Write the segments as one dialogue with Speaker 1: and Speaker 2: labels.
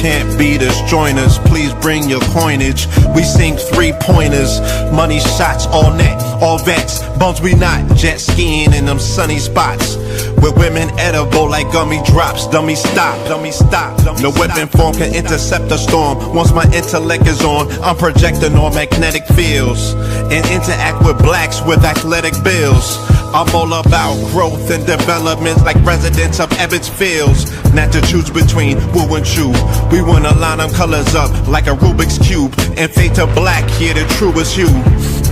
Speaker 1: Can't beat us, join us, please bring your coinage. We sink 3-pointers, money shots, all net, all vets. Bums we not, jet skiing in them sunny spots. With women edible like gummy drops. Dummy stop, dummy stop. No weapon form can intercept a storm. Once my intellect is on, I'm projecting on magnetic fields and interact with blacks with athletic bills. I'm all about growth and development like residents of Ebbets Fields. Not to choose between woo and chew. We wanna line them colors up like a Rubik's Cube and fade to black, yeah, the truest hue.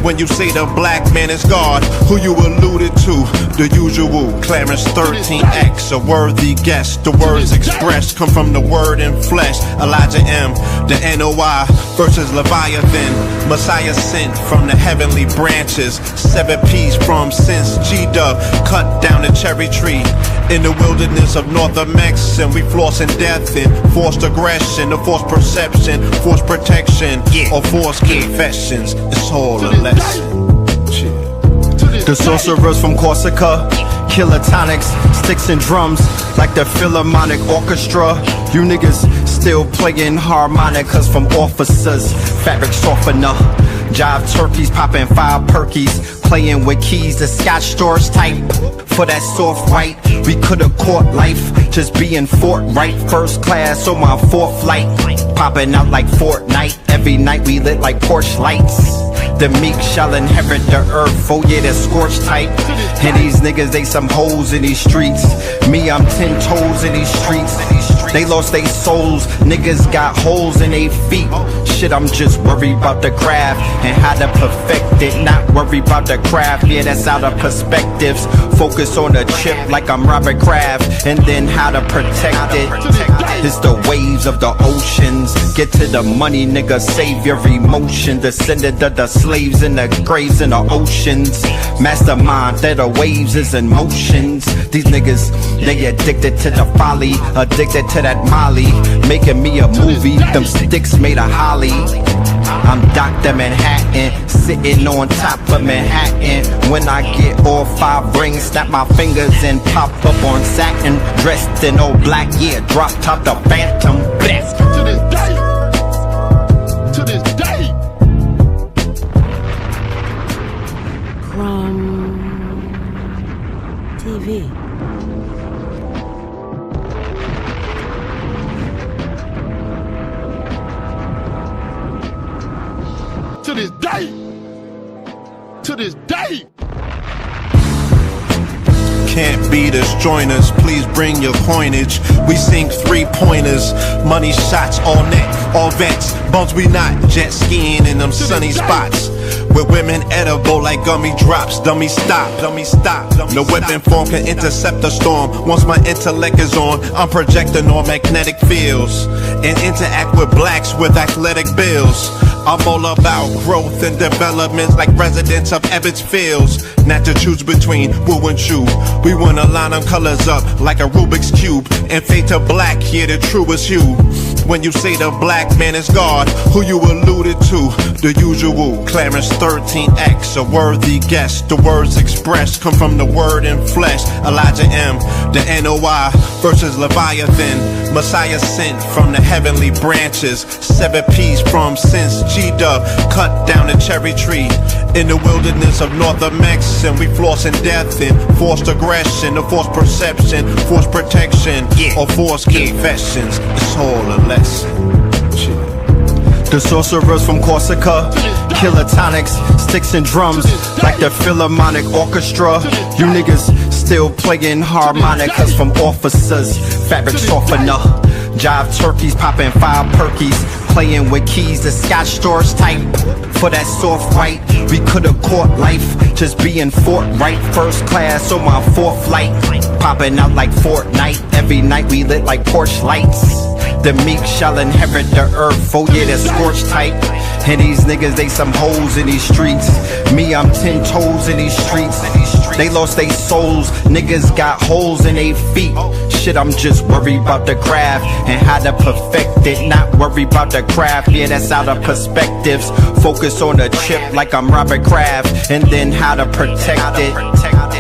Speaker 1: When you say the black man is God, who you alluded to? The usual, Clarence 13X, a worthy guess. The words expressed come from the word in flesh. Elijah M, the NOI versus Leviathan. Messiah sent from the heavenly branches. 7 P's from since G-Dub cut down the cherry tree. In the wilderness of North Mex, and we flossing death and forced aggression, or forced perception, forced protection, or forced confessions. It's all a lesson.
Speaker 2: The sorcerers from Corsica, killer tonics, sticks and drums like the Philharmonic Orchestra. You niggas still playing harmonicas from officers. Fabric softener, jive turkeys popping 5 perkies, playing with keys, the Scotch stores type. For that soft white, we could've caught life, just being forthright. First class on my 4th flight, popping out like Fortnite. Every night we lit like Porsche lights. The meek shall inherit the earth, oh yeah, the scorched type. And these niggas, they some hoes in these streets. Me, I'm 10 toes in these streets. They lost their souls, niggas got holes in their feet. Shit, I'm just worried about the craft and how to perfect it. Not worried about the craft, yeah, that's out of perspectives. Focus on the chip like I'm Robert Kraft, and then how to protect it. It's the waves of the oceans. Get to the money, nigga, save your emotion. Descendant of the slaves in the graves in the oceans. Mastermind that the waves is in motions. These niggas, they addicted to the folly, addicted to that molly. Making me a movie, them sticks made of holly. I'm Dr. Manhattan, sitting on top of Manhattan. When I get all 5 rings, snap my fingers and pop up on satin. Dressed in all black, yeah, drop top the Phantom. Blessed.
Speaker 3: To this day, to this day.
Speaker 4: From TV.
Speaker 3: To this day, to this day.
Speaker 1: Can't beat us, join us, please bring your coinage. We sink 3-pointers, money shots, all net, all vets. Bums we not, jet skiing in them sunny spots. With women edible like gummy drops. Dummy stop, dummy stop. No weapon form can intercept a storm. Once my intellect is on, I'm projecting on magnetic fields and interact with blacks with athletic bills. I'm all about growth and development like residents of Ebbets Fields. Not to choose between woo and chew. We wanna line them colors up like a Rubik's Cube and fade to black, yeah, the truest hue. When you say the black man is God, who you alluded to? The usual, Clarence 13X, a worthy guess. The words expressed come from the word in flesh. Elijah M, the NOI versus Leviathan. Messiah sent from the heavenly branches. 7 P's from since G-Dub cut down the cherry tree. In the wilderness of North Mex, and we flossing death and forced aggression, or forced perception, forced protection, or forced confessions. It's all a lesson.
Speaker 2: The sorcerers from Corsica, killer tonics, sticks and drums like the Philharmonic Orchestra. You niggas still playing harmonicas from officers. Fabric softener, jive turkeys popping 5 perkies, playing with keys, the Scotch stores type. For that soft white, we could've caught life, just being forthright. First class on my 4th flight, popping out like Fortnite. Every night we lit like Porsche lights. The meek shall inherit the earth, oh yeah, the scorched type. And these niggas, they some hoes in these streets. Me, I'm 10 toes in these streets. They lost their souls, niggas got holes in their feet. Shit, I'm just worried about the craft and how to perfect it. Not worried about the craft, yeah, that's out of perspectives. Focus on the chip like I'm Robert Kraft, and then how to protect it.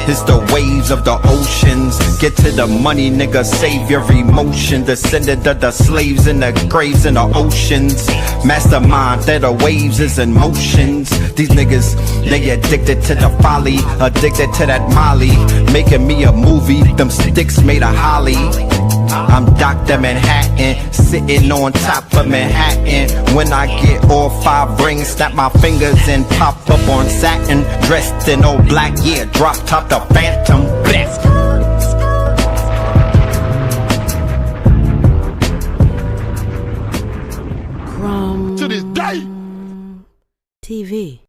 Speaker 2: It's the waves of the oceans. Get to the money, nigga, save your emotion. Descended of the slaves in the graves in the oceans. Mastermind that the waves is in motions. These niggas, they addicted to the folly, addicted to that molly. Making me a movie, them sticks made of holly. I'm Dr. Manhattan, sitting on top of Manhattan. When I get all 5 rings, snap my fingers and pop up on satin. Dressed in all black, yeah, drop top the Phantom. Bless.
Speaker 3: To this day.
Speaker 4: TV.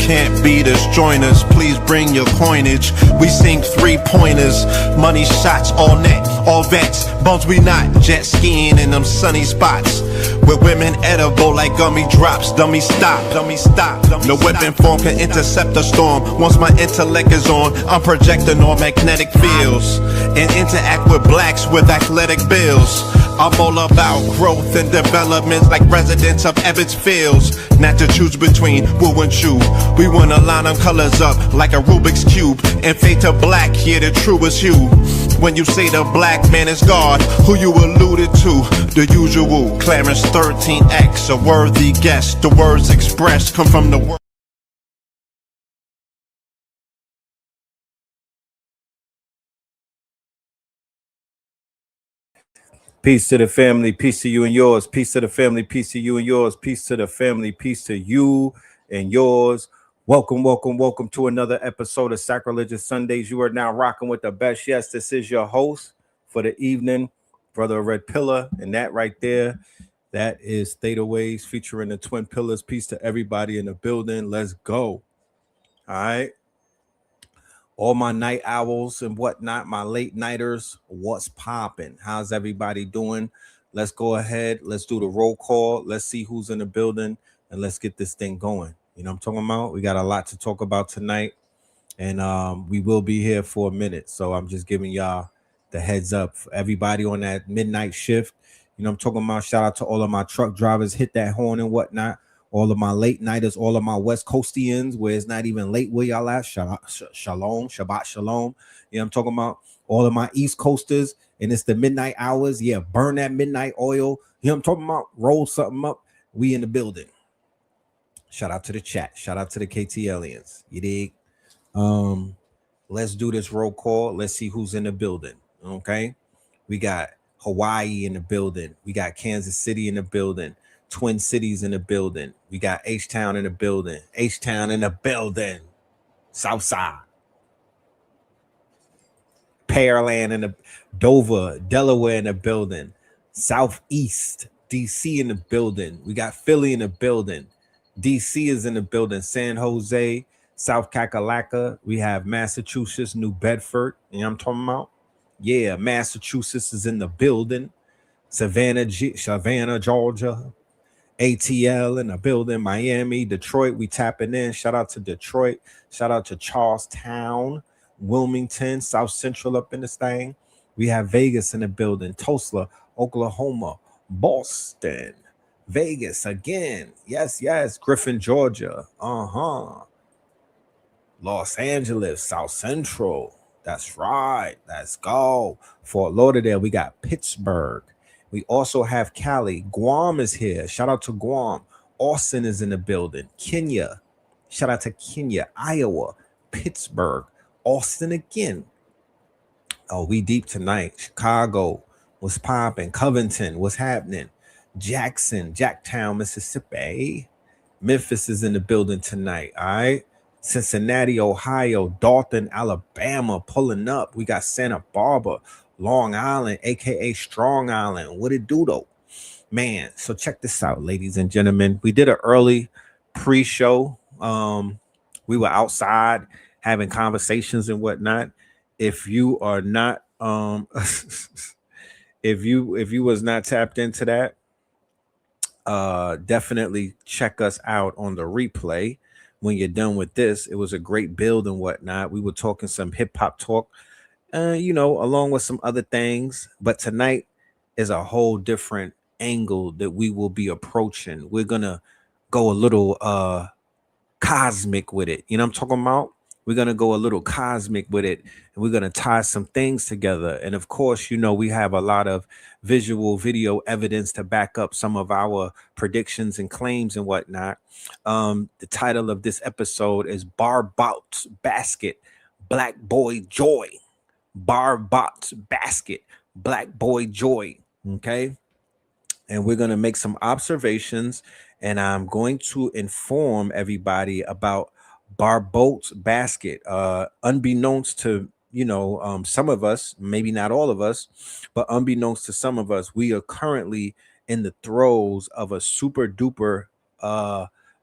Speaker 1: Can't beat us, join us, please bring your coinage. We sink 3-pointers, money shots, all net, all vets. Bumps we not, jet skiing in them sunny spots. With women edible like gummy drops. Dummy stop, dummy stop. No weapon form can intercept the storm. Once my intellect is on, I'm projecting on magnetic fields. And interact with blacks with athletic bills. I'm all about growth and development like residents of Ebbets Fields. Not to choose between woo and chew. We wanna line them colors up like a Rubik's Cube. And fade to black, yeah, the truest hue. When you say the black man is God, who you alluded to? The usual. Clarence 13X, a worthy guess. The words expressed come from the word.
Speaker 5: Peace to the family, peace to you and yours. Peace to the family, peace to you and yours. Peace to the family, peace to you and yours. Welcome, welcome, welcome to another episode of Sacrilegious Sundays. You are now rocking with the best. Yes, this is your host for the evening, Brother Red Pillar. And that right there, that is Theta Waves featuring the Twin Pillars. Peace to everybody in the building. Let's go. All right. All my night owls and whatnot, my late nighters, what's popping? How's everybody doing? Let's go ahead. Let's do the roll call. Let's see who's in the building and let's get this thing going. You know what I'm talking about? We got a lot to talk about tonight and we will be here for a minute. So I'm just giving y'all the heads up. For everybody on that midnight shift, you know what I'm talking about? Shout out to all of my truck drivers, hit that horn and whatnot. All of my late nighters, all of my West Coastians, where it's not even late where y'all at. Shalom, Shabbat Shalom. You know what I'm talking about? All of my East Coasters, and it's the midnight hours. Yeah, burn that midnight oil. You know what I'm talking about? Roll something up. We in the building. Shout out to the chat. Shout out to the KT aliens. You dig? Let's do this roll call. Let's see who's in the building. Okay. We got Hawaii in the building. We got Kansas City in the building. Twin Cities in the building. We got H-Town in the building. H-Town in the building. Southside. Pearland in the Dover, Delaware in the building. Southeast, DC in the building. We got Philly in the building. DC is in the building. San Jose, South Kakalaka. We have Massachusetts, New Bedford. You know what I'm talking about? Yeah, Massachusetts is in the building. Savannah, Georgia. ATL in the building, Miami, Detroit, we tapping in. Shout out to Detroit. Shout out to Charlestown, Wilmington, South Central up in this thing. We have Vegas in the building, Tulsa, Oklahoma, Boston, Vegas again. Yes, yes. Griffin, Georgia. Los Angeles, South Central. That's right. Let's go. Fort Lauderdale, we got Pittsburgh. We also have Cali. Guam is here. Shout out to Guam. Austin is in the building. Kenya. Shout out to Kenya. Iowa. Pittsburgh. Austin again. Oh, we deep tonight. Chicago. What's popping? Covington. What's happening? Jackson. Jacktown, Mississippi. Memphis is in the building tonight. All right. Cincinnati, Ohio. Dalton, Alabama. Pulling up. We got Santa Barbara. Long Island, aka Strong Island. What it do though, man? So check this out, ladies and gentlemen. We did an early pre-show. We were outside having conversations and whatnot. If you are not, if you was not tapped into that, definitely check us out on the replay when you're done with this. It was a great build and whatnot. We were talking some hip hop talk. along with some other things. But tonight is a whole different angle that we will be approaching. We're gonna go a little cosmic with it. You know what I'm talking about? We're gonna go a little cosmic with it, and we're gonna tie some things together. And of course, we have a lot of visual video evidence to back up some of our predictions and claims and whatnot. The title of this episode is BARBAULT'S Basket, Black Boy Joy. BARBAULT'S Basket, Black Boy Joy. Okay. And we're going to make some observations, and I'm going to inform everybody about BARBAULT'S Basket. Unbeknownst to some of us, maybe not all of us, but unbeknownst to some of us, we are currently in the throes of a super duper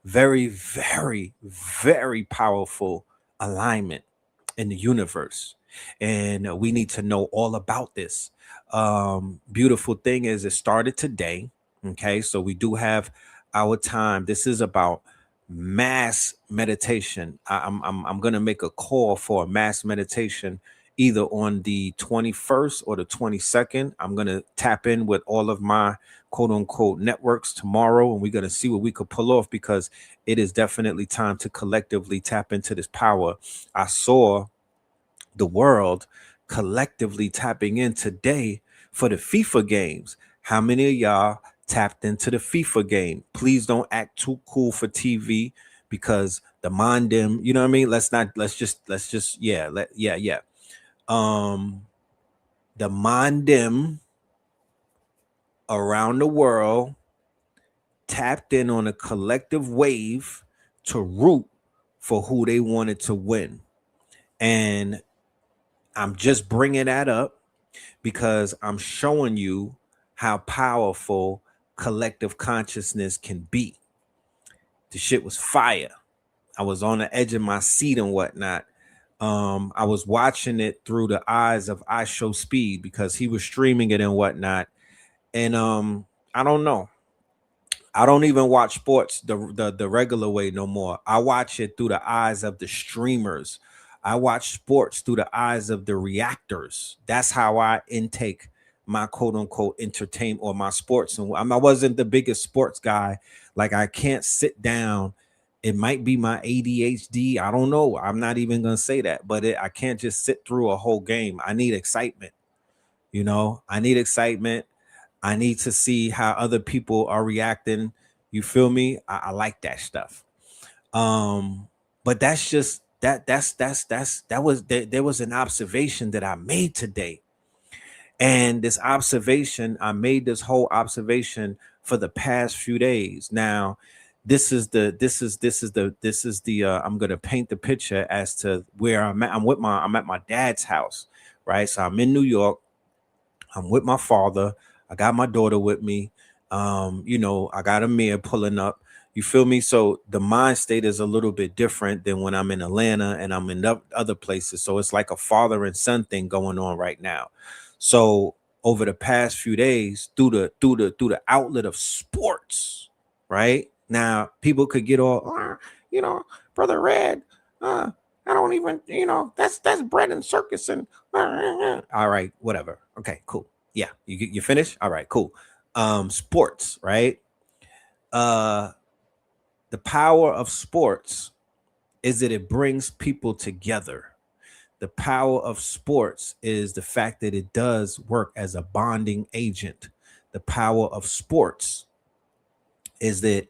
Speaker 5: very, very, very powerful alignment in the universe, and we need to know all about this. Beautiful thing is, it started today. Okay, so we do have our time. This is about mass meditation. I'm gonna make a call for a mass meditation either on the 21st or the 22nd. I'm gonna tap in with all of my quote unquote networks tomorrow, and we're gonna see what we could pull off, because it is definitely time to collectively tap into this power. I saw the world collectively tapping in today for the FIFA games. How many of y'all tapped into the FIFA game? Please don't act too cool for TV, because the Mondim, you know what I mean? Let's just yeah. The Mondim around the world tapped in on a collective wave to root for who they wanted to win. And I'm just bringing that up because I'm showing you how powerful collective consciousness can be. The shit was fire. I was on the edge of my seat and whatnot. I was watching it through the eyes of I Show Speed, because he was streaming it and whatnot. And I don't know. I don't even watch sports the regular way no more. I watch it through the eyes of the streamers. I watch sports through the eyes of the reactors. That's how I intake my quote unquote entertainment or my sports. And I wasn't the biggest sports guy. Like, I can't sit down. It might be my ADHD. I don't know. I'm not even going to say that, but I can't just sit through a whole game. I need excitement. I need excitement. I need to see how other people are reacting. You feel me? I like that stuff. But that's just there was an observation that I made today. And this observation, I made this whole observation for the past few days. Now, I'm gonna paint the picture as to where I'm at. I'm at my dad's house, right? So I'm in New York. I'm with my father. I got my daughter with me. I got Amir pulling up. You feel me? So the mind state is a little bit different than when I'm in Atlanta and I'm in other places. So it's like a father and son thing going on right now. So over the past few days, through the outlet of sports, right? Now people could get all, Brother Red, I don't even, that's bread and circus and all right, whatever. Okay, cool. Yeah, you finished? All right, cool. Sports, right? The power of sports is that it brings people together. The power of sports is the fact that it does work as a bonding agent. The power of sports is that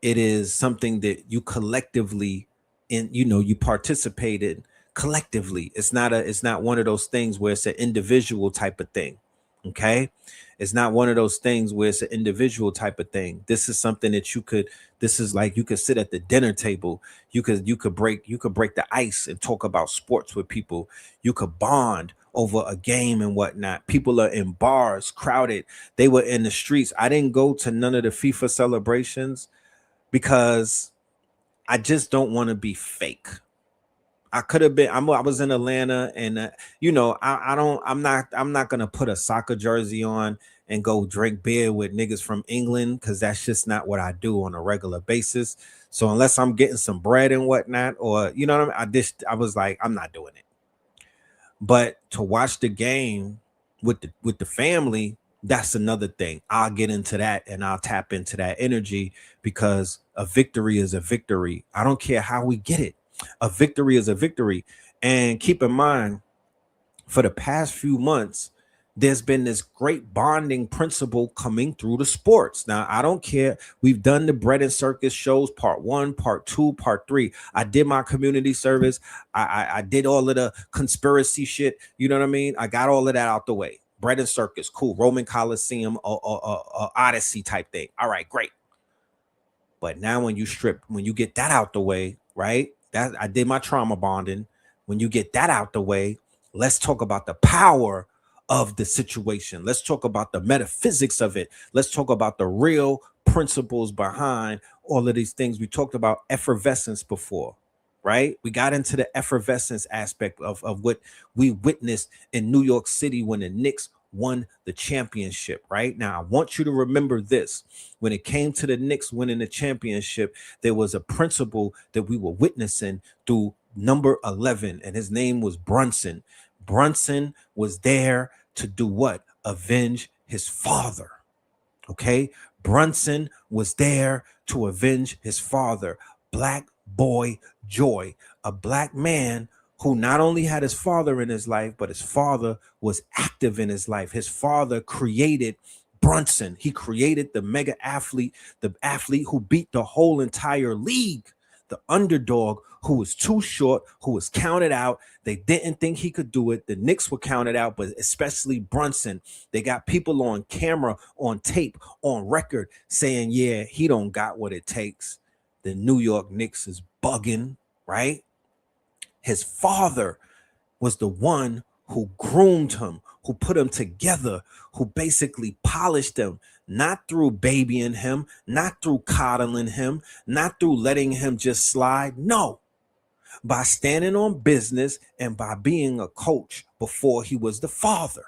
Speaker 5: it is something that you collectively you participate in collectively. It's not one of those things where it's an individual type of thing. Okay. It's not one of those things where it's an individual type of thing. This is something that you could sit at the dinner table. You could break the ice and talk about sports with people. You could bond over a game and whatnot. People are in bars, crowded. They were in the streets. I didn't go to none of the FIFA celebrations because I just don't want to be fake. I could have been. I was in Atlanta, and I'm not gonna put a soccer jersey on and go drink beer with niggas from England, because that's just not what I do on a regular basis. So unless I'm getting some bread and whatnot, or I was like, I'm not doing it. But to watch the game with the family, that's another thing. I'll get into that and I'll tap into that energy, because a victory is a victory. I don't care how we get it. A victory is a victory. And keep in mind, for the past few months, there's been this great bonding principle coming through the sports. Now, I don't care. We've done the bread and circus shows, part 1, part 2, part 3. I did my community service. I did all of the conspiracy shit. You know what I mean? I got all of that out the way. Bread and circus, cool. Roman Coliseum, Odyssey type thing. All right, great. But now when you get that out the way, right? That I did my trauma bonding. When you get that out the way, let's talk about the power of the situation. Let's talk about the metaphysics of it. Let's talk about the real principles behind all of these things. We talked about effervescence before, right? We got into the effervescence aspect of what we witnessed in New York City when the Knicks won the championship. Right now, I want you to remember this. When it came to the Knicks winning the championship, there was a principle that we were witnessing through number 11, and his name was Brunson. Brunson was there to do what? Avenge his father. Okay, Brunson was there to avenge his father. Black boy joy, a black man who not only had his father in his life, but his father was active in his life. His father created Brunson. He created the mega athlete, the athlete who beat the whole entire league, the underdog who was too short, who was counted out. They didn't think he could do it. The Knicks were counted out, but especially Brunson. They got people on camera, on tape, on record saying, yeah, he don't got what it takes. The New York Knicks is bugging, right? His father was the one who groomed him, who put him together, who basically polished him, not through babying him, not through coddling him, not through letting him just slide. No, by standing on business and by being a coach before he was the father,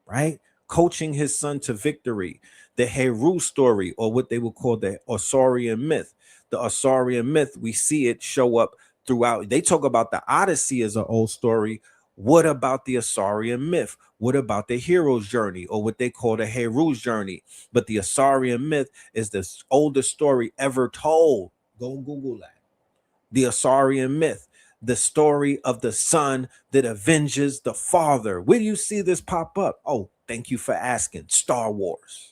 Speaker 5: right? Coaching his son to victory. The Heru story, or what they would call the Osirian myth. The Osirian myth, we see it show up throughout. They talk about the Odyssey as an old story. What about the Osirian myth? What about the hero's journey, or what they call the Heru's journey? But the Osirian myth is the oldest story ever told. Go Google that. The Osirian myth, the story of the son that avenges the father. Where do you see this pop up? Oh, thank you for asking. Star Wars.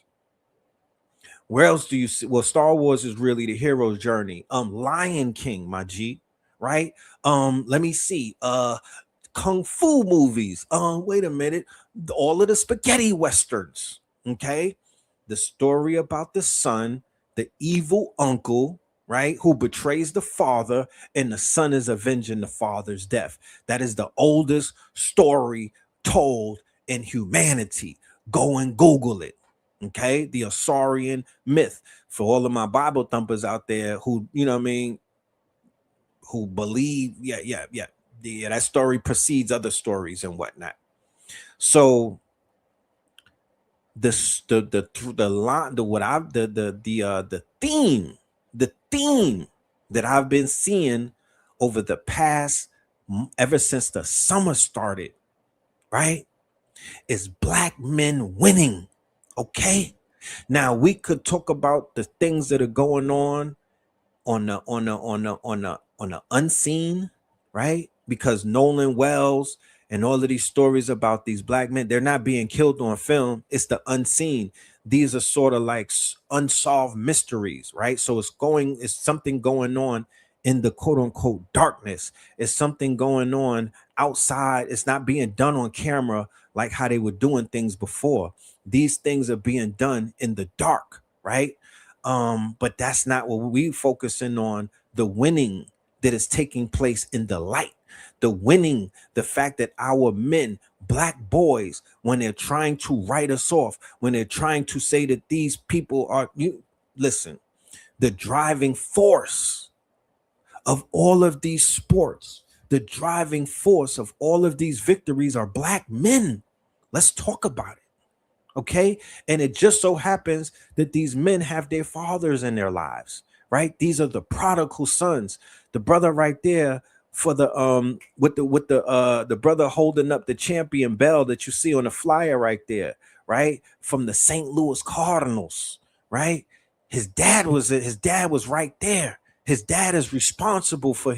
Speaker 5: Where else do you see? Well, Star Wars is really the hero's journey. Lion King, my G, right? Let me see. Kung Fu movies. Wait a minute. All of the spaghetti westerns. Okay. The story about the son, the evil uncle, right, who betrays the father, and the son is avenging the father's death. That is the oldest story told in humanity. Go and Google it. Okay, the Osirian myth. For all of my Bible thumpers out there who, you know what I mean, who believe, that story precedes other stories and whatnot. So the theme that I've been seeing over the past, ever since the summer started, right, is black men winning. Okay, now we could talk about the things that are going on the unseen, right? Because Nolan Wells and all of these stories about these black men, they're not being killed on film. It's the unseen. These are sort of like unsolved mysteries, right? So it's something going on in the quote unquote darkness. It's something going on outside. It's not being done on camera like how they were doing things before. These things are being done in the dark, right? But that's not what we focusing on. The winning that is taking place in the light, the winning, the fact that our men, black boys, when they're trying to write us off, when they're trying to say that these people are, listen, the driving force of all of these sports, the driving force of all of these victories are black men. Let's talk about it. Okay. And it just so happens that these men have their fathers in their lives, right? These are the prodigal sons. The brother right there for the with the brother holding up the champion bell that you see on the flyer right there, right? From the St. Louis Cardinals, right? His dad was right there. His dad is responsible for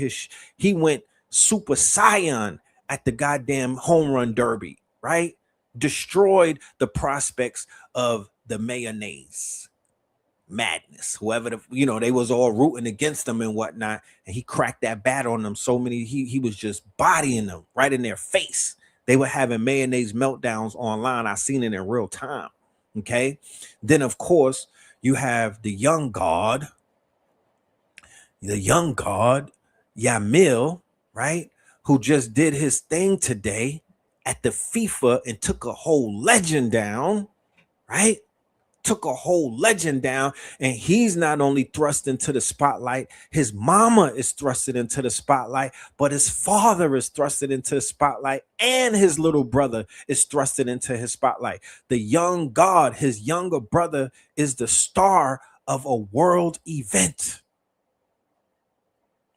Speaker 5: he went Super Saiyan at the goddamn home run derby, right? Destroyed the prospects of the mayonnaise madness, whoever they was all rooting against them and whatnot, and he cracked that bat on them so many, he was just bodying them right in their face. They were having mayonnaise meltdowns online. I seen it in real time. Okay, then of course you have the young god Yamil, right, who just did his thing today at the FIFA and took a whole legend down, right? Took a whole legend down, and he's not only thrust into the spotlight, his mama is thrusted into the spotlight, but his father is thrusted into the spotlight, and his little brother is thrusted into his spotlight. The young god, his younger brother, is the star of a world event.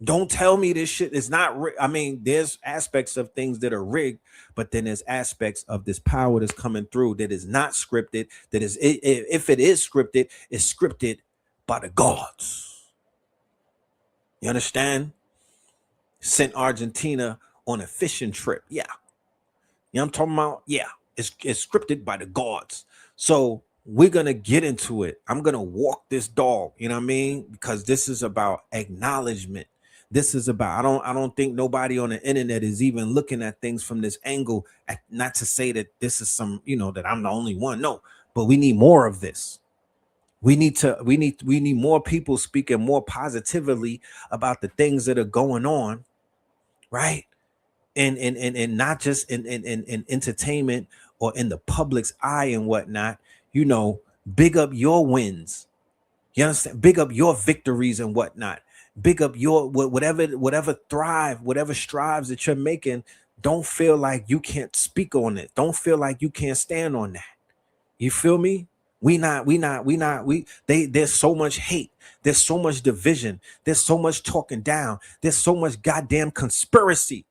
Speaker 5: Don't tell me this shit is not I mean, there's aspects of things that are rigged, but then there's aspects of this power that's coming through that is not scripted. That is, if it is scripted, it's scripted by the gods. You understand? Sent Argentina on a fishing trip. Yeah. You know what I'm talking about? Yeah. It's scripted by the gods. So we're going to get into it. I'm going to walk this dog, you know what I mean? Because this is about acknowledgement. This is about, I don't think nobody on the internet is even looking at things from this angle. Not to say that this is some, that I'm the only one. No, but we need more of this. We need more people speaking more positively about the things that are going on, right? And not just in entertainment or in the public's eye and whatnot. Big up your wins. You understand? Big up your victories and whatnot. Big up your whatever strives that you're making. Don't feel like you can't speak on it. Don't feel like you can't stand on that. You feel me? There's so much hate. There's so much division. There's so much talking down. There's so much goddamn conspiracy.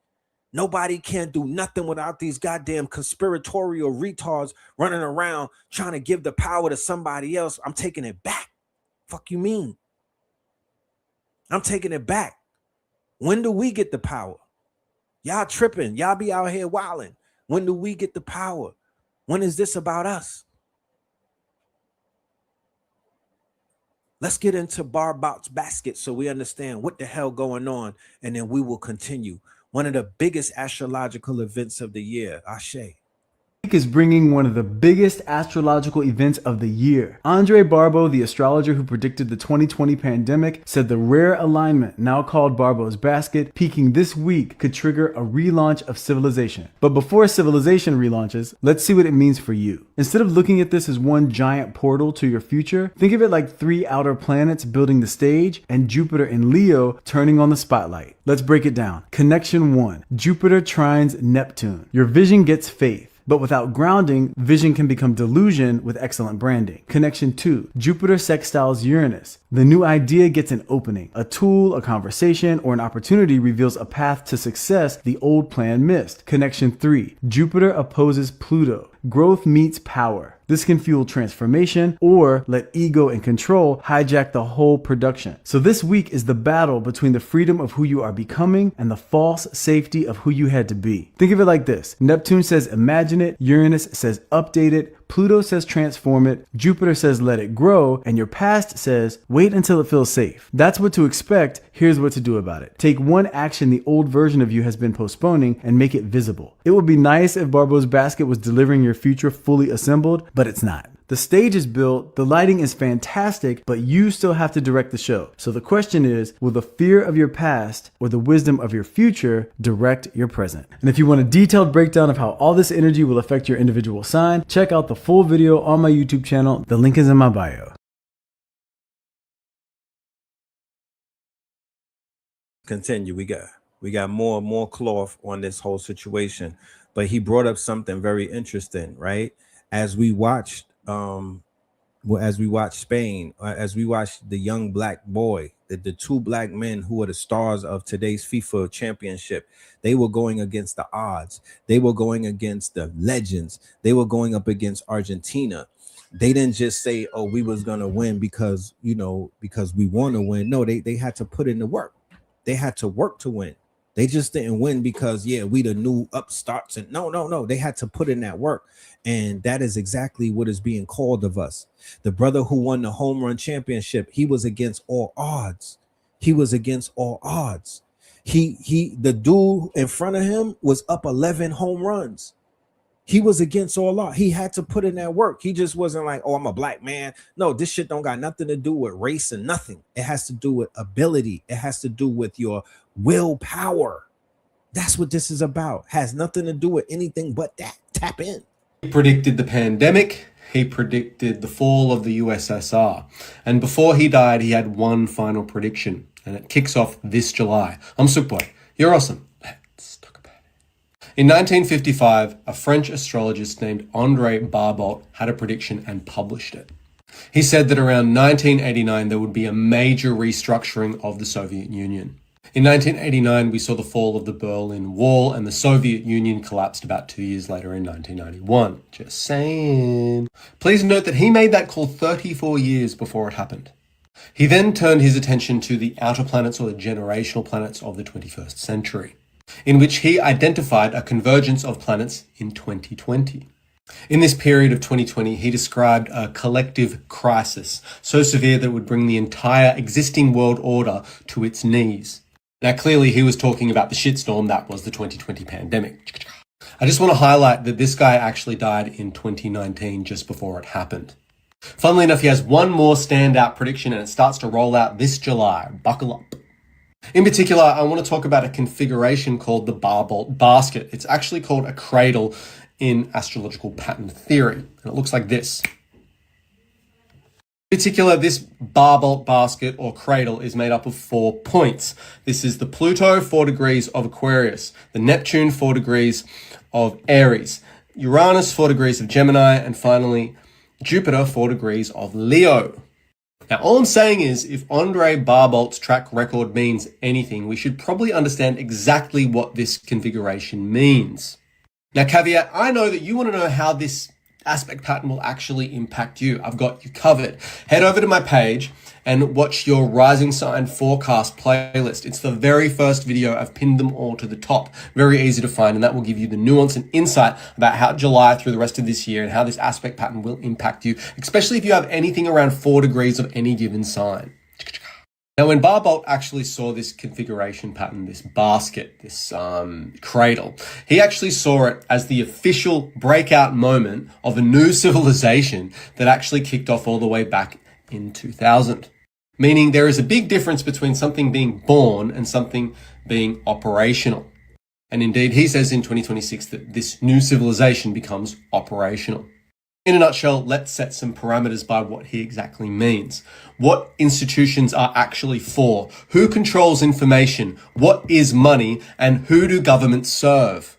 Speaker 5: Nobody can do nothing without these goddamn conspiratorial retards running around trying to give the power to somebody else. I'm taking it back. Fuck you mean? I'm taking it back. When do we get the power? Y'all tripping. Y'all be out here wilding. When do we get the power? When is this about us? Let's get into BARBAULT'S basket so we understand what the hell going on, and then we will continue. One of the biggest astrological events of the year, Ashe.
Speaker 6: Is bringing one of the biggest astrological events of the year. Andre Barbeau, the astrologer who predicted the 2020 pandemic, said the rare alignment, now called Barbeau's basket, peaking this week could trigger a relaunch of civilization. But before civilization relaunches, let's see what it means for you. Instead of looking at this as one giant portal to your future, think of it like 3 outer planets building the stage and Jupiter in Leo turning on the spotlight. Let's break it down. Connection 1. Jupiter trines Neptune. Your vision gets faith. But without grounding, vision can become delusion with excellent branding. Connection 2. Jupiter sextiles Uranus. The new idea gets an opening. A tool, a conversation, or an opportunity reveals a path to success the old plan missed. Connection 3. Jupiter opposes Pluto. Growth meets power. This can fuel transformation or let ego and control hijack the whole production. So this week is the battle between the freedom of who you are becoming and the false safety of who you had to be. Think of it like this. Neptune says imagine it, Uranus says update it, Pluto says transform it, Jupiter says let it grow, and your past says wait until it feels safe. That's what to expect. Here's what to do about it. Take one action the old version of you has been postponing and make it visible. It would be nice if Barbeau's basket was delivering your future fully assembled, but it's not. The stage is built, the lighting is fantastic, but you still have to direct the show. So the question is, will the fear of your past or the wisdom of your future direct your present? And if you want a detailed breakdown of how all this energy will affect your individual sign, check out the full video on my YouTube channel. The link is in my bio.
Speaker 5: Continue. We got more cloth on this whole situation, but he brought up something very interesting, right? As we watched as we watch Spain, as we watch the young black boy, the two black men who are the stars of today's FIFA championship, they were going against the odds. They were going against the legends. They were going up against Argentina. They didn't just say, oh, we was going to win because, because we want to win. No, they had to put in the work. They had to work to win. They just didn't win because, we the new upstarts. And no. They had to put in that work. And that is exactly what is being called of us. The brother who won the home run championship, he was against all odds. He was against all odds. The dude in front of him was up 11 home runs. He was against all odds. He had to put in that work. He just wasn't like, oh, I'm a black man. No, this shit don't got nothing to do with race and nothing. It has to do with ability. It has to do with your willpower. That's what this is about. Has nothing to do with anything but that. Tap in.
Speaker 7: He predicted the pandemic. He predicted the fall of the USSR. And before he died, he had one final prediction. And it kicks off this July. I'm Sook Boy. You're awesome. Let's talk about it. In 1955, a French astrologist named André Barbault had a prediction and published it. He said that around 1989, there would be a major restructuring of the Soviet Union. In 1989, we saw the fall of the Berlin Wall and the Soviet Union collapsed about 2 years later in 1991. Just saying. Please note that he made that call 34 years before it happened. He then turned his attention to the outer planets or the generational planets of the 21st century, in which he identified a convergence of planets in 2020. In this period of 2020, he described a collective crisis so severe that it would bring the entire existing world order to its knees. Now, clearly, he was talking about the shitstorm that was the 2020 pandemic. I just want to highlight that this guy actually died in 2019, just before it happened. Funnily enough, he has one more standout prediction, and it starts to roll out this July. Buckle up. In particular, I want to talk about a configuration called the Barbault basket. It's actually called a cradle in astrological pattern theory, and it looks like this. In particular, this Barbault basket or cradle is made up of 4 points. This is the Pluto, 4 degrees of Aquarius, the Neptune, 4 degrees of Aries, Uranus, 4 degrees of Gemini, and finally, Jupiter, 4 degrees of Leo. Now, all I'm saying is, if André Barbault's track record means anything, we should probably understand exactly what this configuration means. Now, caveat, I know that you want to know how this aspect pattern will actually impact you. I've got you covered. Head over to my page and watch your rising sign forecast playlist. It's the very first video. I've pinned them all to the top. Very easy to find, and that will give you the nuance and insight about how July through the rest of this year and how this aspect pattern will impact you, especially if you have anything around 4 degrees of any given sign. Now, when Barbault actually saw this configuration pattern, this basket, this cradle, he actually saw it as the official breakout moment of a new civilization that actually kicked off all the way back in 2000. Meaning there is a big difference between something being born and something being operational. And indeed, he says in 2026 that this new civilization becomes operational. In a nutshell, let's set some parameters by what he exactly means. What institutions are actually for? Who controls information? What is money? And who do governments serve?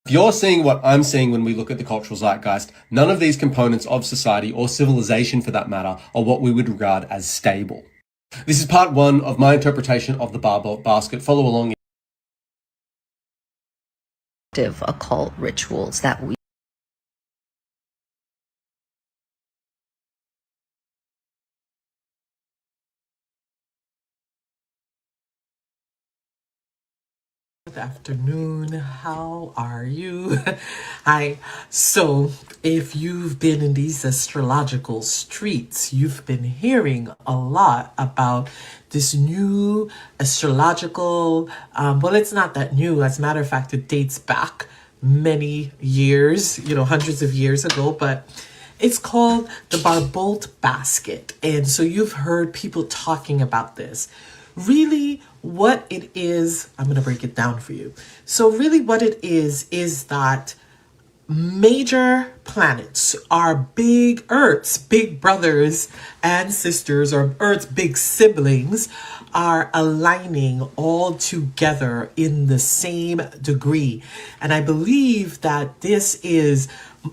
Speaker 7: If you're seeing what I'm seeing when we look at the cultural zeitgeist, none of these components of society or civilization for that matter are what we would regard as stable. This is part 1 of my interpretation of the Barbault basket. Follow along.
Speaker 8: Occult rituals that we
Speaker 9: Good afternoon. How are you? Hi. So, if you've been in these astrological streets, you've been hearing a lot about this new astrological, well, it's not that new. As a matter of fact, it dates back many years, hundreds of years ago, but it's called the Barbault basket. And so you've heard people talking about this. Really, what it is, I'm going to break it down for you. So really what it is that major planets, our big Earth's big brothers and sisters, or Earth's big siblings, are aligning all together in the same degree. And I believe that this is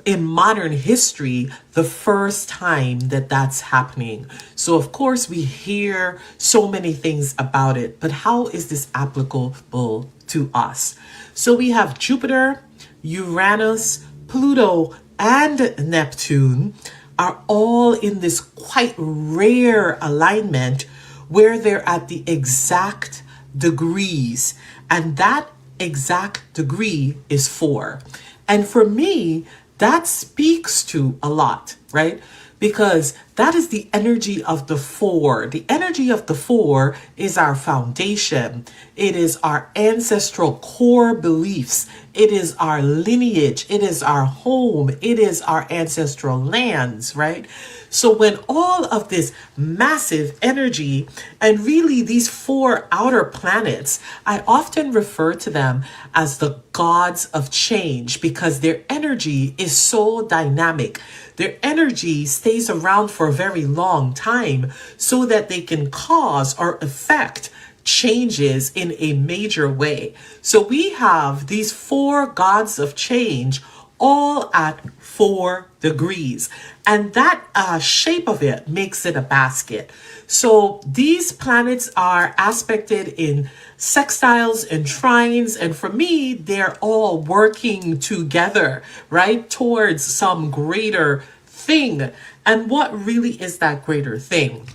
Speaker 9: in modern history the first time that that's happening. So of course we hear so many things about it, but how is this applicable to us? So we have Jupiter, Uranus, Pluto, and Neptune are all in this quite rare alignment where they're at the exact degrees, and that exact degree is 4. And for me, that speaks to a lot, right? Because that is the energy of the 4. The energy of the 4 is our foundation. It is our ancestral core beliefs. It is our lineage. It is our home. It is our ancestral lands, right? So when all of this massive energy, and really these 4 outer planets, I often refer to them as the gods of change because their energy is so dynamic. Their energy stays around for a very long time so that they can cause or affect changes in a major way. So we have these 4 gods of change all at 4 degrees. And that shape of it makes it a basket. So these planets are aspected in sextiles and trines. And for me, they're all working together, right, towards some greater thing. And what really is that greater thing?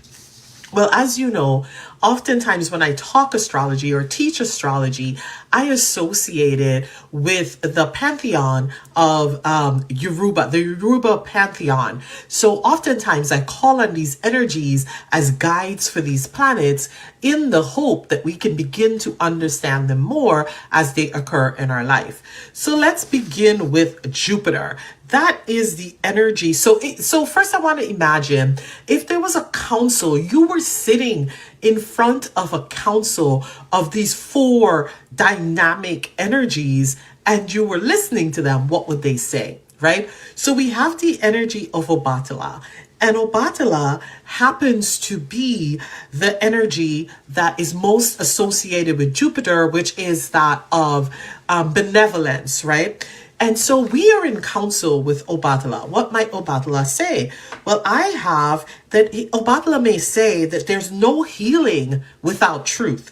Speaker 9: Well, as you know, oftentimes when I talk astrology or teach astrology, I associate it with the pantheon of Yoruba, the Yoruba pantheon. So oftentimes I call on these energies as guides for these planets in the hope that we can begin to understand them more as they occur in our life. So let's begin with Jupiter. That is the energy. So first I want to imagine if there was a council, you were sitting in front of a council of these 4 dynamic energies and you were listening to them, what would they say, right? So we have the energy of Obatala. And Obatala happens to be the energy that is most associated with Jupiter, which is that of benevolence, right? And so we are in council with Obatala. What might Obatala say? Well, I have that Obatala may say that there's no healing without truth,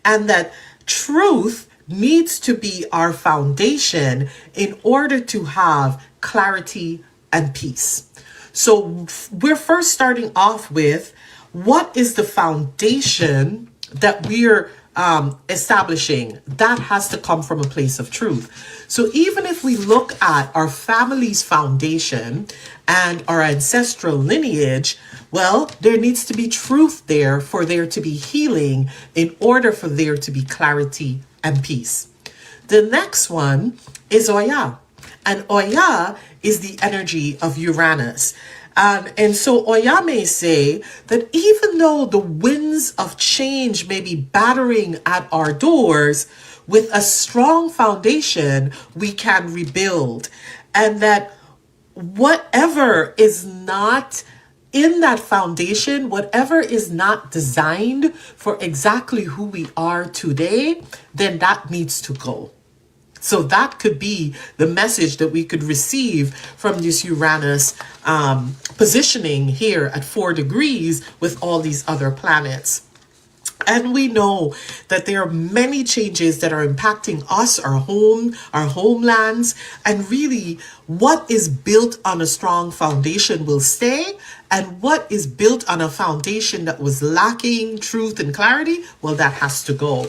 Speaker 9: and that truth needs to be our foundation in order to have clarity and peace. So we're first starting off with what is the foundation that we're establishing. That has to come from a place of truth. So even if we look at our family's foundation and our ancestral lineage, well, there needs to be truth there for there to be healing in order for there to be clarity and peace. The next one is Oya. And Oya is the energy of Uranus. And so Oya may say that even though the winds of change may be battering at our doors, with a strong foundation, we can rebuild. And that whatever is not in that foundation, whatever is not designed for exactly who we are today, then that needs to go. So that could be the message that we could receive from this Uranus positioning here at 4 degrees with all these other planets. And we know that there are many changes that are impacting us, our home, our homelands, and really what is built on a strong foundation will stay, and what is built on a foundation that was lacking truth and clarity, well, that has to go.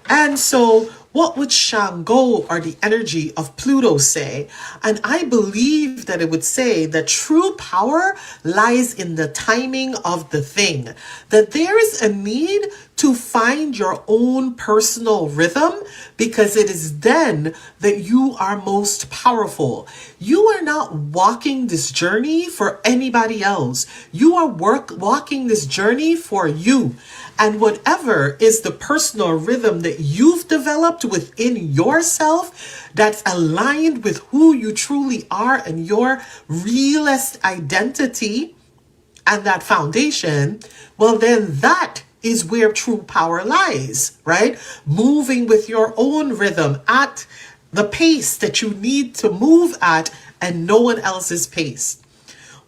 Speaker 9: And so what would Shango or the energy of Pluto say? And I believe that it would say that true power lies in the timing of the thing, that there is a need to find your own personal rhythm, because it is then that you are most powerful. You are not walking this journey for anybody else. You are walking this journey for you. And whatever is the personal rhythm that you've developed within yourself that's aligned with who you truly are and your realest identity and that foundation, well, then that is where true power lies, right? Moving with your own rhythm at the pace that you need to move at and no one else's pace.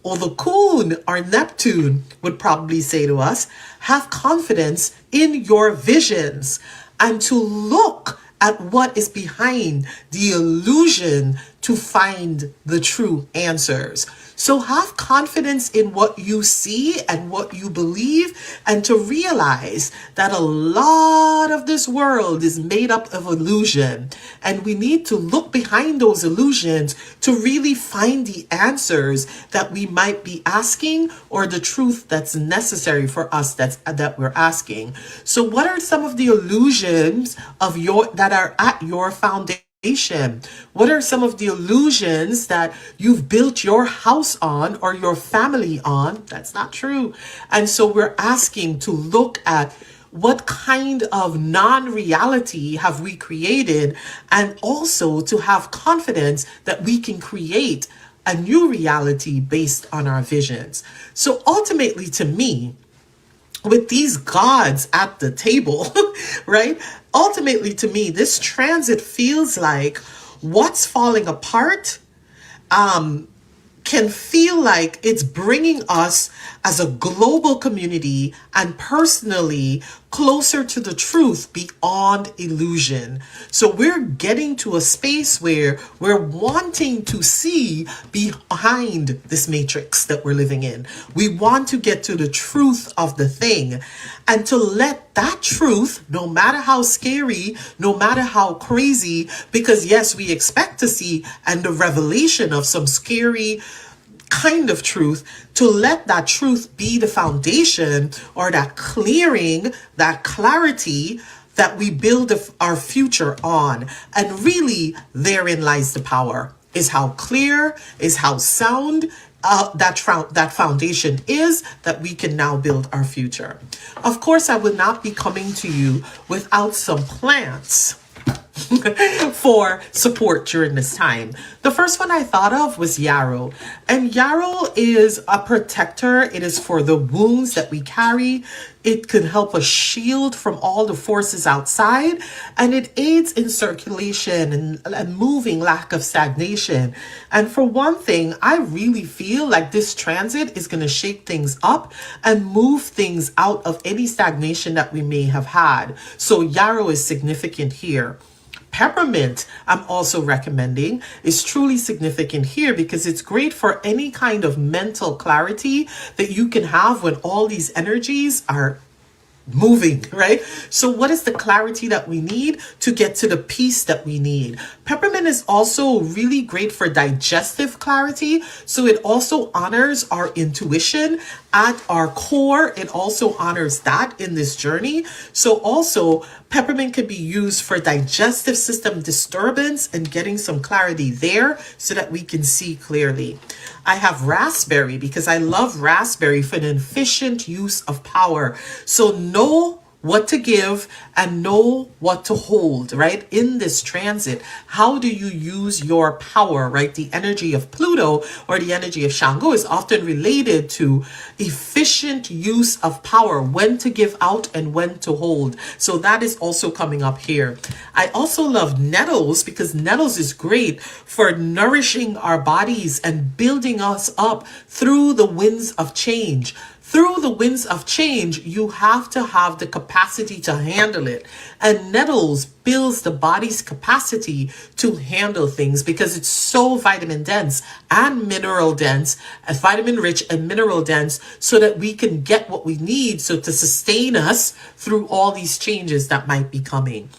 Speaker 9: Olokun or Neptune would probably say to us, have confidence in your visions and to look at what is behind the illusion to find the true answers. So have confidence in what you see and what you believe, and to realize that a lot of this world is made up of illusion. And we need to look behind those illusions to really find the answers that we might be asking, or the truth that's necessary for us that we're asking. So what are some of the illusions of that are at your foundation? What are some of the illusions that you've built your house on or your family on? That's not true. And so we're asking to look at what kind of non-reality have we created, and also to have confidence that we can create a new reality based on our visions. So ultimately, to me, with these gods at the table, right? Ultimately, to me, this transit feels like what's falling apart can feel like it's bringing us as a global community and personally closer to the truth beyond illusion. So we're getting to a space where we're wanting to see behind this matrix that we're living in. We want to get to the truth of the thing, and to let that truth, no matter how scary, no matter how crazy, because yes, we expect to see and the revelation of some scary kind of truth, to let that truth be the foundation, or that clearing, that clarity that we build our future on. And really, therein lies the power, is how clear, is how sound that foundation is, that we can now build our future. Of course, I would not be coming to you without some plants for support during this time. The first one I thought of was yarrow. And yarrow is a protector. It is for the wounds that we carry. It can help us shield from all the forces outside, and it aids in circulation and moving, lack of stagnation. And for one thing, I really feel like this transit is going to shake things up and move things out of any stagnation that we may have had. So yarrow is significant here. Peppermint, I'm also recommending, is truly significant here because it's great for any kind of mental clarity that you can have when all these energies are moving, right? So what is the clarity that we need to get to the peace that we need? Peppermint is also really great for digestive clarity. So it also honors our intuition at our core. It also honors that in this journey. So also peppermint can be used for digestive system disturbance and getting some clarity there so that we can see clearly. I have raspberry because I love raspberry for an efficient use of power. So know what to give and know what to hold, right? In this transit, how do you use your power, right? The energy of Pluto or the energy of Shango is often related to efficient use of power, when to give out and when to hold. So that is also coming up here. I also love nettles because nettles is great for nourishing our bodies and building us up through the winds of change. Through the winds of change, you have to have the capacity to handle it. And nettles builds the body's capacity to handle things because it's so vitamin dense and mineral dense, vitamin rich and mineral dense, so that we can get what we need so to sustain us through all these changes that might be coming.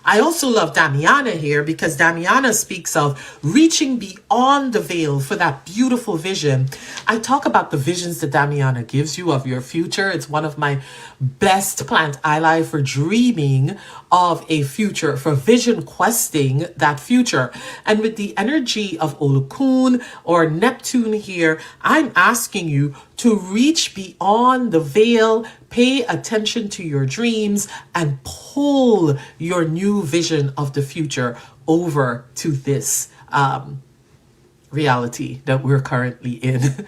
Speaker 9: I also love Damiana here because Damiana speaks of reaching beyond the veil for that beautiful vision. I talk about the visions that Damiana gives you of your future. It's one of my best plant ally for dreaming of a future, for vision questing that future. And with the energy of Olokun or Neptune here, I'm asking you to reach beyond the veil, pay attention to your dreams, and pull your new vision of the future over to this reality that we're currently in.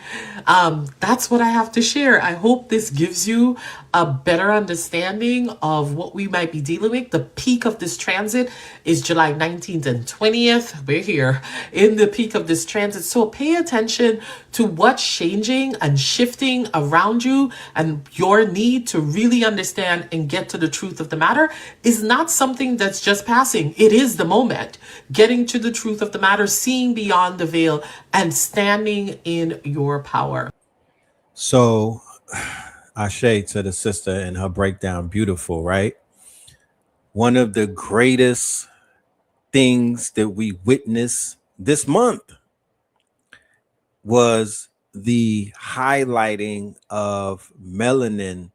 Speaker 9: That's what I have to share. I hope this gives you a better understanding of what we might be dealing with. The peak of this transit is July 19th and 20th. We're here in the peak of this transit. So pay attention to what's changing and shifting around you, and your need to really understand and get to the truth of the matter is not something that's just passing. It is the moment. Getting to the truth of the matter, seeing beyond the veil, and standing in your power.
Speaker 5: So, Ashe to the sister and her breakdown, beautiful, right? One of the greatest things that we witnessed this month was the highlighting of melanin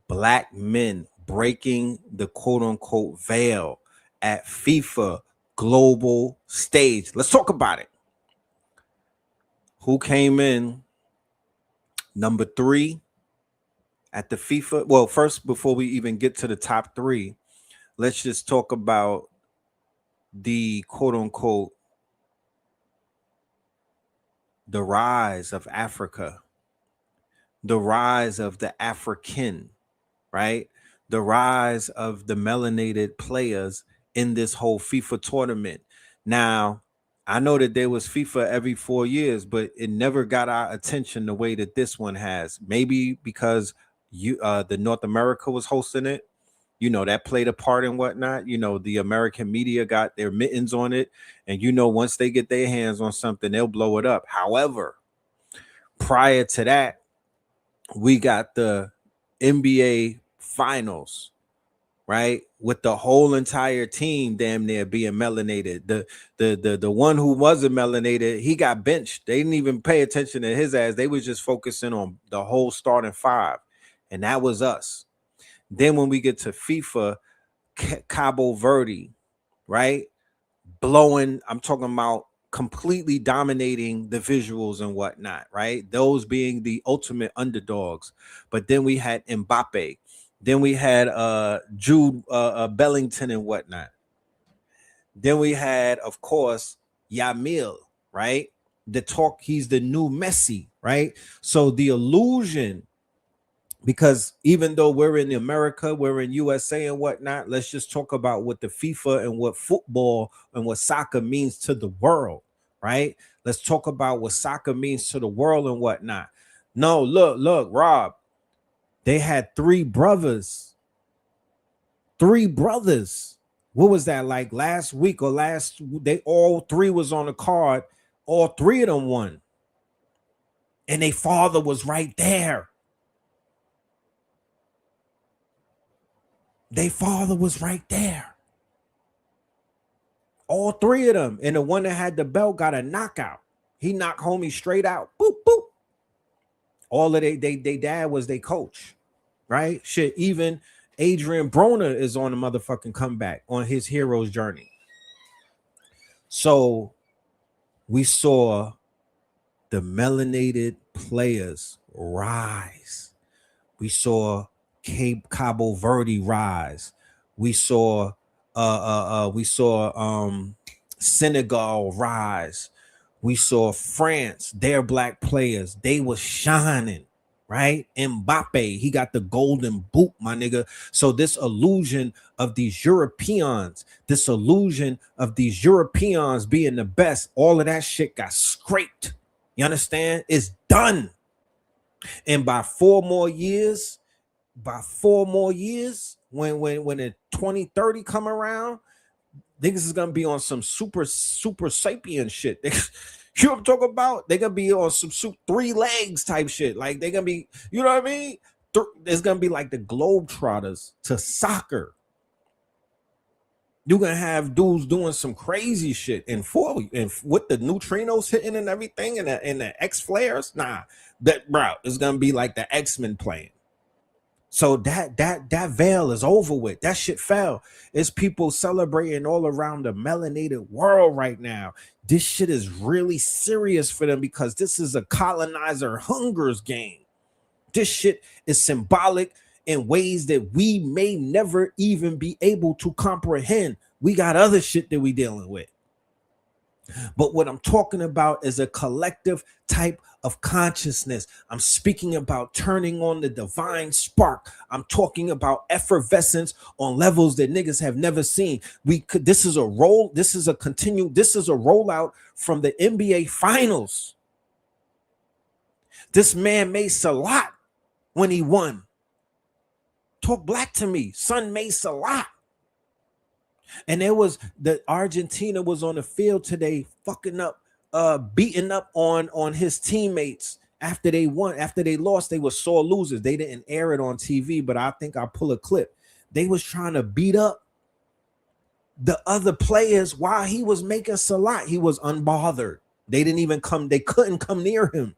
Speaker 5: black men breaking the quote unquote veil at FIFA global stage. Let's talk about it. Who came in number 3 at the FIFA? Well, first, before we even get to the top 3, let's just talk about the quote unquote the rise of Africa, the rise of the African, right? The rise of the melanated players in this whole FIFA tournament. Now, I know that there was FIFA every 4 years, but it never got our attention the way that this one has. Maybe because the North America was hosting it, you know, that played a part in whatnot. You know, the American media got their mittens on it, and you know, once they get their hands on something, they'll blow it up. However, prior to that, we got the NBA finals, right? With the whole entire team damn near being melanated. The one who wasn't melanated, he got benched. They didn't even pay attention to his ass. They was just focusing on the whole starting 5, and that was us. Then when we get to FIFA, Cabo Verde, right? Blowing, I'm talking about completely dominating the visuals and whatnot, right? Those being the ultimate underdogs. But then we had Mbappe. Then we had Jude Bellington and whatnot. Then we had, of course, Yamil, right? He's the new Messi, right? So the illusion, because even though we're in America, we're in USA and whatnot, let's just talk about what the FIFA and what football and what soccer means to the world, right? Let's talk about what soccer means to the world and whatnot. No, look, Rob, they had 3 brothers. 3 brothers. What was that, like last week or they all 3 was on the card. All 3 of them won. And their father was right there. Their father was right there. All 3 of them. And the one that had the belt got a knockout. He knocked homie straight out. Boop, boop. All of they dad was their coach, right? Shit, even Adrian Broner is on a motherfucking comeback on his hero's journey. So we saw the melanated players rise. We saw Cabo Verde rise. We saw Senegal rise. We saw France, their black players, they were shining, right? Mbappe, he got the golden boot, my nigga. So this illusion of these Europeans, this illusion of these Europeans being the best, all of that shit got scraped. You understand? It's done. And by 4 more years, when the 2030 come around, niggas is gonna be on some super sapien shit. You know what I'm talking about? They're gonna be on some 3 legs type shit. Like they're gonna be, you know what I mean? It's gonna be like the Globetrotters to soccer. You're gonna have dudes doing some crazy shit and with the neutrinos hitting and everything and the X flares. Nah, that bro, it's gonna be like the X-Men playing. So that veil is over with. That shit fell. It's people celebrating all around the melanated world right now. This shit is really serious for them because this is a colonizer hunger's game. This shit is symbolic in ways that we may never even be able to comprehend. We got other shit that we dealing with. But what I'm talking about is a collective type of consciousness. I'm speaking about turning on the divine spark. I'm talking about effervescence on levels that niggas have never seen. This is a rollout from the NBA finals. This man made Salat when he won. Talk black to me. Son made Salat. And there was Argentina was on the field today, fucking up, beating up on his teammates after they won. After they lost, they were sore losers. They didn't air it on TV, but I think I'll pull a clip. They was trying to beat up the other players while he was making Salat. He was unbothered. They couldn't come near him.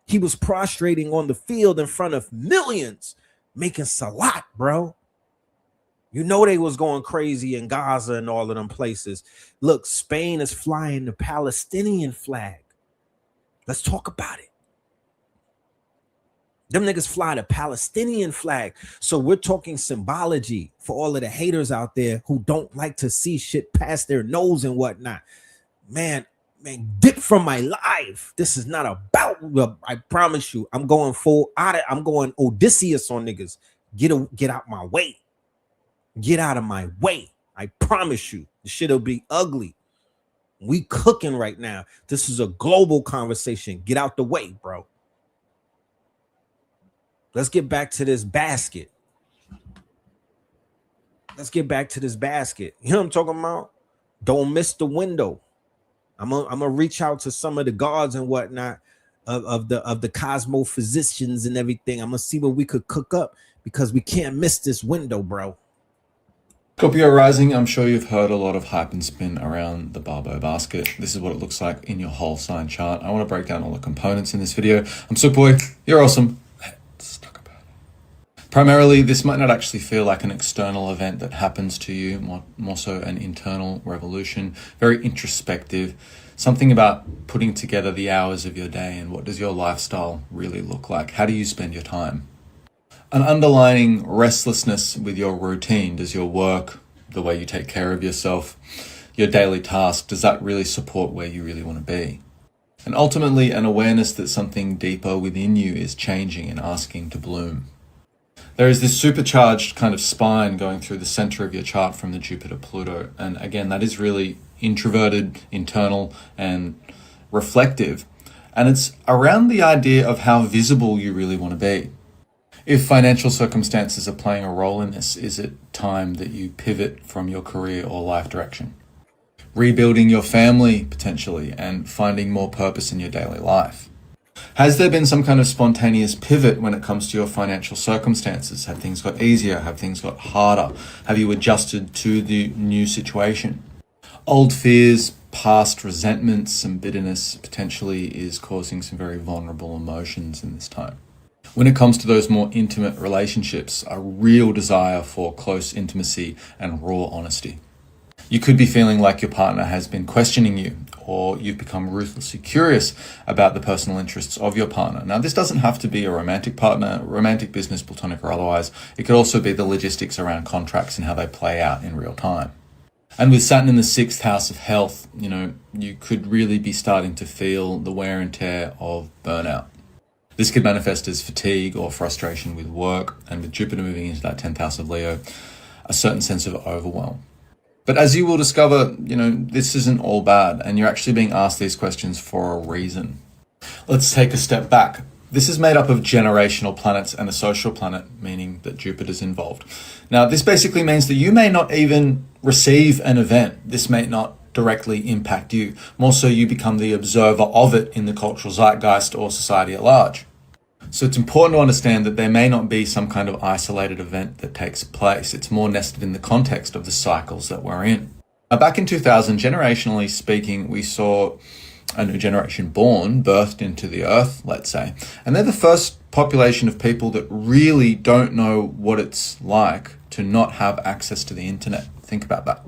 Speaker 5: He was prostrating on the field in front of millions, making Salat, bro. You know they was going crazy in Gaza and all of them places. Look, Spain is flying the Palestinian flag. Let's talk about it. Them niggas fly the Palestinian flag. So we're talking symbology for all of the haters out there who don't like to see shit past their nose and whatnot. Man, dip from my life. This is not about, I promise you, I'm going full out of, I'm going Odysseus on niggas. Get out my way. Get out of my way. I promise you, the shit'll be ugly. We cooking right now. This is a global conversation. Get out the way, bro. Let's get back to this basket. You know what I'm talking about? Don't miss the window. I'm gonna reach out to some of the gods and whatnot of the cosmophysicians and everything. I'm gonna see what we could cook up because we can't miss this window, bro.
Speaker 10: Scorpio rising, I'm sure you've heard a lot of hype and spin around the Barbo basket. This is what it looks like in your whole sign chart. I want to break down all the components in this video. I'm Boy, you're awesome. Let's talk about it. Primarily, this might not actually feel like an external event that happens to you, more so an internal revolution, very introspective, something about putting together the hours of your day and what does your lifestyle really look like? How do you spend your time? An underlying restlessness with your routine. Does your work, the way you take care of yourself, your daily task, does that really support where you really want to be? And ultimately, an awareness that something deeper within you is changing and asking to bloom. There is this supercharged kind of spine going through the center of your chart from the Jupiter-Pluto. And again, that is really introverted, internal, and reflective. And it's around the idea of how visible you really want to be. If financial circumstances are playing a role in this, is it time that you pivot from your career or life direction? Rebuilding your family, potentially, and finding more purpose in your daily life. Has there been some kind of spontaneous pivot when it comes to your financial circumstances? Have things got easier? Have things got harder? Have you adjusted to the new situation? Old fears, past resentments, and bitterness potentially is causing some very vulnerable emotions in this time. When it comes to those more intimate relationships, a real desire for close intimacy and raw honesty. You could be feeling like your partner has been questioning you, or you've become ruthlessly curious about the personal interests of your partner. Now, this doesn't have to be a romantic partner, romantic, business, platonic, or otherwise. It could also be the logistics around contracts and how they play out in real time. And with Saturn in the 6th house of health, you could really be starting to feel the wear and tear of burnout. This could manifest as fatigue or frustration with work, and with Jupiter moving into that 10th house of Leo, a certain sense of overwhelm. But as you will discover, this isn't all bad, and you're actually being asked these questions for a reason. Let's take a step back. This is made up of generational planets and a social planet, meaning that Jupiter's involved. Now, this basically means that you may not even receive an event. This may not directly impact you. More so, you become the observer of it in the cultural zeitgeist or society at large. So it's important to understand that there may not be some kind of isolated event that takes place. It's more nested in the context of the cycles that we're in. Now, back in 2000, generationally speaking, we saw a new generation birthed into the earth, let's say. And they're the first population of people that really don't know what it's like to not have access to the internet. Think about that.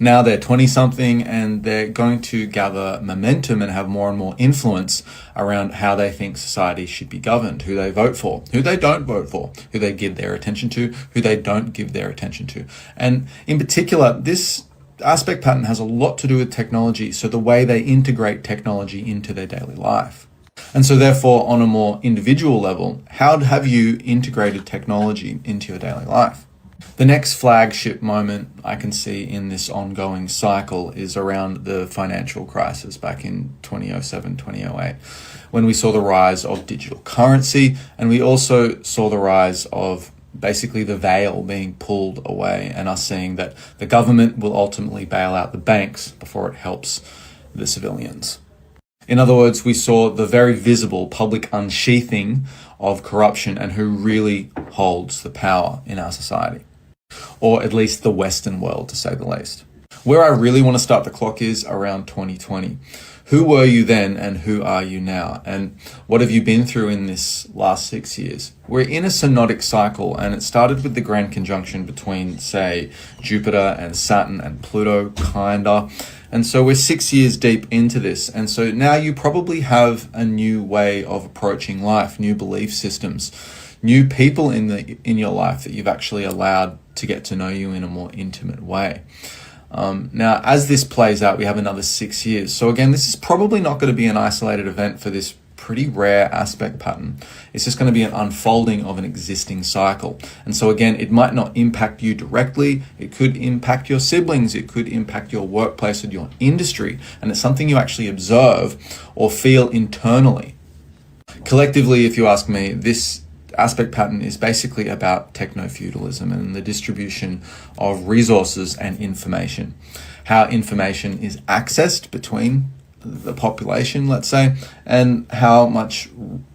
Speaker 10: Now they're 20-something and they're going to gather momentum and have more and more influence around how they think society should be governed, who they vote for, who they don't vote for, who they give their attention to, who they don't give their attention to. And in particular, this aspect pattern has a lot to do with technology, so the way they integrate technology into their daily life. And so therefore, on a more individual level, how have you integrated technology into your daily life? The next flagship moment I can see in this ongoing cycle is around the financial crisis back in 2007, 2008, when we saw the rise of digital currency, and we also saw the rise of basically the veil being pulled away and us seeing that the government will ultimately bail out the banks before it helps the civilians. In other words, we saw the very visible public unsheathing of corruption and who really holds the power in our society, or at least the Western world, to say the least. Where I really want to start the clock is around 2020. Who were you then and who are you now? And what have you been through in this last 6 years? We're in a synodic cycle, and it started with the grand conjunction between, say, Jupiter and Saturn and Pluto, kinda. And so we're 6 years deep into this. And so now you probably have a new way of approaching life, new belief systems, new people in your life that you've actually allowed to get to know you in a more intimate way. Now, as this plays out, we have another 6 years. So again, this is probably not going to be an isolated event for this pretty rare aspect pattern. It's just going to be an unfolding of an existing cycle. And so again, it might not impact you directly. It could impact your siblings. It could impact your workplace or your industry. And it's something you actually observe or feel internally. Collectively, if you ask me, this aspect pattern is basically about techno-feudalism and the distribution of resources and information. How information is accessed between the population, let's say, and how much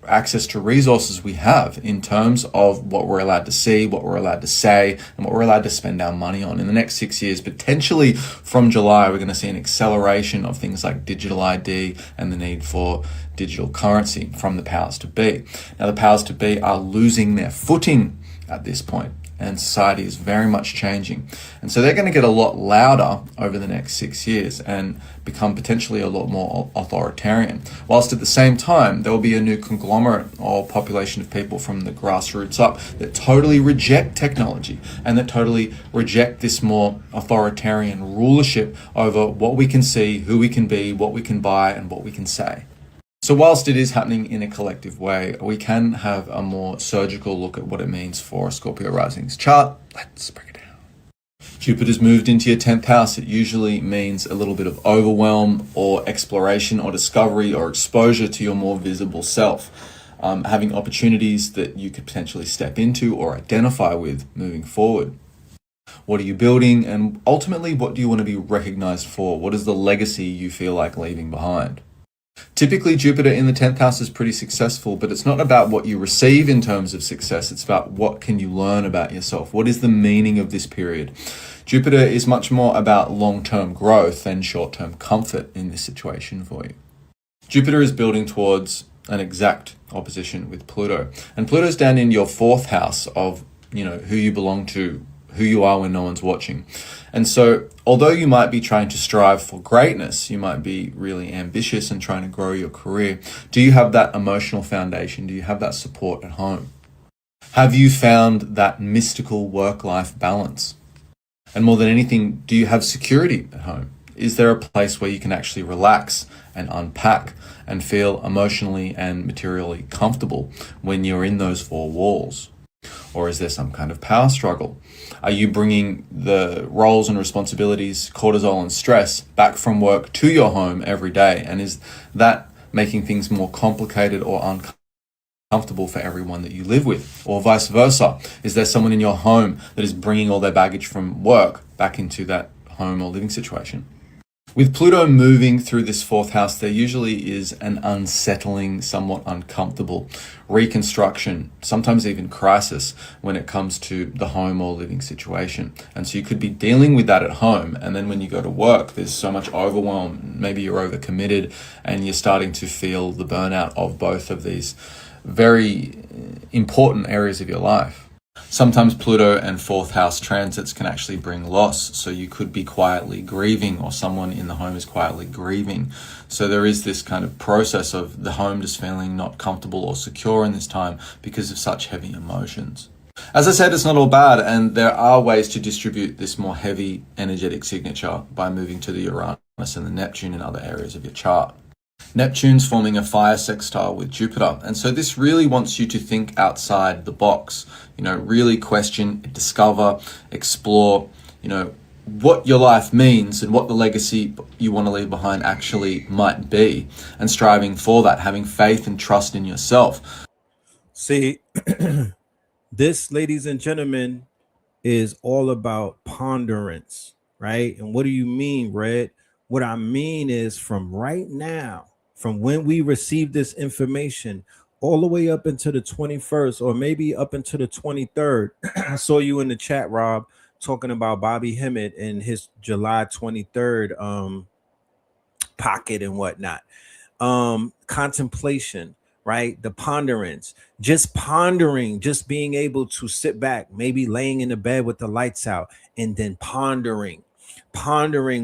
Speaker 10: access to resources we have in terms of what we're allowed to see, what we're allowed to say, and what we're allowed to spend our money on. In the next 6 years, potentially from July, we're going to see an acceleration of things like digital ID and the need for digital currency from the powers to be. Now, the powers to be are losing their footing at this point, and society is very much changing. And so they're going to get a lot louder over the next 6 years and become potentially a lot more authoritarian. Whilst at the same time, there will be a new conglomerate or population of people from the grassroots up that totally reject technology and that totally reject this more authoritarian rulership over what we can see, who we can be, what we can buy, and what we can say. So whilst it is happening in a collective way, we can have a more surgical look at what it means for a Scorpio rising's chart. Let's break it down. Jupiter's moved into your 10th house. It usually means a little bit of overwhelm or exploration or discovery or exposure to your more visible self. Having opportunities that you could potentially step into or identify with moving forward. What are you building? And ultimately, what do you want to be recognized for? What is the legacy you feel like leaving behind? Typically, Jupiter in the 10th house is pretty successful, but it's not about what you receive in terms of success. It's about what can you learn about yourself? What is the meaning of this period? Jupiter is much more about long-term growth than short-term comfort in this situation for you. Jupiter is building towards an exact opposition with Pluto. And Pluto's down in your 4th house of, who you belong to, who you are when no one's watching. And so, although you might be trying to strive for greatness, you might be really ambitious and trying to grow your career, do you have that emotional foundation? Do you have that support at home? Have you found that mystical work-life balance? And more than anything, do you have security at home? Is there a place where you can actually relax and unpack and feel emotionally and materially comfortable when you're in those 4 walls? Or is there some kind of power struggle? Are you bringing the roles and responsibilities, cortisol and stress back from work to your home every day? And is that making things more complicated or uncomfortable for everyone that you live with? Or vice versa? Is there someone in your home that is bringing all their baggage from work back into that home or living situation? With Pluto moving through this 4th house, there usually is an unsettling, somewhat uncomfortable reconstruction, sometimes even crisis when it comes to the home or living situation. And so you could be dealing with that at home, and then when you go to work, there's so much overwhelm. Maybe you're overcommitted and you're starting to feel the burnout of both of these very important areas of your life. Sometimes Pluto and 4th house transits can actually bring loss. So you could be quietly grieving, or someone in the home is quietly grieving. So there is this kind of process of the home just feeling not comfortable or secure in this time because of such heavy emotions. As I said, it's not all bad, and there are ways to distribute this more heavy energetic signature by moving to the Uranus and the Neptune in other areas of your chart. Neptune's forming a fire sextile with Jupiter, and so this really wants you to think outside the box, really question, discover, explore, what your life means and what the legacy you want to leave behind actually might be, and striving for that, having faith and trust in yourself.
Speaker 5: See, this, ladies and gentlemen, is all about ponderance, right? And what do you mean, Red? What I mean is from right now, from when we receive this information, all the way up into the 21st, or maybe up into the 23rd. I saw you in the chat, Rob, talking about Bobby Hemmett and his July 23rd pocket and whatnot. Contemplation, right? The ponderance, just pondering, just being able to sit back, maybe laying in the bed with the lights out, and then pondering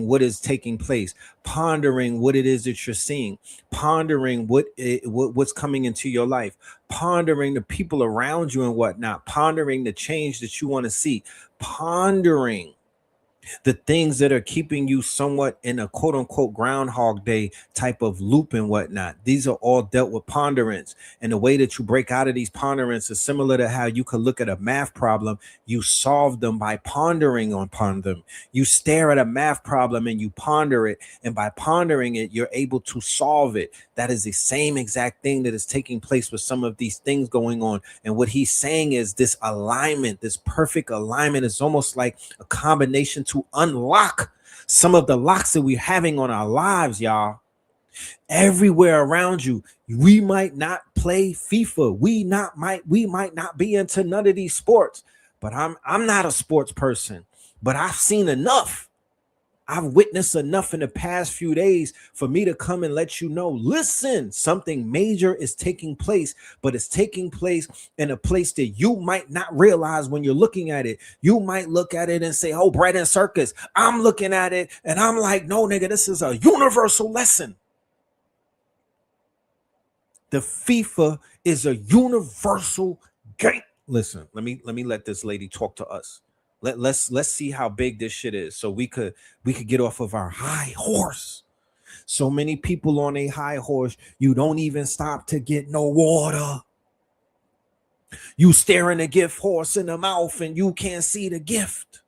Speaker 5: what is taking place, pondering what it is that you're seeing, pondering what's coming into your life, pondering the people around you and whatnot, pondering the change that you want to see, pondering the things that are keeping you somewhat in a quote unquote Groundhog Day type of loop and whatnot. These are all dealt with ponderance. And the way that you break out of these ponderance is similar to how you could look at a math problem. You solve them by pondering upon them. You stare at a math problem and you ponder it. And by pondering it, you're able to solve it. That is the same exact thing that is taking place with some of these things going on. And what he's saying is this alignment, this perfect alignment is almost like a combination to unlock some of the locks that we're having on our lives, y'all. Everywhere around you, we might not play FIFA. We might not be into none of these sports. But I'm not a sports person. But I've seen enough. I've witnessed enough in the past few days for me to come and let you know, listen, something major is taking place, but it's taking place in a place that you might not realize when you're looking at it. You might look at it and say, oh, bread and circus. I'm looking at it and I'm like, no, nigga, this is a universal lesson. The FIFA is a universal game. Listen, let me let this lady talk to us. Let's see how big this shit is, so we could get off of our high horse. So many people on a high horse, you don't even stop to get no water. You staring a gift horse in the mouth and you can't see the gift.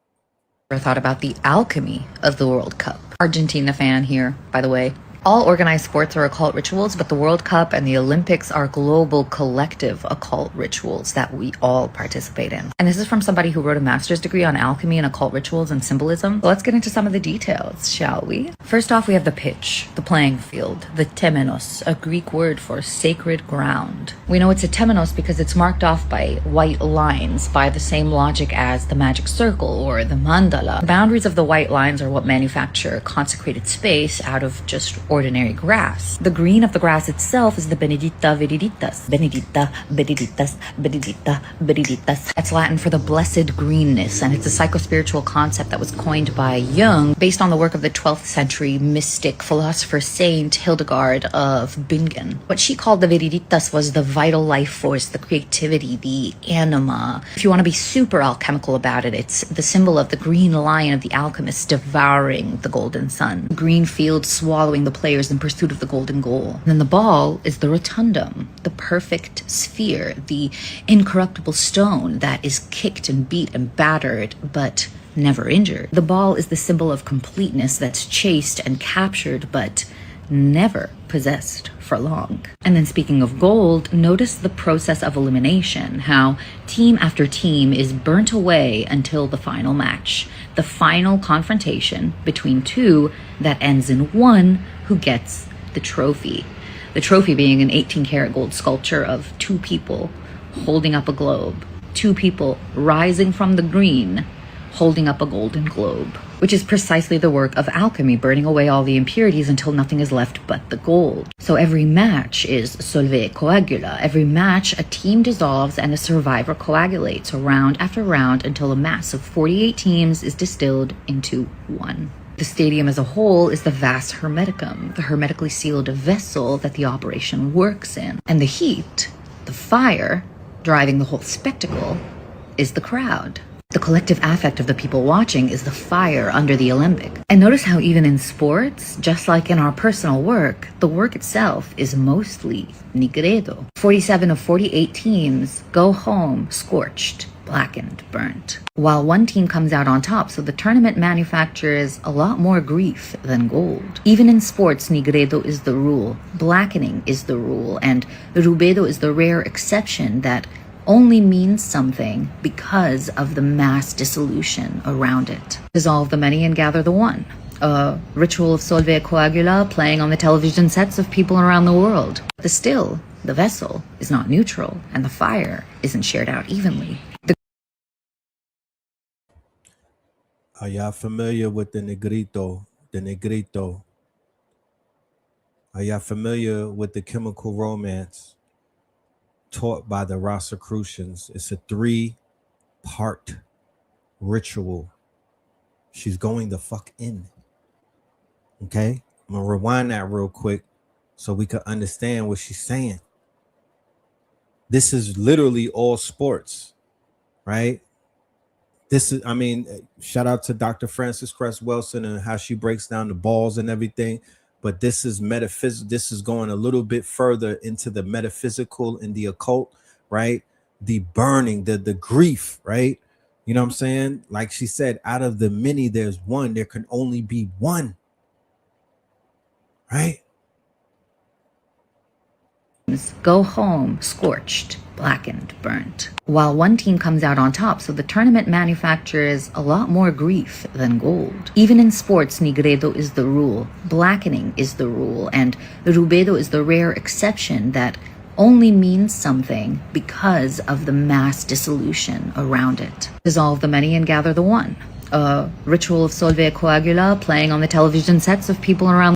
Speaker 8: Ever thought about the alchemy of the World Cup? Argentina fan here, by the way. All organized sports are occult rituals, but the World Cup and the Olympics are global collective occult rituals that we all participate in. And this is from somebody who wrote a master's degree on alchemy and occult rituals and symbolism. So let's get into some of the details, shall we? First off, we have the pitch, the playing field, the temenos, a Greek word for sacred ground. We know it's a temenos because it's marked off by white lines by the same logic as the magic circle or the mandala. The boundaries of the white lines are what manufacture consecrated space out of just ordinary grass. The green of the grass itself is the benedicta viriditas. Benedicta, benedictas, benedicta, benedictas. That's Latin for the blessed greenness, and it's a psychospiritual concept that was coined by Jung based on the work of the 12th century mystic philosopher Saint Hildegard of Bingen. What she called the viriditas was the vital life force, the creativity, the anima. If you want to be super alchemical about it, it's the symbol of the green lion of the alchemist devouring the golden sun. The green field swallowing the players in pursuit of the golden goal. And then the ball is the rotundum, the perfect sphere, the incorruptible stone that is kicked and beat and battered, but never injured. The ball is the symbol of completeness that's chased and captured, but never possessed for long. And then speaking of gold, notice the process of elimination, how team after team is burnt away until the final match, the final confrontation between two that ends in one who gets the trophy. The trophy being an 18-karat gold sculpture of two people holding up a globe, two people rising from the green holding up a golden globe, which is precisely the work of alchemy, burning away all the impurities until nothing is left but the gold. So every match is solve coagula. Every match, a team dissolves and a survivor coagulates round after round until a mass of 48 teams is distilled into one. The stadium as a whole is the vast hermeticum, the hermetically sealed vessel that the operation works in. And the heat, the fire, driving the whole spectacle, is the crowd. The collective affect of the people watching is the fire under the Olympic. And notice how even in sports, just like in our personal work, the work itself is mostly nigredo. 47 of 48 teams go home scorched, blackened, burnt, while one team comes out on top, so the tournament manufactures a lot more grief than gold. Even in sports, nigredo is the rule, blackening is the rule, and rubedo is the rare exception that only means something because of the mass dissolution around it. Dissolve the many and gather the one. A ritual of solve et coagula playing on the television sets of people around the world. The still, the vessel, is not neutral, and the fire isn't shared out evenly.
Speaker 5: Are y'all familiar with the negrito? The negrito. Are y'all familiar with the chemical romance taught by the Rosicrucians? It's a 3-part ritual. She's going the fuck in. Okay? I'm gonna rewind that real quick so we can understand what she's saying. This is literally all sports, right? This is, I mean, shout out to Dr. Frances Cress Wilson and how she breaks down the balls and everything. But this is metaphysical. This is going a little bit further into the metaphysical and the occult, right? The burning, the grief, right? You know what I'm saying? Like she said, out of the many, there's one. There can only be one, right?
Speaker 8: Go home scorched, blackened, burnt, while one team comes out on top, so the tournament manufactures a lot more grief than gold. Even in sports, nigredo is the rule, blackening is the rule, and rubedo is the rare exception that only means something because of the mass dissolution around it. Dissolve the many and gather the one. A ritual of solve et coagula playing on the television sets of people around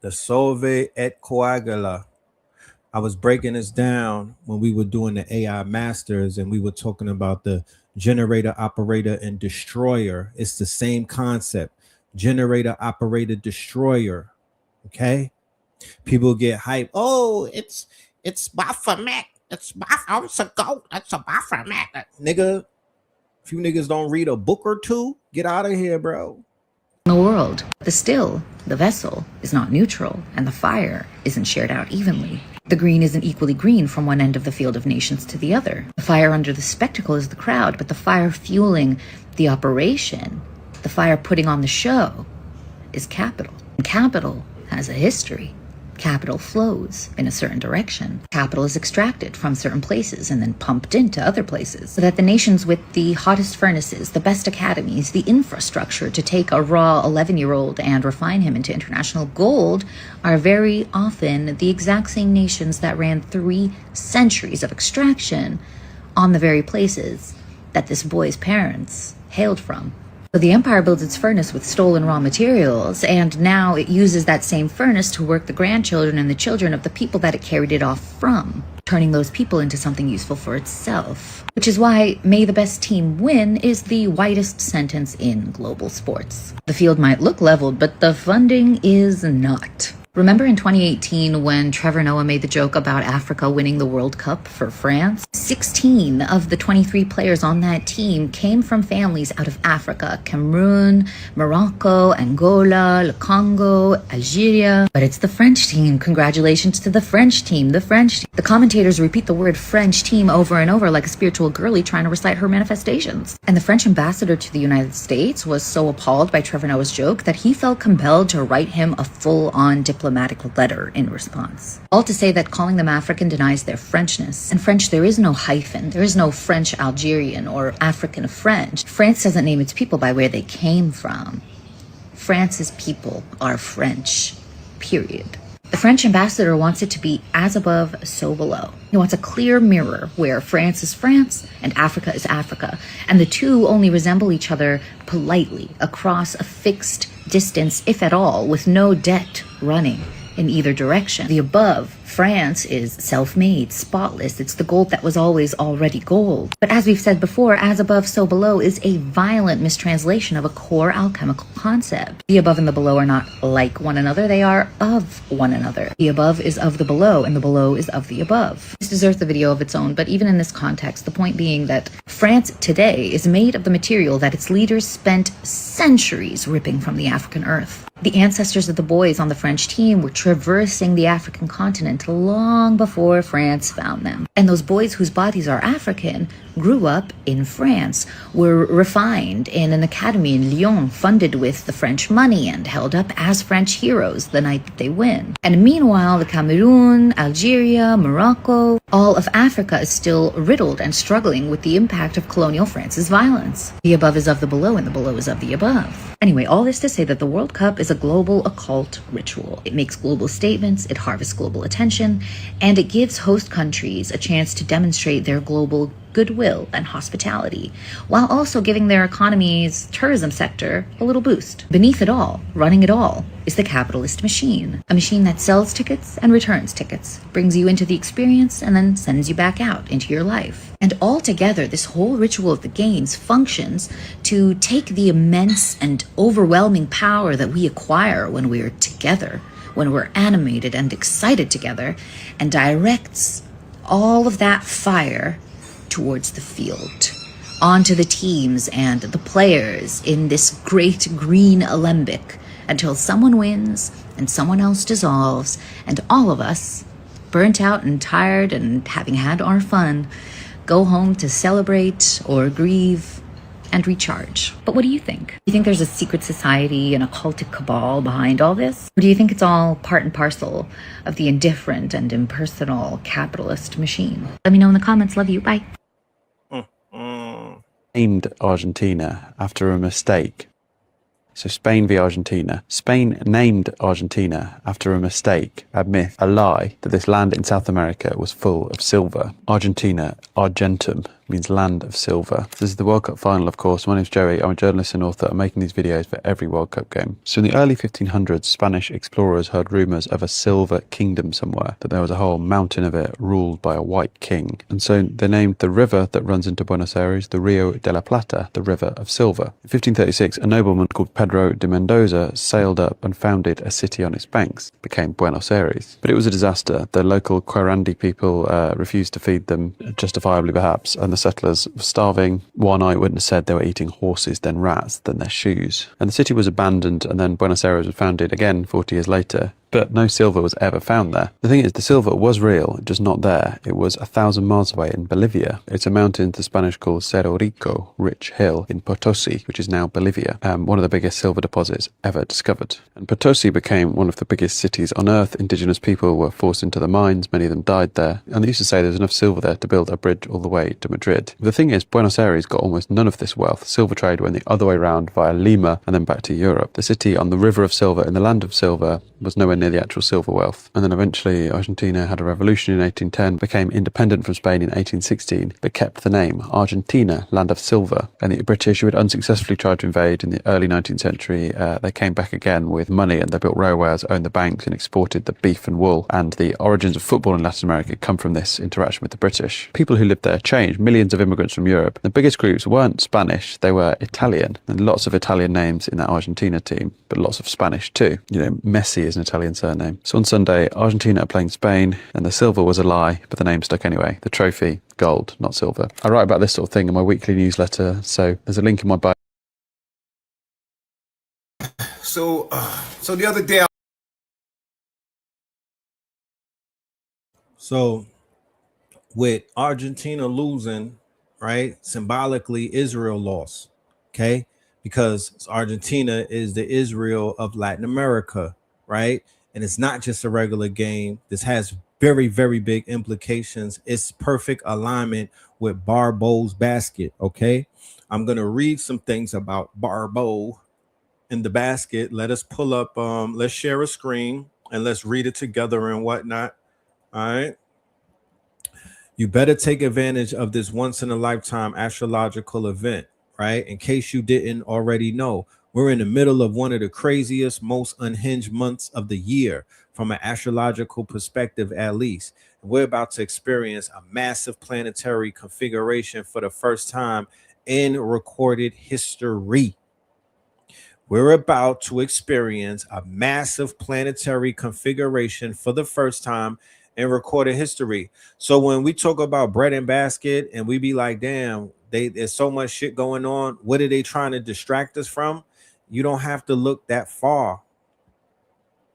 Speaker 5: the solve et coagula. I was breaking this down when we were doing the AI masters and we were talking about the generator, operator, and destroyer. It's the same concept. Generator, operator, destroyer. Okay? People get hyped. Oh, it's Baphomet. It's Baphomet. It's a goat. That's a Baphomet. Nigga, if you niggas don't read a book or two, get out of here, bro.
Speaker 8: the world. The still, the vessel, is not neutral, and the fire isn't shared out evenly. The green isn't equally green from one end of the field of nations to the other. The fire under the spectacle is the crowd, but the fire fueling the operation, the fire putting on the show, is capital. And capital has a history. Capital flows in a certain direction. Capital is extracted from certain places and then pumped into other places, so that the nations with the hottest furnaces, the best academies, the infrastructure to take a raw 11-year-old and refine him into international gold are very often the exact same nations that ran 3 centuries of extraction on the very places that this boy's parents hailed from. So the empire builds its furnace with stolen raw materials, and now it uses that same furnace to work the grandchildren and the children of the people that it carried it off from, turning those people into something useful for itself. Which is why "may the best team win" is the widest sentence in global sports. The field might look leveled, but the funding is not. Remember in 2018 when Trevor Noah made the joke about Africa winning the World Cup for France? 16 of the 23 players on that team came from families out of Africa: Cameroon, Morocco, Angola, Le Congo, Algeria. But it's the French team. Congratulations to the French team, the French team. The commentators repeat the word French team over and over like a spiritual girly trying to recite her manifestations. And the French ambassador to the United States was so appalled by Trevor Noah's joke that he felt compelled to write him a full-on diplomatic letter in response. All to say that calling them African denies their Frenchness. In French, there is no hyphen. There is no French Algerian or African French. France doesn't name its people by where they came from. France's people are French, period. The French ambassador wants it to be as above, so below. He wants a clear mirror where France is France and Africa is Africa, and the two only resemble each other politely across a fixed distance, if at all, with no debt running in either direction. The above France is self-made, spotless. It's the gold that was always already gold. But as we've said before, as above, so below is a violent mistranslation of a core alchemical concept. The above and the below are not like one another, they are of one another. The above is of the below, and the below is of the above. This deserves a video of its own, but even in this context, the point being that France today is made of the material that its leaders spent centuries ripping from the African earth. The ancestors of the boys on the French team were traversing the African continent long before France found them. And those boys whose bodies are African grew up in France, were refined in an academy in Lyon, funded with the French money and held up as French heroes the night that they win. And meanwhile, the Cameroon, Algeria, Morocco, all of Africa is still riddled and struggling with the impact of colonial France's violence. The above is of the below, and the below is of the above. Anyway, all this to say that the World Cup is a global occult ritual. It makes global statements, it harvests global attention, and it gives host countries a chance to demonstrate their global goodwill and hospitality, while also giving their economy's tourism sector a little boost. Beneath it all, running it all, is the capitalist machine. A machine that sells tickets and returns tickets, brings you into the experience, and then sends you back out into your life. And altogether, this whole ritual of the games functions to take the immense and overwhelming power that we acquire when we're together, when we're animated and excited together, and directs all of that fire towards the field, onto the teams and the players in this great green alembic, until someone wins and someone else dissolves, and all of us, burnt out and tired and having had our fun, go home to celebrate or grieve and recharge. But what do you think? Do you think there's a secret society, an occultic cabal behind all this? Or do you think it's all part and parcel of the indifferent and impersonal capitalist machine? Let me know in the comments. Love you. Bye.
Speaker 11: Named Argentina after a mistake. So Spain v Argentina. Spain named Argentina after a mistake, a myth, a lie, that this land in South America was full of silver. Argentina, Argentum, means land of silver. This is the World Cup final, of course. My name's Joey. I'm a journalist and author. I'm making these videos for every World Cup game. So in the early 1500s, Spanish explorers heard rumours of a silver kingdom somewhere, that there was a whole mountain of it ruled by a white king. And so they named the river that runs into Buenos Aires the Rio de la Plata, the River of Silver. In 1536, a nobleman called Pedro de Mendoza sailed up and founded a city on its banks. It became Buenos Aires. But it was a disaster. The local Querandi people refused to feed them, justifiably perhaps, and the settlers were starving. One eyewitness said they were eating horses, then rats, then their shoes. And the city was abandoned, and then Buenos Aires was founded again 40 years later. But no silver was ever found there. The thing is, the silver was real, just not there. It was 1,000 miles away in Bolivia. It's a mountain the Spanish call Cerro Rico, Rich Hill, in Potosi, which is now Bolivia, one of the biggest silver deposits ever discovered. And Potosi became one of the biggest cities on earth. Indigenous people were forced into the mines, many of them died there, and they used to say there's enough silver there to build a bridge all the way to Madrid. The thing is, Buenos Aires got almost none of this wealth. Silver trade went the other way around via Lima and then back to Europe. The city on the river of silver in the land of silver was nowhere near the actual silver wealth. And then eventually Argentina had a revolution in 1810, became independent from Spain in 1816, but kept the name Argentina, land of silver. And the British, who had unsuccessfully tried to invade in the early 19th century, they came back again with money, and they built railways, owned the banks, and exported the beef and wool. And the origins of football in Latin America come from this interaction with the British. People who lived there changed. Millions of immigrants from Europe. The biggest groups weren't Spanish, they were Italian. And lots of Italian names in that Argentina team, but lots of Spanish too. You know, Messi is an Italian surname. So on Sunday, Argentina are playing Spain, and the silver was a lie, but the name stuck anyway. The trophy, gold, not silver. I write about this sort of thing in my weekly newsletter, so there's a link in my bio.
Speaker 12: So the other day,
Speaker 5: So with Argentina losing, right, symbolically Israel lost, okay? Because Argentina is the Israel of Latin America, right? And it's not just a regular game. This has very, very big implications. It's perfect alignment with BARBAULT'S basket, okay? I'm going to read some things about BARBAULT in the basket. Let us pull up, let's share a screen and let's read it together and whatnot, all right? You better take advantage of this once-in-a-lifetime astrological event, right? In case you didn't already know, we're in the middle of one of the craziest, most unhinged months of the year. from an astrological perspective at least. We're about to experience a massive planetary configuration for the first time in recorded history. We're about to experience a massive planetary configuration for the first time in recorded history. So when we talk about bread and basket and we be like, damn, there's so much shit going on. What are they trying to distract us from? You don't have to look that far.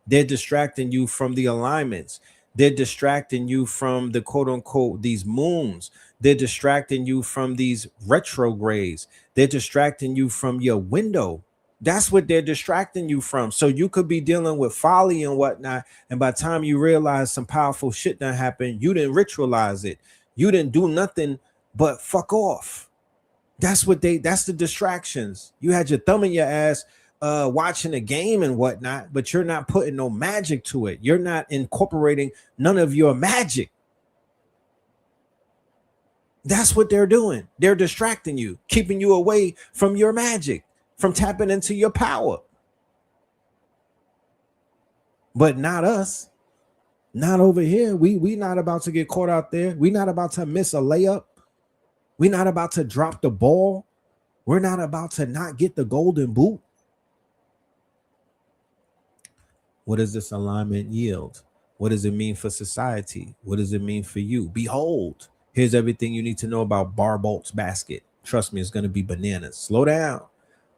Speaker 5: They're distracting you from the alignments. They're distracting you from the quote unquote these moons. They're distracting you from these retrogrades. They're distracting you from your window. That's what they're distracting you from. So you could be dealing with folly and whatnot. And by the time you realize some powerful shit done happened, you didn't ritualize it. You didn't do nothing but fuck off. That's the distractions. You had your thumb in your ass watching a game and whatnot, but you're not putting no magic to it. You're not incorporating none of your magic. That's what they're doing. They're distracting you, keeping you away from your magic, from tapping into your power. But not us. Not over here. We not about to get caught out there. We're not about to miss a layup. We're not about to drop the ball. We're not about to not get the golden boot. What does this alignment yield? What does it mean for society? What does it mean for you? Behold, here's everything you need to know about BARBAULT'S basket. Trust me, it's going to be bananas. Slow down.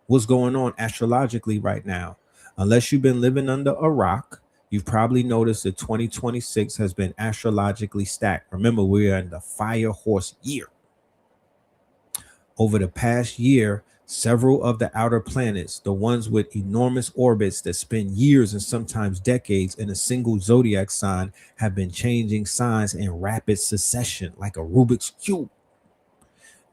Speaker 5: What's going on astrologically right now? Unless you've been living under a rock, you've probably noticed that 2026 has been astrologically stacked. Remember, we are in the fire horse year. Over the past year, several of the outer planets, the ones with enormous orbits that spend years and sometimes decades in a single zodiac sign, have been changing signs in rapid succession like a Rubik's Cube.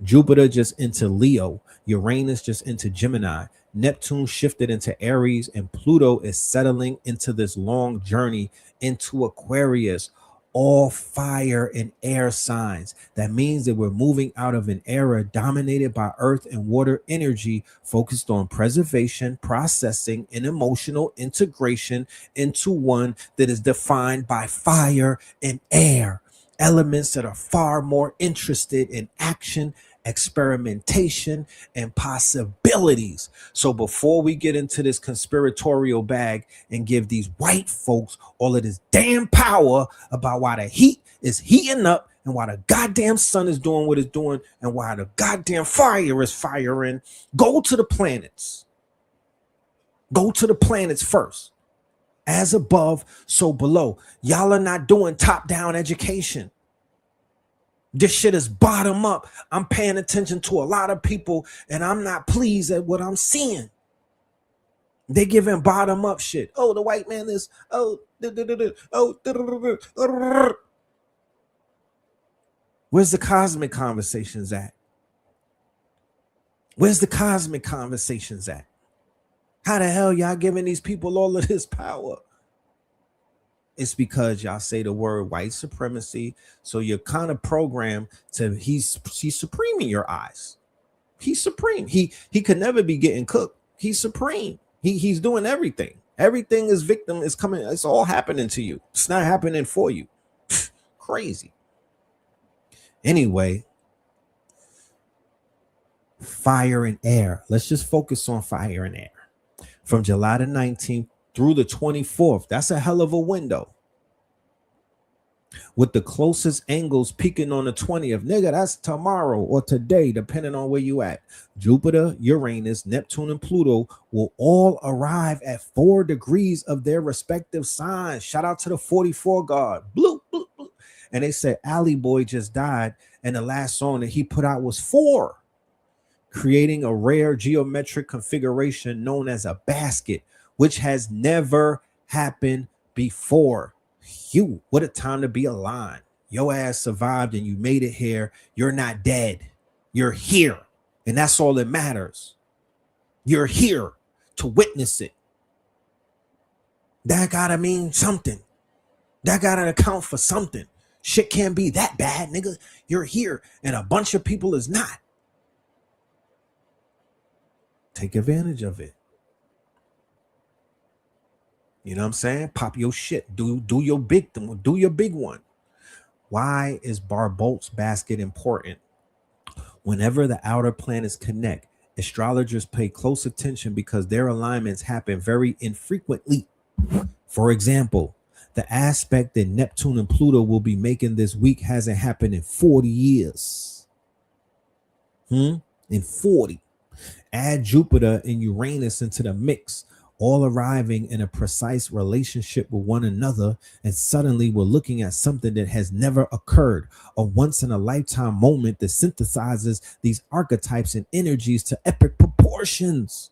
Speaker 5: Jupiter just into Leo, Uranus just into Gemini, Neptune shifted into Aries, and Pluto is settling into this long journey into Aquarius. All fire and air signs. That means that we're moving out of an era dominated by earth and water energy, focused on preservation, processing, and emotional integration into one that is defined by fire and air, elements that are far more interested in action, experimentation, and possibilities. So before we get into this conspiratorial bag and give these white folks all of this damn power about why the heat is heating up and why the goddamn sun is doing what it's doing and why the goddamn fire is firing, go to the planets. Go to the planets first. As above, so below. Y'all are not doing top-down education. This shit is bottom up. I'm paying attention to a lot of people and I'm not pleased at what I'm seeing. They giving bottom up shit. Oh, the white man is, where's the cosmic conversations at? Where's the cosmic conversations at? How the hell y'all giving these people all of this power? It's because y'all say the word white supremacy. So you're kind of programmed to he's supreme in your eyes. He's supreme. He could never be getting cooked. He's supreme. He's doing everything. Everything is victim is coming. It's all happening to you. It's not happening for you. Crazy. Anyway, fire and air. Let's just focus on fire and air. From July the 19th through the 24th. That's a hell of a window. With the closest angles peaking on the 20th. Nigga, that's tomorrow or today, depending on where you at. Jupiter, Uranus, Neptune, and Pluto will all arrive at 4 degrees of their respective signs. Shout out to the 44 guard. Bloop, bloop, bloop. And they said Alley Boy just died, and the last song that he put out was 4. Creating a rare geometric configuration known as a basket, which has never happened before. You, what a time to be alive. Your ass survived and you made it here. You're not dead. You're here. And that's all that matters. You're here to witness it. That gotta mean something. That gotta account for something. Shit can't be that bad, nigga. You're here and a bunch of people is not. Take advantage of it. You know what I'm saying? Pop your shit. Do your big thing. Do your big one. Why is BARBAULT'S basket important? Whenever the outer planets connect, astrologers pay close attention because their alignments happen very infrequently. For example, the aspect that Neptune and Pluto will be making this week hasn't happened in 40 years. In 40. Add Jupiter and Uranus into the mix, all arriving in a precise relationship with one another, and suddenly we're looking at something that has never occurred, a once-in-a-lifetime moment that synthesizes these archetypes and energies to epic proportions.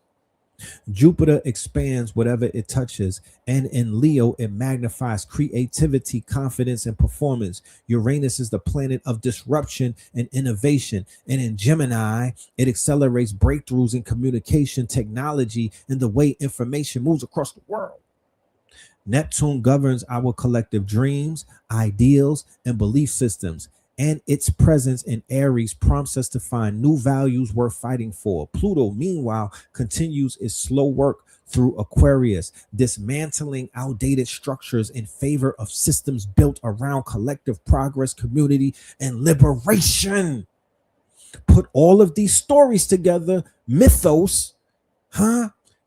Speaker 5: Jupiter expands whatever it touches, and in Leo, it magnifies creativity, confidence, and performance. Uranus is the planet of disruption and innovation, and in Gemini, it accelerates breakthroughs in communication, technology, and the way information moves across the world. Neptune governs our collective dreams, ideals, and belief systems, and its presence in Aries prompts us to find new values worth fighting for. Pluto, meanwhile, continues its slow work through Aquarius, dismantling outdated structures in favor of systems built around collective progress, community, and liberation. Put all of these stories together, mythos,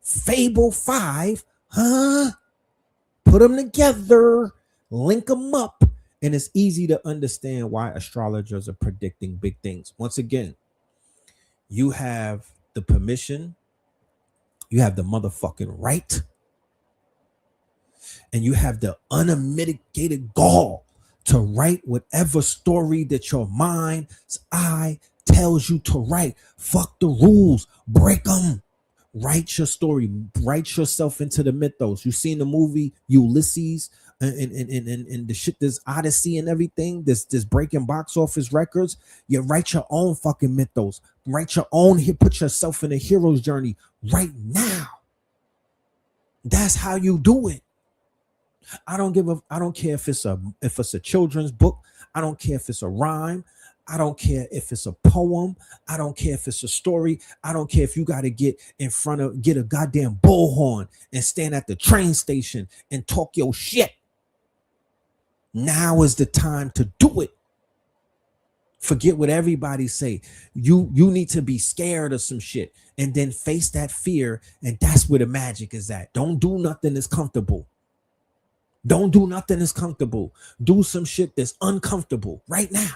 Speaker 5: Fable 5, put them together, link them up, and it's easy to understand why astrologers are predicting big things. Once again, you have the permission, you have the motherfucking right, and you have the unmitigated gall to write whatever story that your mind's eye tells you to write. Fuck the rules, break them. Write your story, write yourself into the mythos. You seen the movie Ulysses and the shit, this Odyssey and everything, this breaking box office records. You write your own fucking mythos, write your own, put yourself in a hero's journey right now. That's how you do it. I don't care if it's a children's book. I don't care if it's a rhyme. I don't care if it's a poem. I don't care if it's a story. I don't care if you got to get a goddamn bullhorn and stand at the train station and talk your shit. Now is the time to do it. Forget what everybody say. You need to be scared of some shit and then face that fear, and that's where the magic is at. Don't do nothing that's comfortable. Don't do nothing that's comfortable. Do some shit that's uncomfortable right now.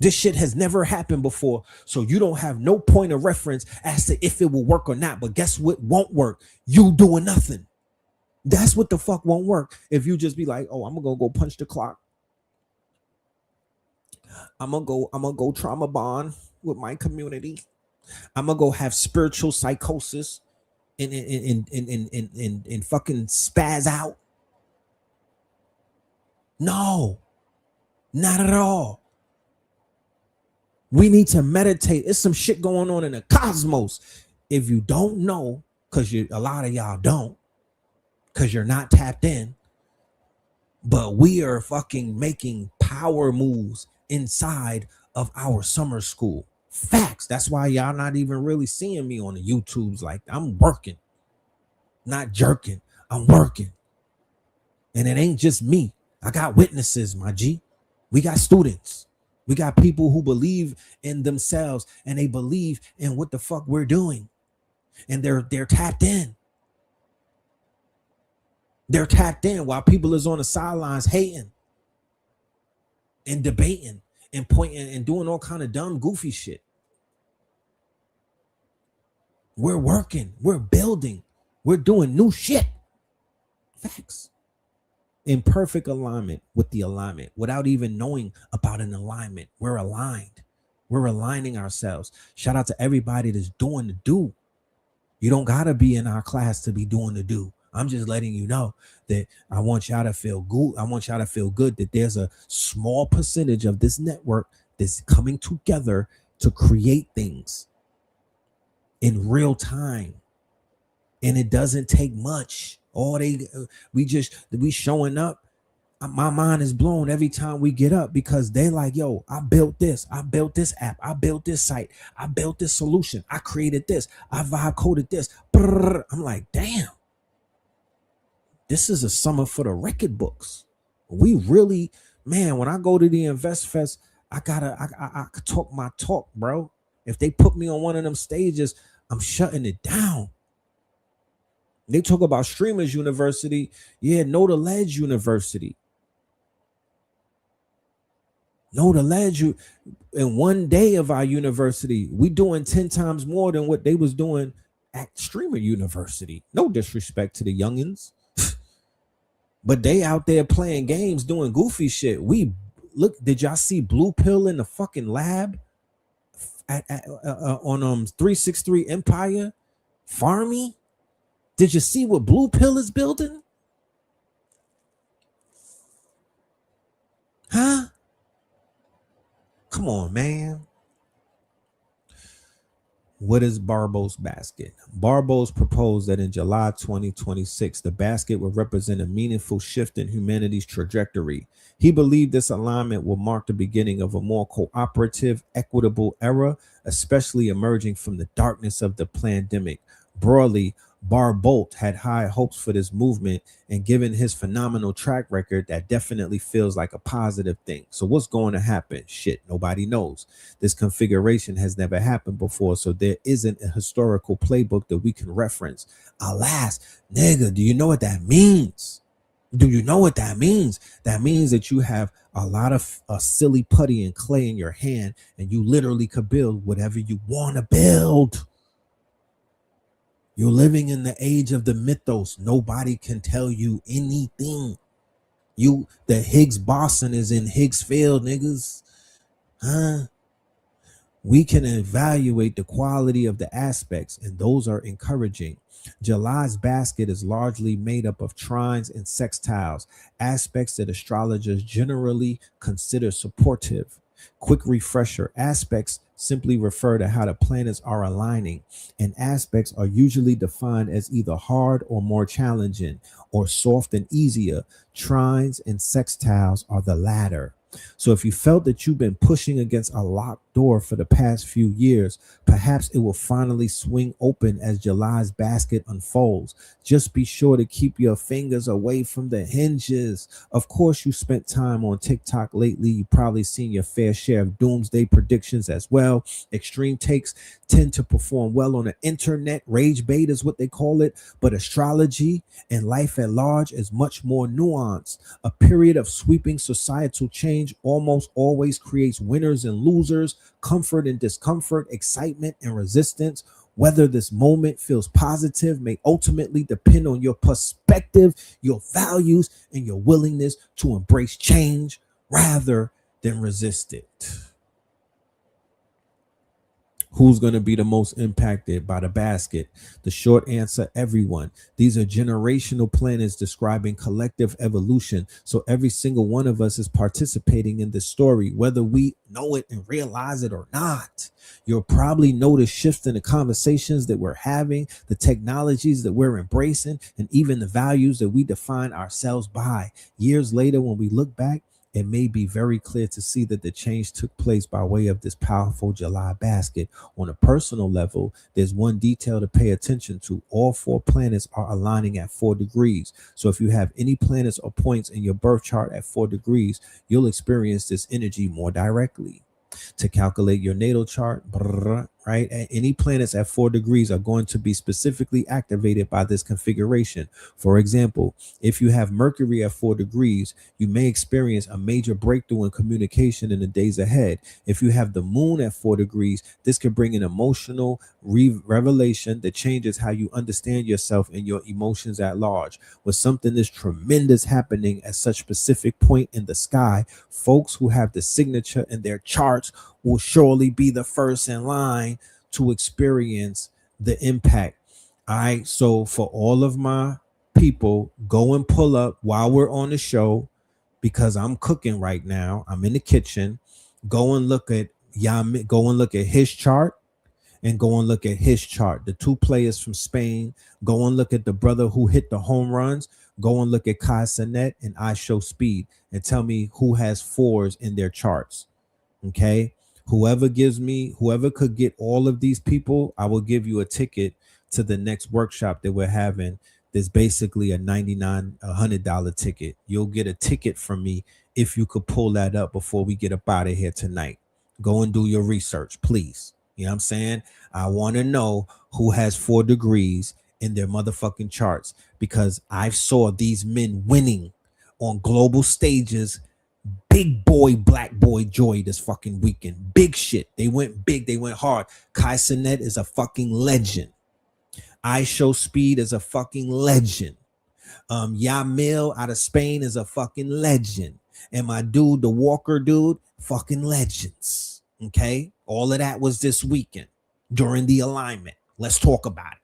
Speaker 5: This shit has never happened before, so you don't have no point of reference as to if it will work or not. But guess what won't work? You doing nothing. That's what the fuck won't work. If you just be like, oh, I'm gonna go punch the clock. I'm gonna go trauma bond with my community. I'm gonna go have spiritual psychosis and fucking spaz out. No, not at all. We need to meditate. It's some shit going on in the cosmos. If you don't know, because a lot of y'all don't, because you're not tapped in, but we are fucking making power moves inside of our summer school. Facts. That's why y'all not even really seeing me on the YouTubes. Like, I'm working, not jerking. I'm working. And it ain't just me. I got witnesses, my G. We got students. We got people who believe in themselves and they believe in what the fuck we're doing. And they're tapped in. They're tapped in while people is on the sidelines hating and debating and pointing and doing all kind of dumb, goofy shit. We're working. We're building. We're doing new shit. Facts. In perfect alignment with the alignment, without even knowing about an alignment. We're aligned. We're aligning ourselves. Shout out to everybody that's doing the do. You don't gotta be in our class to be doing the do. I'm just letting you know that I want y'all to feel good. I want y'all to feel good that there's a small percentage of this network that's coming together to create things in real time. And it doesn't take much. We showing up.
Speaker 13: my mind is blown every time we get up because they like, yo, I built this app, I built this site, I built this solution, I created this, I vibe coded this. Brrr. I'm like, damn, this is a summer for the record books. We really, man, when I go to the Invest Fest, I could talk my talk, bro. If they put me on one of them stages, I'm shutting it down. They talk about Streamers University. Yeah, Know the Ledge University. Know the Ledge. In one day of our university, we doing 10 times more than what they was doing at Streamer University. No disrespect to the youngins. But they out there playing games, doing goofy shit. We look, did y'all see Blue Pill in the fucking lab on 363 Empire? Farmy? Did you see what Blue Pill is building? Huh? Come on, man. What is Barbault's basket? Barbault's proposed that in July 2026, the basket will represent a meaningful shift in humanity's trajectory. He believed this alignment will mark the beginning of a more cooperative, equitable era, especially emerging from the darkness of the pandemic. Broadly, Barbault had high hopes for this movement, and given his phenomenal track record, that definitely feels like a positive thing. So what's going to happen? Shit, nobody knows. This configuration has never happened before, so there isn't a historical playbook that we can reference. Alas, nigga, do you know what that means? Do you know what that means? That means that you have a lot of silly putty and clay in your hand, and you literally could build whatever you want to build. You're living in the age of the mythos. Nobody can tell you anything. The Higgs boson is in Higgs field, niggas. Huh? We can evaluate the quality of the aspects, and those are encouraging. July's basket is largely made up of trines and sextiles, aspects that astrologers generally consider supportive. Quick refresher: aspects simply refer to how the planets are aligning, and aspects are usually defined as either hard or more challenging, or soft and easier. Trines and sextiles are the latter. So if you felt that you've been pushing against a locked door for the past few years, perhaps it will finally swing open as July's basket unfolds. Just be sure to keep your fingers away from the hinges. Of course, you spent time on TikTok lately. You probably seen your fair share of doomsday predictions as well. Extreme takes tend to perform well on the internet. Rage bait is what they call it. But astrology and life at large is much more nuanced. A period of sweeping societal change almost always creates winners and losers, comfort and discomfort, excitement and resistance. Whether this moment feels positive may ultimately depend on your perspective, your values, and your willingness to embrace change rather than resist it. Who's going to be the most impacted by the basket? The short answer: everyone. These are generational planets describing collective evolution. So every single one of us is participating in this story, whether we know it and realize it or not. You'll probably notice shifts in the conversations that we're having, the technologies that we're embracing, and even the values that we define ourselves by. Years later, when we look back, it may be very clear to see that the change took place by way of this powerful July basket. On a personal level, there's one detail to pay attention to. All 4 planets are aligning at 4 degrees. So if you have any planets or points in your birth chart at 4 degrees, you'll experience this energy more directly. To calculate your natal chart, right? Any planets at 4 degrees are going to be specifically activated by this configuration. For example, if you have Mercury at 4 degrees, you may experience a major breakthrough in communication in the days ahead. If you have the moon at 4 degrees, this could bring an emotional revelation that changes how you understand yourself and your emotions at large. With something this tremendous happening at such specific point in the sky, folks who have the signature in their charts will surely be the first in line to experience the impact. All right, so for all of my people, go and pull up while we're on the show, because I'm cooking right now. I'm in the kitchen. Go and look at his chart, and go and look at his chart. The 2 players from Spain. Go and look at the brother who hit the home runs. Go and look at Kai Cenat and I Show Speed and tell me who has 4s in their charts. Okay. Whoever could get all of these people, I will give you a ticket to the next workshop that we're having. There's basically a $100 ticket. You'll get a ticket from me if you could pull that up before we get up out of here tonight. Go and do your research, please. You know what I'm saying? I want to know who has 4 degrees in their motherfucking charts, because I saw these men winning on global stages. Big boy, black boy joy this fucking weekend. Big shit. They went big. They went hard. Kai Cenat is a fucking legend. I Show Speed is a fucking legend. Yamil out of Spain is a fucking legend. And my dude, the Walker dude, fucking legends. Okay? All of that was this weekend during the alignment. Let's talk about it.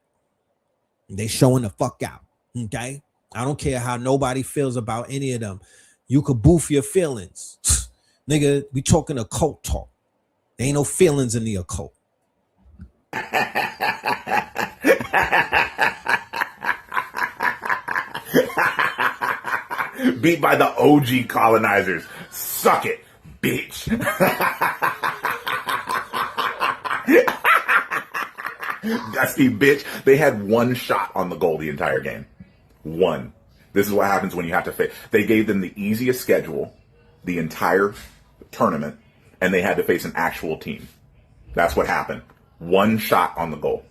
Speaker 13: They showing the fuck out. Okay? I don't care how nobody feels about any of them. You could boof your feelings. Nigga, we talking occult talk. There ain't no feelings in the occult.
Speaker 14: Beat by the OG colonizers. Suck it, bitch. Dusty bitch. They had 1 shot on the goal the entire game. 1. This is what happens when you have to face. They gave them the easiest schedule the entire tournament, and they had to face an actual team. That's what happened. 1 shot on the goal.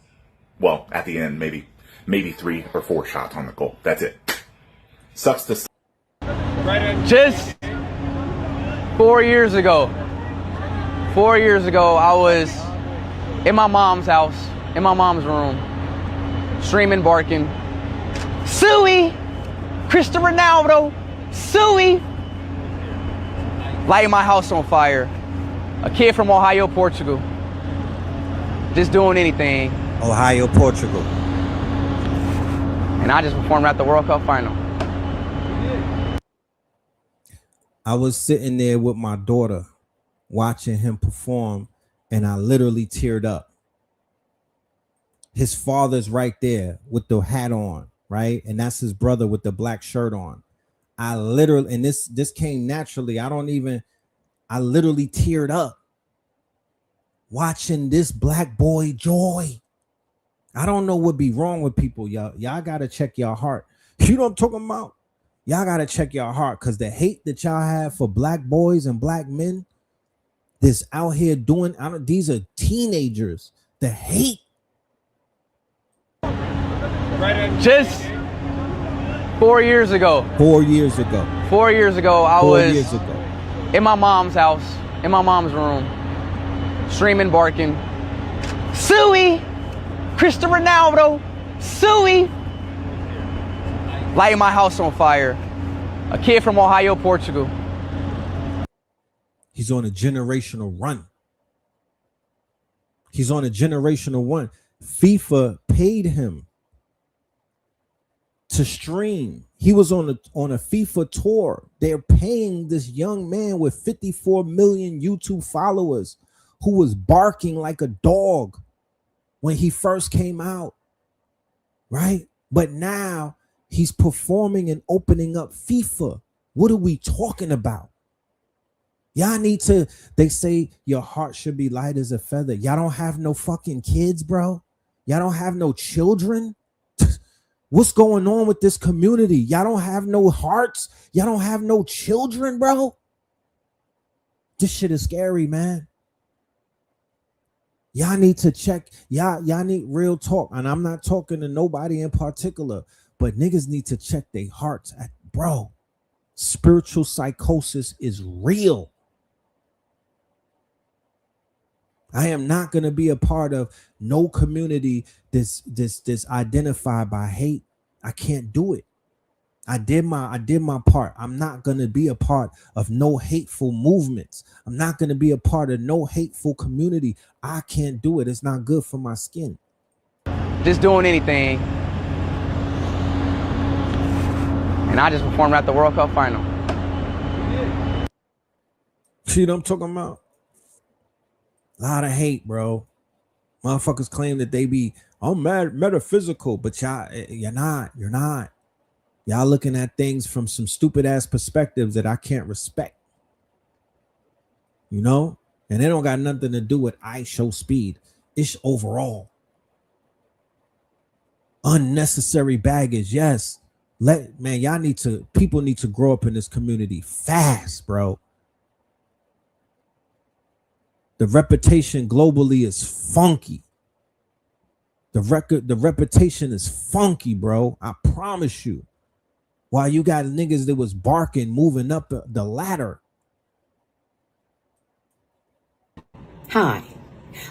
Speaker 14: Well, at the end, maybe 3 or 4 shots on the goal. That's it. Sucks to.
Speaker 15: Just 4 years ago. 4 years ago, I was in my mom's house, in my mom's room, streaming, barking. Suey! Cristiano Ronaldo! Suey! Lighting my house on fire. A kid from Ohio, Portugal. Just doing anything.
Speaker 13: Ohio, Portugal.
Speaker 15: And I just performed at the World Cup final.
Speaker 13: I was sitting there with my daughter watching him perform, and I literally teared up. His father's right there with the hat on, right? And that's his brother with the black shirt on. I literally, and this came naturally. I literally teared up watching this black boy joy. I don't know what be wrong with people, y'all. Y'all gotta check your heart. You know what I'm talking about? Y'all gotta check your heart, because the hate that y'all have for black boys and black men that's out here doing, these are teenagers. The hate.
Speaker 15: Just 4 years ago.
Speaker 13: 4 years ago.
Speaker 15: 4 years ago, I was
Speaker 13: years ago.
Speaker 15: in my mom's house, in my mom's room, streaming, barking. Suey! Cristiano Ronaldo! Suey! Lighting my house on fire. A kid from Ohio, Portugal.
Speaker 13: He's on a generational run. He's on a generational run. FIFA paid him to stream. He was on a FIFA tour. They're paying this young man with 54 million YouTube followers who was barking like a dog when he first came out, right? But now he's performing and opening up FIFA. What are we talking about? Y'all need to, they say your heart should be light as a feather. Y'all don't have no fucking kids, bro. Y'all don't have no children. What's going on with this community? Y'all don't have no hearts. Y'all don't have no children, bro. This shit is scary, man. Y'all need to check. Y'all need real talk. And I'm not talking to nobody in particular, but niggas need to check their hearts. Bro, spiritual psychosis is real. I am not going to be a part of no community that's identified by hate. I can't do it. I did my part. I'm not going to be a part of no hateful movements. I'm not going to be a part of no hateful community. I can't do it. It's not good for my skin.
Speaker 15: Just doing anything. And I just performed at the World Cup final.
Speaker 13: See what I'm talking about? A lot of hate, bro. Motherfuckers claim that they be, I'm metaphysical, but you're not. You're Y'all looking at things from some stupid ass perspectives that I can't respect. You know? And it don't got nothing to do with I show speed. It's overall. Unnecessary baggage. Yes. People need to grow up in this community fast, bro. The reputation globally is funky. The reputation is funky, bro. I promise you. While you got niggas that was barking, moving up the ladder.
Speaker 16: Hi,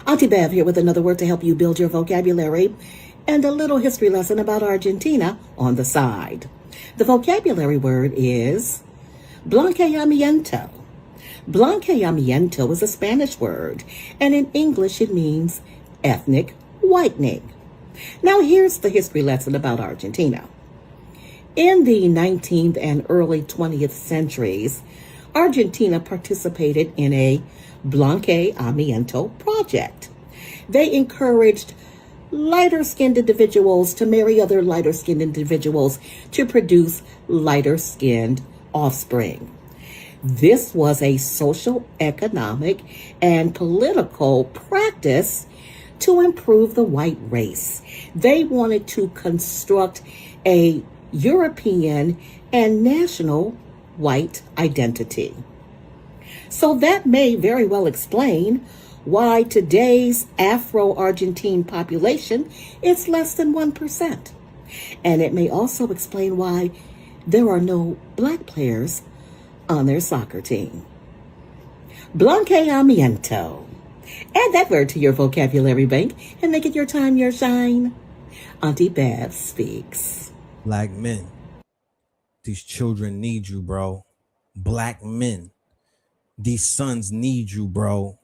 Speaker 16: Auntie Bev here with another word to help you build your vocabulary and a little history lesson about Argentina on the side. The vocabulary word is blanqueamiento. Blanqueamiento is a Spanish word, and in English it means ethnic whitening. Now here's the history lesson about Argentina. In the 19th and early 20th centuries, Argentina participated in a blanqueamiento project. They encouraged lighter-skinned individuals to marry other lighter-skinned individuals to produce lighter-skinned offspring. This was a social, economic, and political practice to improve the white race. They wanted to construct a European and national white identity. So that may very well explain why today's Afro-Argentine population is less than 1%. And it may also explain why there are no black players on their soccer team. Blanqueamiento. Add that word to your vocabulary bank and make it your time, your shine. Auntie Bev speaks.
Speaker 13: Black men. These children need you, bro. Black men. These sons need you, bro.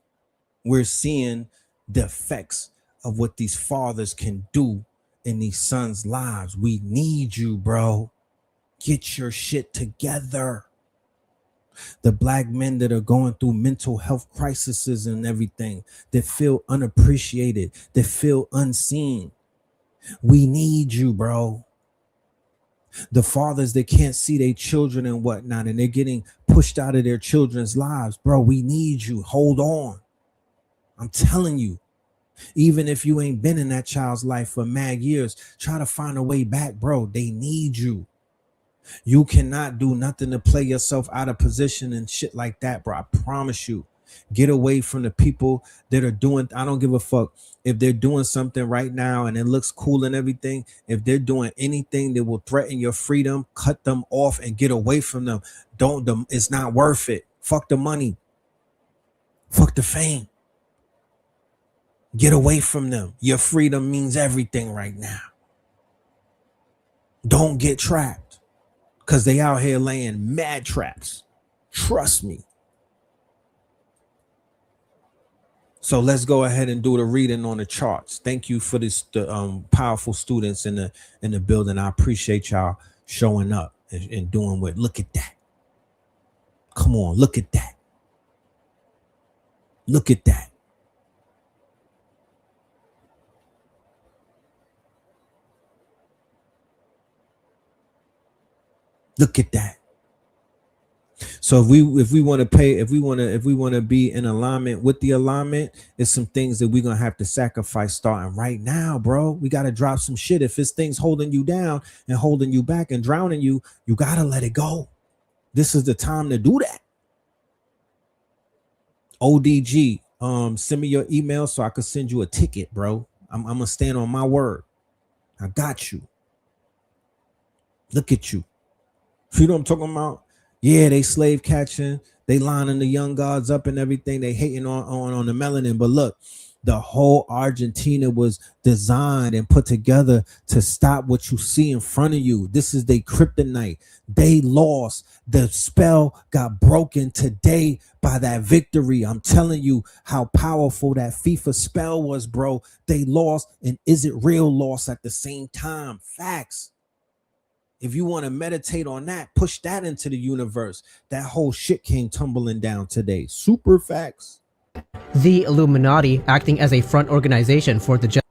Speaker 13: We're seeing the effects of what these fathers can do in these sons' lives. We need you, bro. Get your shit together. The black men that are going through mental health crises and everything, that feel unappreciated, that feel unseen. We need you, bro. The fathers that can't see their children and whatnot, and they're getting pushed out of their children's lives. Bro, we need you. Hold on. I'm telling you, even if you ain't been in that child's life for mad years, try to find a way back, bro. They need you. You cannot do nothing to play yourself out of position and shit like that, bro. I promise you. Get away from the people that are doing, I don't give a fuck if they're doing something right now and it looks cool and everything. If they're doing anything that will threaten your freedom, cut them off and get away from them. It's not worth it. Fuck the money. Fuck the fame. Get away from them. Your freedom means everything right now. Don't get trapped. Because they out here laying mad traps. Trust me. So let's go ahead and do the reading on the charts. Thank you for the powerful students in the building. I appreciate y'all showing up and doing what. Look at that. Come on, look at that. Look at that. Look at that. So if we want to be in alignment with the alignment, it's some things that we're gonna have to sacrifice starting right now, bro. We gotta drop some shit. If it's things holding you down and holding you back and drowning you, you gotta let it go. This is the time to do that. ODG, send me your email so I could send you a ticket, bro. I'm gonna stand on my word. I got you. Look at you. You know what I'm talking about? Yeah, they slave catching, they lining the young gods up and everything. They hating on the melanin. But look, the whole Argentina was designed and put together to stop what you see in front of you. This is their kryptonite. They lost. The spell got broken today by that victory. I'm telling you how powerful that FIFA spell was, bro. They lost, and is it real loss at the same time? Facts. If you want to meditate on that, push that into the universe. That whole shit came tumbling down today. Super facts.
Speaker 17: The Illuminati, acting as a front organization for the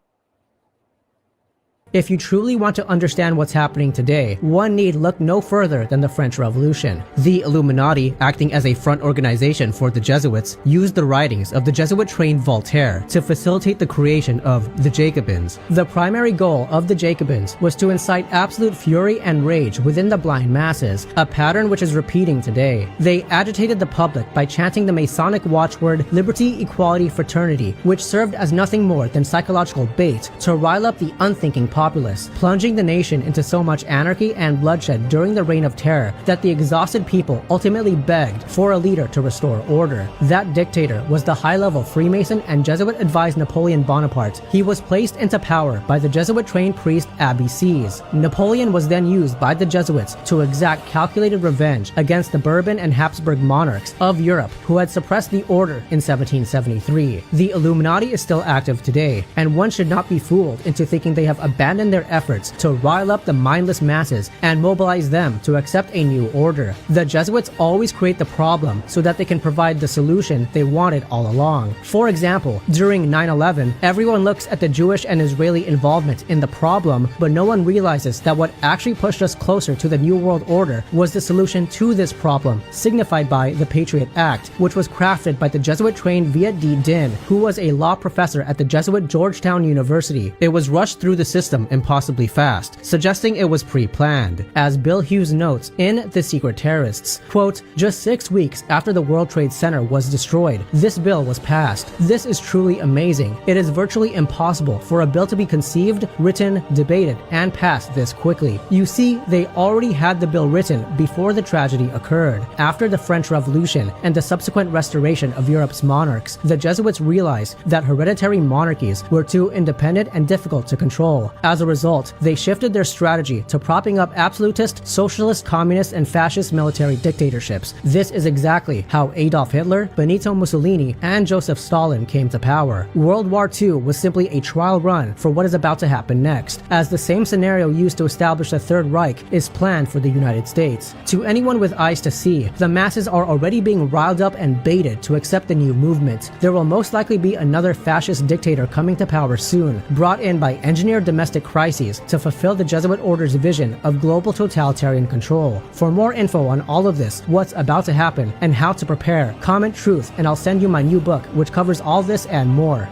Speaker 17: If you truly want to understand what's happening today, one need look no further than the French Revolution. The Illuminati, acting as a front organization for the Jesuits, used the writings of the Jesuit-trained Voltaire to facilitate the creation of the Jacobins. The primary goal of the Jacobins was to incite absolute fury and rage within the blind masses, a pattern which is repeating today. They agitated the public by chanting the Masonic watchword liberty, equality, fraternity, which served as nothing more than psychological bait to rile up the unthinking populace, plunging the nation into so much anarchy and bloodshed during the Reign of Terror that the exhausted people ultimately begged for a leader to restore order. That dictator was the high-level Freemason and Jesuit-advised Napoleon Bonaparte. He was placed into power by the Jesuit-trained priest Abbé Sieyès. Napoleon was then used by the Jesuits to exact calculated revenge against the Bourbon and Habsburg monarchs of Europe who had suppressed the order in 1773. The Illuminati is still active today, and one should not be fooled into thinking they have abandoned their efforts to rile up the mindless masses and mobilize them to accept a new order. The Jesuits always create the problem so that they can provide the solution they wanted all along. For example, during 9/11, everyone looks at the Jewish and Israeli involvement in the problem, but no one realizes that what actually pushed us closer to the New World Order was the solution to this problem, signified by the Patriot Act, which was crafted by the Jesuit-trained Viet D. Dinh, who was a law professor at the Jesuit Georgetown University. It was rushed through the system impossibly fast, suggesting it was pre-planned. As Bill Hughes notes in The Secret Terrorists, quote, just 6 weeks after the World Trade Center was destroyed, this bill was passed. This is truly amazing. It is virtually impossible for a bill to be conceived, written, debated, and passed this quickly. You see, they already had the bill written before the tragedy occurred. After the French Revolution and the subsequent restoration of Europe's monarchs, the Jesuits realized that hereditary monarchies were too independent and difficult to control. As a result, they shifted their strategy to propping up absolutist, socialist, communist, and fascist military dictatorships. This is exactly how Adolf Hitler, Benito Mussolini, and Joseph Stalin came to power. World War II was simply a trial run for what is about to happen next, as the same scenario used to establish the Third Reich is planned for the United States. To anyone with eyes to see, the masses are already being riled up and baited to accept the new movement. There will most likely be another fascist dictator coming to power soon, brought in by engineered domestic crises to fulfill the Jesuit order's vision of global totalitarian control. For more info on all of this, what's about to happen, and how to prepare, comment truth and I'll send you my new book which covers all this and more.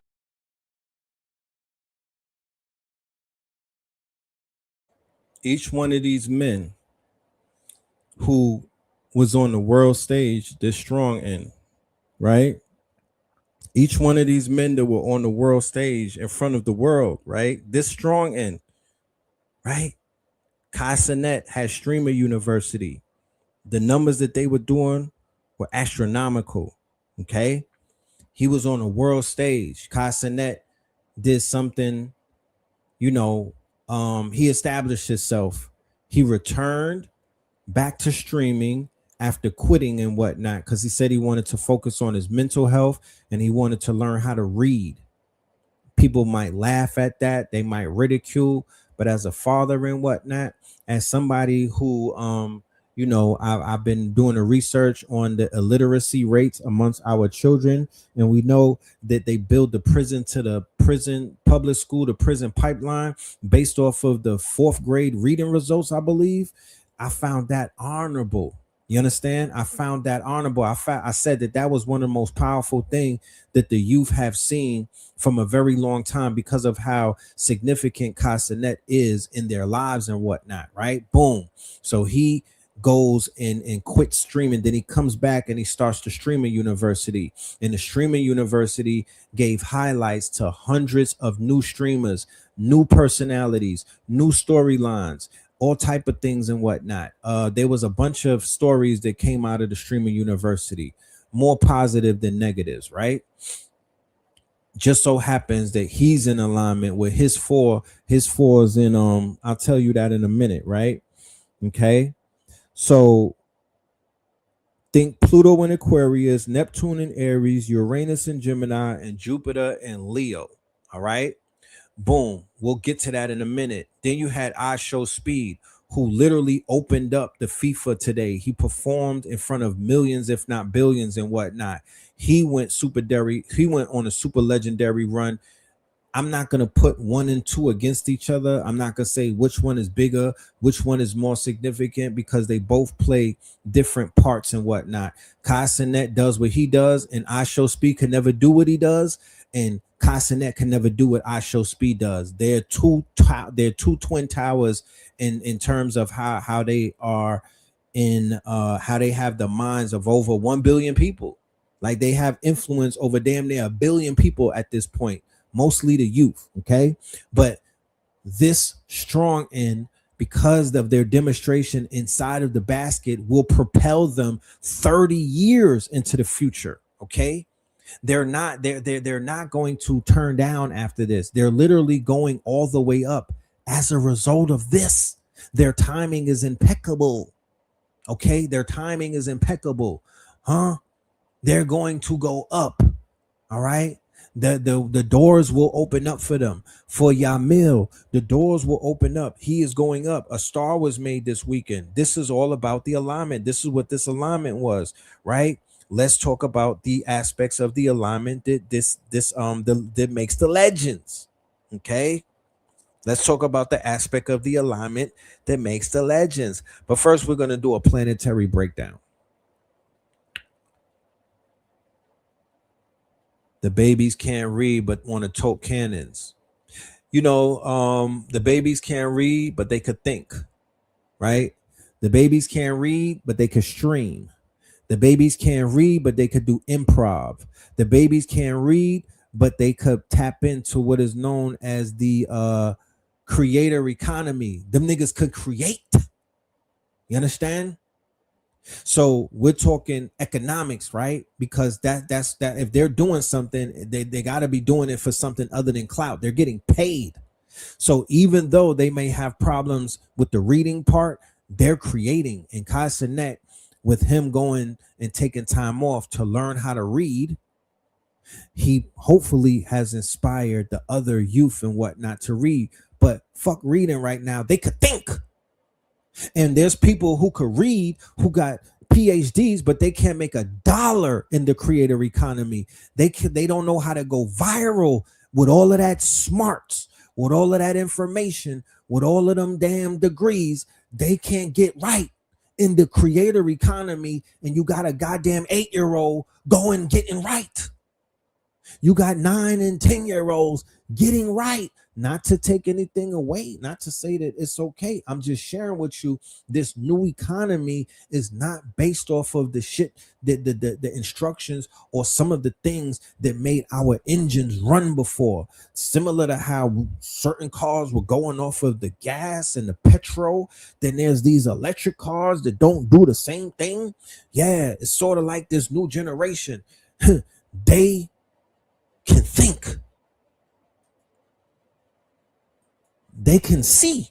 Speaker 13: Each one of these men who was on the world stage, this strong in, right? Each one of these men that were on the world stage in front of the world, right? This strong in, right? Kai Cenat had Streamer University. The numbers that they were doing were astronomical, okay? He was on a world stage. Kai Cenat did something, you know, he established himself. He returned back to streaming after quitting and whatnot, because he said he wanted to focus on his mental health and he wanted to learn how to read. People might laugh at that, they might ridicule, but as a father and whatnot, as somebody who you know, I've been doing a research on the illiteracy rates amongst our children, and we know that they build the prison to the prison public school to prison pipeline based off of the 4th grade reading results, I believe. I found that honorable. You understand? I found that honorable. I said that was one of the most powerful things that the youth have seen from a very long time because of how significant Kai Cenat is in their lives and whatnot, right? Boom. So he goes and quits streaming. Then he comes back and he starts the Streamer University. And the Streamer University gave highlights to hundreds of new streamers, new personalities, new storylines, all type of things and whatnot. There was a bunch of stories that came out of the Streamer University, more positive than negatives, right? Just so happens that he's in alignment with his fours in I'll tell you that in a minute, right? Okay. So think Pluto in Aquarius, Neptune in Aries, Uranus in Gemini, and Jupiter in Leo. All right. Boom. We'll get to that in a minute. Then you had I Show Speed, who literally opened up the FIFA today. He performed in front of millions, if not billions, and whatnot. He went on a super legendary run I'm not going to put 1 and 2 against each other. I'm not going to say which one is bigger, which one is more significant, because they both play different parts and whatnot. Kai Cenat does what he does, and I Show Speed can never do what he does, and Kai Cenat can never do what I Show Speed does. They're two twin towers in terms of how they are in how they have the minds of over 1 billion people. Like, they have influence over damn near 1 billion people at this point, mostly the youth. Okay, but this strong end, because of their demonstration inside of the basket, will propel them 30 years into the future. Okay, they're not going to turn down after this. They're literally going all the way up as a result of this. Their timing is impeccable. Okay, their timing is impeccable. They're going to go up. All right, the doors will open up for them. For Yamil, the doors will open up. He is going up. A star was made this weekend. This is all about the alignment. This is what this alignment was, right? Let's talk about the aspects of the alignment that makes the legends. Okay, let's talk about the aspect of the alignment that makes the legends. But first, we're going to do a planetary breakdown. The babies can't read but want to tote cannons. You know, the babies can't read, but they could think, right? The babies can't read, but they could stream. The babies can't read, but they could do improv. The babies can't read, but they could tap into what is known as the creator economy. Them niggas could create. You understand? So we're talking economics, right? Because that's if they're doing something, they got to be doing it for something other than clout. They're getting paid. So even though they may have problems with the reading part, they're creating. And Kai Cenat, with him going and taking time off to learn how to read, he hopefully has inspired the other youth and whatnot to read. But fuck reading right now. They could think. And there's people who could read, who got PhDs, but they can't make $1 in the creator economy. They don't know how to go viral with all of that smarts, with all of that information, with all of them damn degrees. They can't get right in the creator economy. And you got a goddamn 8-year-old going getting right. You got 9 and 10-year-olds getting right. Not to take anything away, not to say that it's okay. I'm just sharing with you, this new economy is not based off of the shit, the instructions or some of the things that made our engines run before. Similar to how certain cars were going off of the gas and the petrol, then there's these electric cars that don't do the same thing. Yeah, it's sort of like this new generation. They can think. They can see.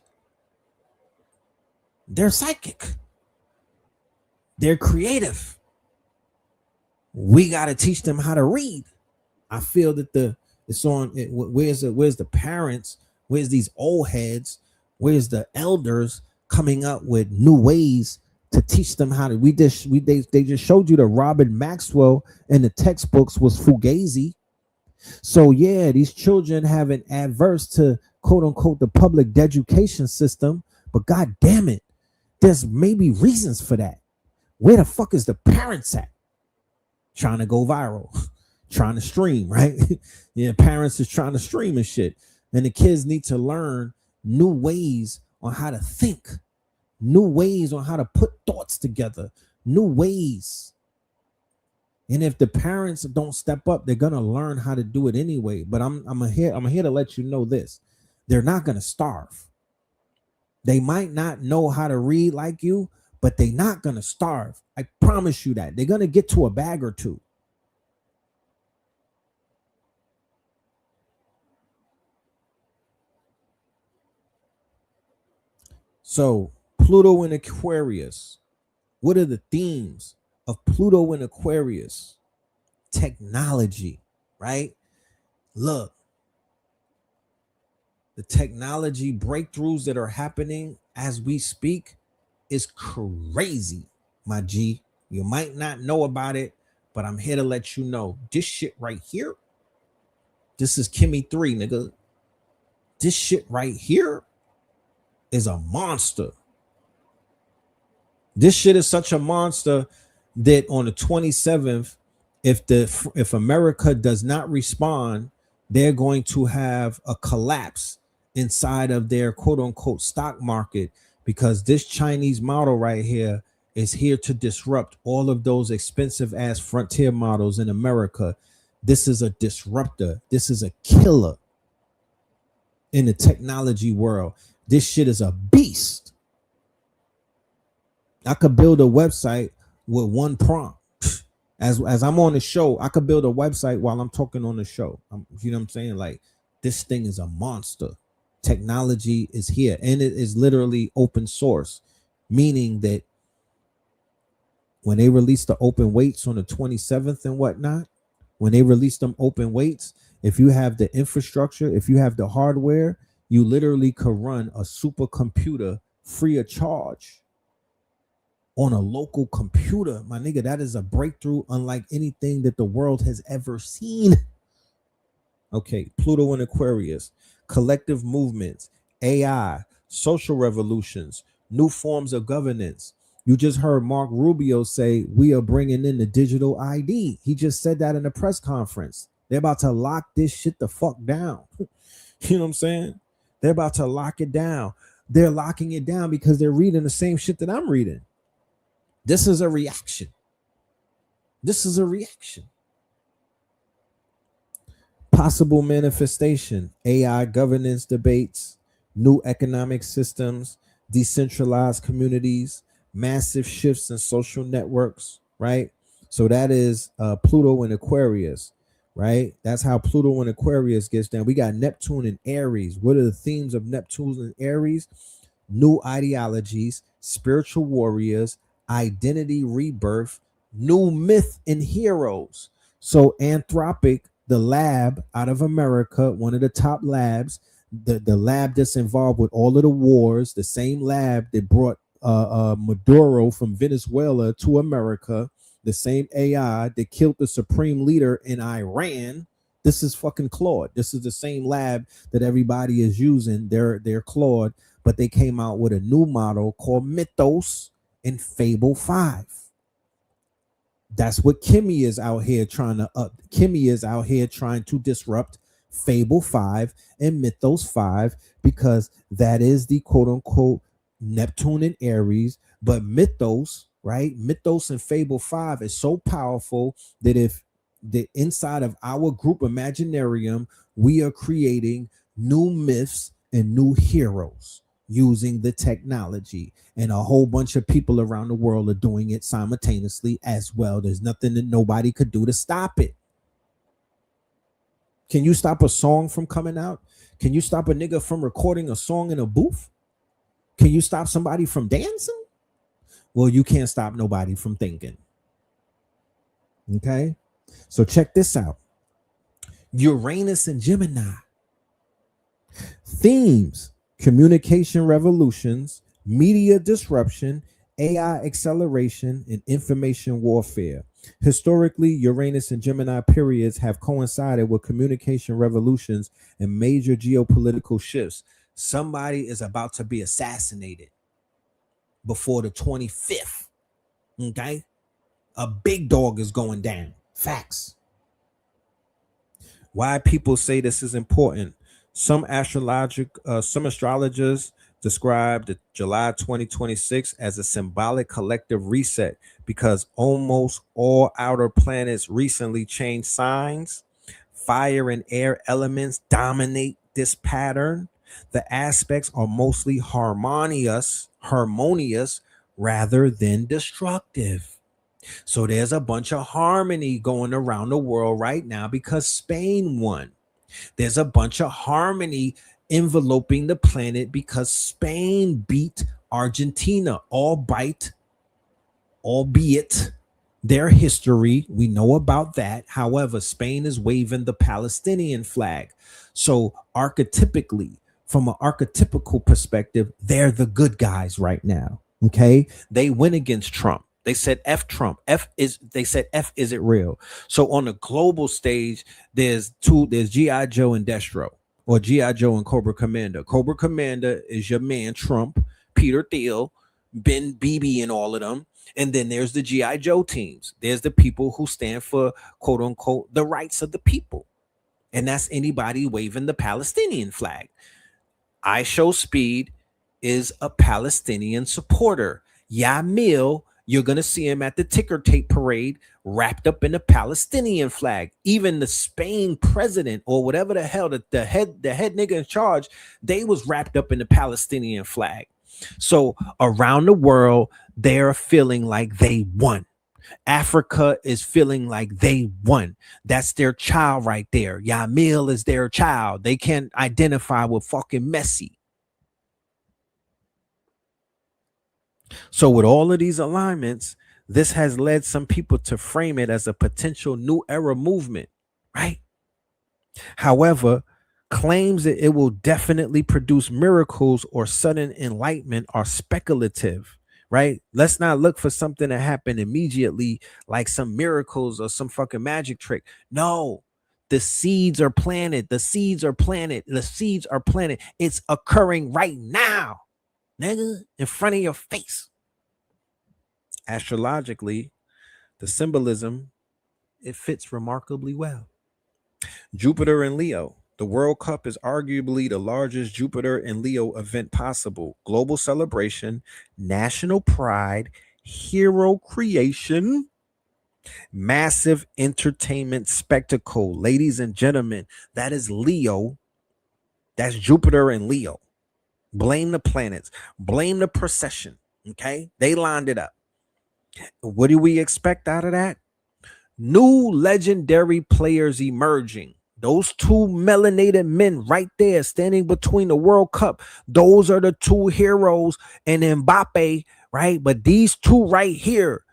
Speaker 13: They're psychic. They're creative. We got to teach them how to read. I feel that where's the parents? Where's these old heads? Where's the elders coming up with new ways to teach them how to? They just showed you that Robin Maxwell in the textbooks was Fugazi. So yeah, these children have an adverse to quote unquote the public education system, but god damn it, there's maybe reasons for that. Where the fuck is the parents at? Trying to go viral, trying to stream, right? Yeah, parents is trying to stream and shit, and the kids need to learn new ways on how to think, new ways on how to put thoughts together, new ways. And if the parents don't step up, they're gonna learn how to do it anyway. But I'm here to let you know this: they're not gonna starve. They might not know how to read like you, but they're not gonna starve. I promise you that. They're gonna get to a bag or two. So Pluto in Aquarius. What are the themes of Pluto in Aquarius? Technology, right? Look, the technology breakthroughs that are happening as we speak is crazy, my G. You might not know about it, but I'm here to let you know this shit right here. This is Kimmy 3, nigga. This shit right here is a monster. This shit is such a monster that on the 27th, if America does not respond, they're going to have a collapse inside of their quote unquote stock market, because this Chinese model right here is here to disrupt all of those expensive ass frontier models in America. This is a disruptor. This is a killer in the technology world. This shit is a beast. I could build a website with one prompt. As I'm on the show, I could build a website while I'm talking on the show. You know what I'm saying? Like, this thing is a monster. Technology is here, and it is literally open source, meaning that when they release the open weights on the 27th and whatnot, when they release them open weights, if you have the infrastructure, if you have the hardware, you literally could run a supercomputer free of charge on a local computer. My nigga, that is a breakthrough unlike anything that the world has ever seen. Okay, Pluto and Aquarius, collective movements, AI, social revolutions, new forms of governance. You just heard Mark Rubio say we are bringing in the digital ID. He just said that in a press conference. They're about to lock this shit the fuck down. You know what I'm saying? They're about to lock it down. They're locking it down because they're reading the same shit that I'm reading. This is a reaction. This is a reaction. Possible manifestation, AI governance debates, new economic systems, decentralized communities, massive shifts in social networks, right? So that is Pluto and Aquarius, right? That's how Pluto and Aquarius gets down. We got Neptune and Aries. What are the themes of Neptune and Aries? New ideologies, spiritual warriors, identity rebirth, new myth and heroes. So Anthropic, the lab out of America, one of the top labs, the lab that's involved with all of the wars, the same lab that brought Maduro from Venezuela to America, the same AI that killed the supreme leader in Iran. This is fucking Claude. This is the same lab that everybody is using. They're Claude, but they came out with a new model called Mythos and Fable 5. That's what Kimmy is out here trying to Kimmy is out here trying to disrupt Fable 5 and Mythos 5, because that is the quote unquote Neptune and Aries. But Mythos, right? Mythos and Fable 5 is so powerful that if the inside of our group Imaginarium, we are creating new myths and new heroes using the technology, and a whole bunch of people around the world are doing it simultaneously as well. There's nothing that nobody could do to stop it. Can you stop a song from coming out? Can you stop a nigga from recording a song in a booth? Can you stop somebody from dancing? Well, you can't stop nobody from thinking. Okay, so check this out. Uranus and Gemini. Themes: communication revolutions, media disruption, AI acceleration, and information warfare. Historically, Uranus and Gemini periods have coincided with communication revolutions and major geopolitical shifts. Somebody is about to be assassinated before the 25th. Okay? A big dog is going down. Facts. Why people say this is important? Some astrologers describe the July 2026 as a symbolic collective reset because almost all outer planets recently changed signs. Fire and air elements dominate this pattern. The aspects are mostly harmonious rather than destructive. So there's a bunch of harmony going around the world right now because Spain won. There's a bunch of harmony enveloping the planet because Spain beat Argentina, albeit their history. We know about that. However, Spain is waving the Palestinian flag. So archetypically, from an archetypical perspective, they're the good guys right now. Okay, they win against Trump. They said F Trump. They said F is it real? So on the global stage, there's G.I. Joe and Destro, or G.I. Joe and Cobra Commander. Cobra Commander is your man Trump, Peter Thiel, Ben BB, and all of them. And then there's the G.I. Joe teams. There's the people who stand for, quote unquote, the rights of the people. And that's anybody waving the Palestinian flag. I Show Speed is a Palestinian supporter. Yamil, you're going to see him at the ticker tape parade wrapped up in a Palestinian flag. Even the Spain president, or whatever the hell, the head nigga in charge, they was wrapped up in the Palestinian flag. So around the world, they're feeling like they won. Africa is feeling like they won. That's their child right there. Yamil is their child. They can't identify with fucking Messi. So with all of these alignments, this has led some people to frame it as a potential new era movement, right? However, claims that it will definitely produce miracles or sudden enlightenment are speculative, right? Let's not look for something to happen immediately, like some miracles or some fucking magic trick. No, the seeds are planted. The seeds are planted. The seeds are planted. It's occurring right now, nigga, in front of your face. Astrologically, the symbolism, it fits remarkably well. Jupiter and Leo. The World Cup is arguably the largest Jupiter and Leo event possible. Global celebration, national pride, hero creation, massive entertainment spectacle. Ladies and gentlemen, that is Leo. That's Jupiter and Leo. Blame the planets. Blame the procession. Okay? They lined it up. What do we expect out of that? New legendary players emerging. Those two melanated men right there standing between the World Cup. Those are the two heroes, and Mbappe, right? But these two right here,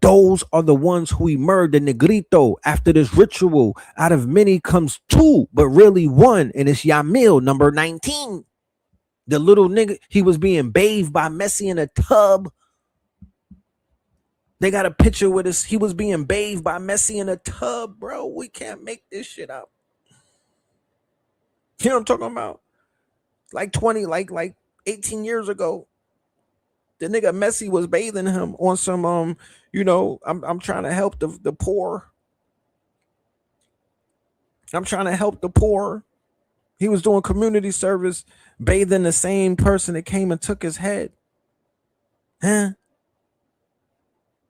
Speaker 13: those are the ones who emerged. The Negrito, after this ritual, out of many comes two, but really one. And it's Yamil, number 19. The little nigga, he was being bathed by Messi in a tub. They got a picture with us. He was being bathed by Messi in a tub, bro. We can't make this shit up. You know what I'm talking about? Like 18 years ago, the nigga Messi was bathing him on some I'm trying to help the poor. I'm trying to help the poor. He was doing community service, bathing the same person that came and took his head. Huh?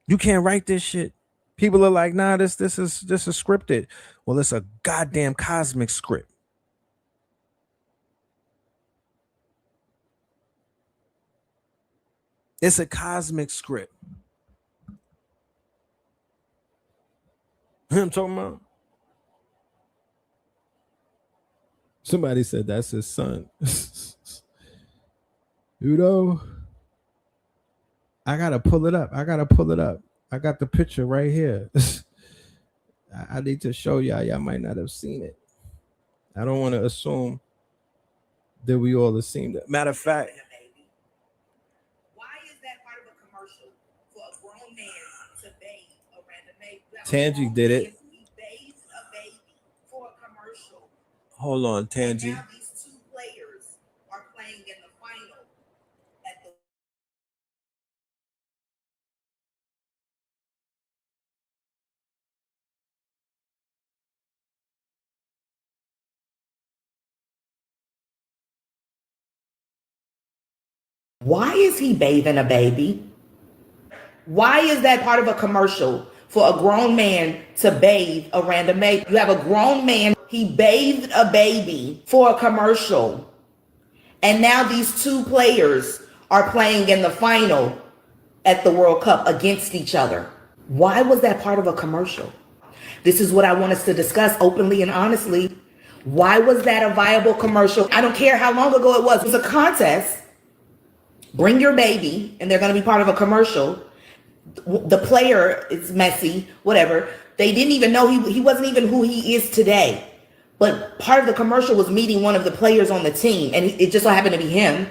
Speaker 13: You can't write this shit. People are like, nah, this is scripted. Well, it's a goddamn cosmic script. It's a cosmic script. You know what I'm talking about? Somebody said that's his son. You know, I gotta pull it up. I got the picture right here. I need to show y'all. Y'all might not have seen it. I don't want to assume that we all have seen it. Matter of fact, Tangi did it. Hold on, Tangi.
Speaker 18: Why is he bathing a baby? Why is that part of a commercial for a grown man to bathe a random baby? You have a grown man, he bathed a baby for a commercial. And now these two players are playing in the final at the World Cup against each other. Why was that part of a commercial? This is what I want us to discuss openly and honestly. Why was that a viable commercial? I don't care how long ago it was. It was a contest. Bring your baby, and they're going to be part of a commercial. The player is Messi, whatever. They didn't even know he wasn't even who he is today. But part of the commercial was meeting one of the players on the team, and it just so happened to be him.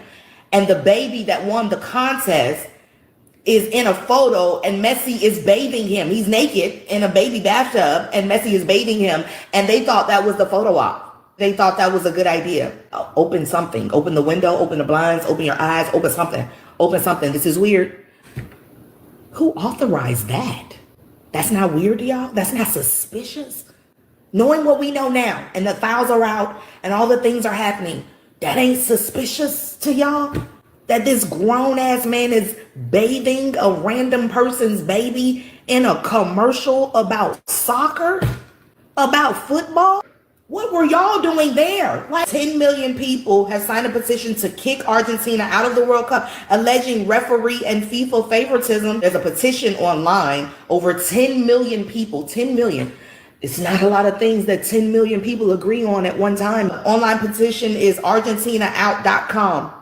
Speaker 18: And the baby that won the contest is in a photo and Messi is bathing him. He's naked in a baby bathtub and Messi is bathing him. And they thought that was the photo op. They thought that was a good idea. Open something. Open the window, open the blinds, open your eyes, open something. Open something. This is weird. Who authorized that? That's not weird to y'all? That's not suspicious? Knowing what we know now and the files are out and all the things are happening, that ain't suspicious to y'all? That this grown-ass man is bathing a random person's baby in a commercial about soccer? About football? What were y'all doing there? Like 10 million people have signed a petition to kick Argentina out of the World Cup, alleging referee and FIFA favoritism. There's a petition online, over 10 million people, 10 million. It's not a lot of things that 10 million people agree on at one time. The online petition is argentinaout.com.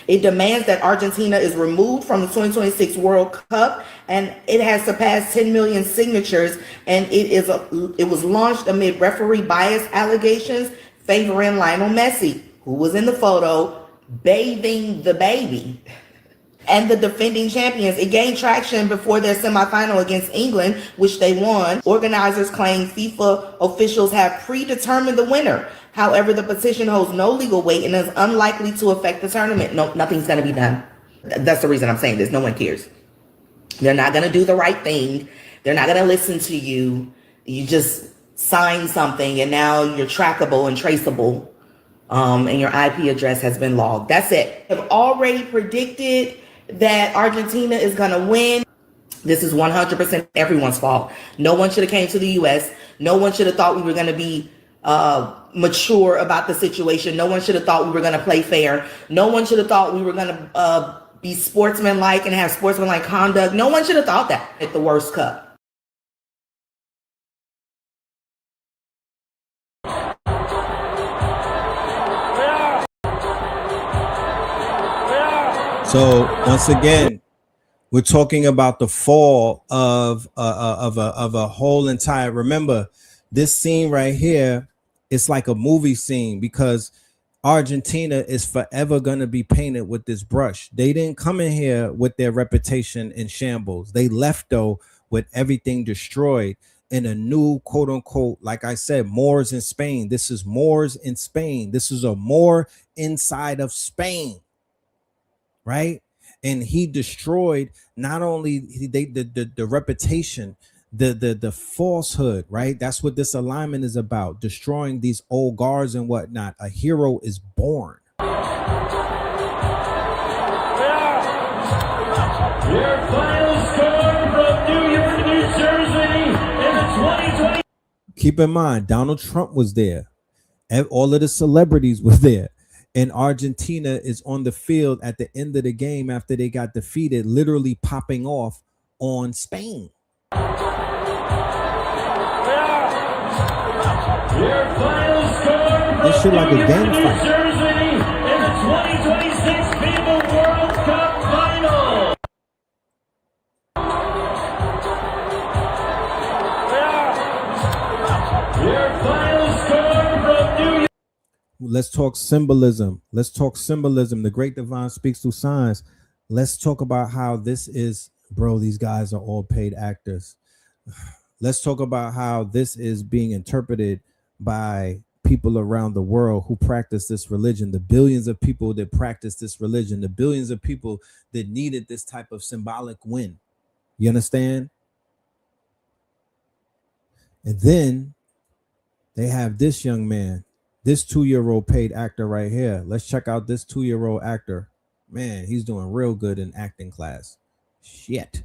Speaker 18: It demands that Argentina is removed from the 2026 World Cup, and it has surpassed 10 million signatures, and it was launched amid referee bias allegations favoring Lionel Messi, who was in the photo bathing the baby, and the defending champions. It gained traction before their semifinal against England, which they won. Organizers claim FIFA officials have predetermined the winner. However, the petition holds no legal weight and is unlikely to affect the tournament. No, nothing's going to be done. That's the reason I'm saying this. No one cares. They're not going to do the right thing. They're not going to listen to you. You just sign something and now you're trackable and traceable, and your IP address has been logged. That's it. I've already predicted that Argentina is going to win. This is 100% everyone's fault. No one should have came to the U.S. No one should have thought we were going to be mature about the situation. No one should have thought we were going to play fair. No one should have thought we were going to be sportsmanlike and have sportsmanlike conduct. No one should have thought that at the worst cup.
Speaker 13: So once again, we're talking about the fall of a whole entire. Remember, this scene right here, it's like a movie scene because Argentina is forever going to be painted with this brush. They didn't come in here with their reputation in shambles. They left though with everything destroyed in a new quote unquote, like I said, Moors in Spain. This is Moors in Spain. This is a Moor inside of Spain, right? And he destroyed not only the reputation, the falsehood, right? That's what this alignment is about, destroying these old guards and whatnot. A hero is born.
Speaker 19: Your final score from New York, New Jersey in the 2020.
Speaker 13: Keep in mind, Donald Trump was there. And all of the celebrities were there. And Argentina is on the field at the end of the game after they got defeated, literally popping off on Spain.
Speaker 19: Your final score
Speaker 13: This shit like a game
Speaker 19: New
Speaker 13: fight.
Speaker 19: Jersey in the 2026 FIBA World Cup Final. Your final score from New York.
Speaker 13: Let's talk symbolism. Let's talk symbolism. The great divine speaks through signs. Let's talk about how this is, bro, these guys are all paid actors. Let's talk about how this is being interpreted by people around the world who practice this religion, the billions of people that practice this religion, the billions of people that needed this type of symbolic win. You understand? And then they have this young man, this 2-year-old paid actor right here. Let's check out this 2-year-old actor. Man, he's doing real good in acting class. Shit.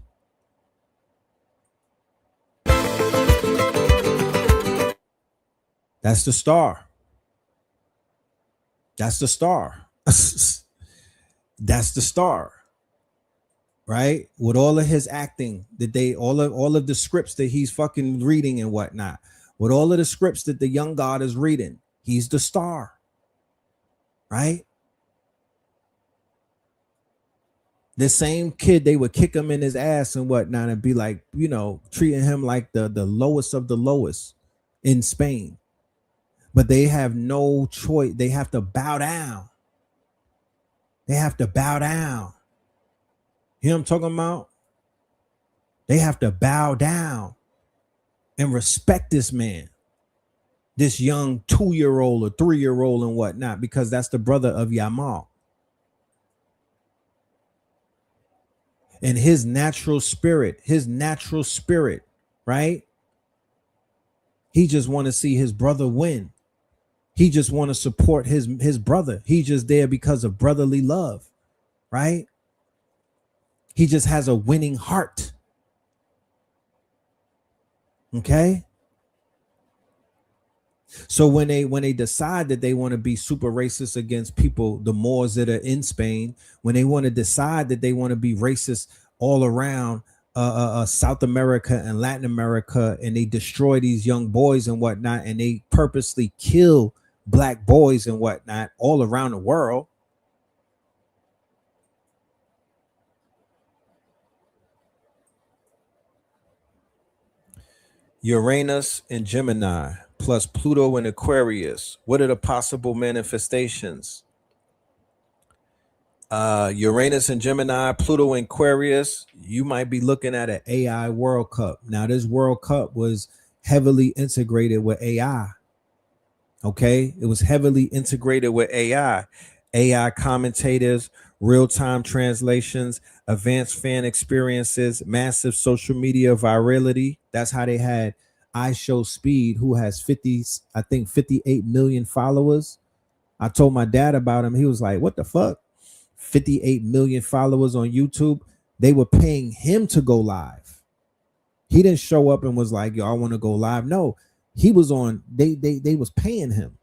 Speaker 13: That's the star. That's the star. That's the star. Right? With all of his acting, that all of the scripts that he's fucking reading and whatnot, with all of the scripts that the young god is reading, he's the star. Right? The same kid, they would kick him in his ass and whatnot and be like, you know, treating him like the lowest of the lowest in Spain. But they have no choice. They have to bow down. They have to bow down. You know what I'm talking about? They have to bow down and respect this man, this young 2-year-old or 3-year-old and whatnot, because that's the brother of Yamal. And his natural spirit, right? He just want to see his brother win. He just want to support his brother. He just there because of brotherly love, right? He just has a winning heart. Okay? So when they decide that they want to be super racist against people, the Moors that are in Spain, when they want to decide that they want to be racist all around South America and Latin America, and they destroy these young boys and whatnot, and they purposely kill black boys and whatnot all around the world. Uranus and Gemini plus Pluto and Aquarius. What are the possible manifestations? Uranus and Gemini, Pluto and Aquarius. You might be looking at an AI World Cup. Now, this World Cup was heavily integrated with AI. Okay, it was heavily integrated with AI commentators, real-time translations, advanced fan experiences, massive social media virality. That's how they had iShowSpeed, who has 58 million followers. I told my dad about him. He was like, what the fuck? 58 million followers on YouTube. They were paying him to go live. He didn't show up and was like, yo, I want to go live. No, he was on, they was paying him.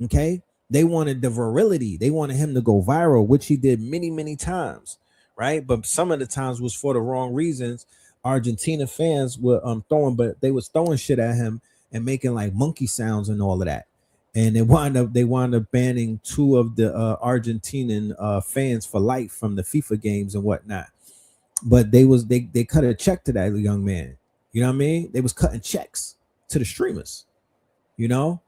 Speaker 13: Okay. They wanted the virility. They wanted him to go viral, which he did many, many times. Right. But some of the times was for the wrong reasons. Argentina fans were they was throwing shit at him and making like monkey sounds and all of that. And they wound up banning 2 of the Argentinian fans for life from the FIFA games and whatnot. But they cut a check to that young man. You know what I mean? They was cutting checks to the streamers, you know?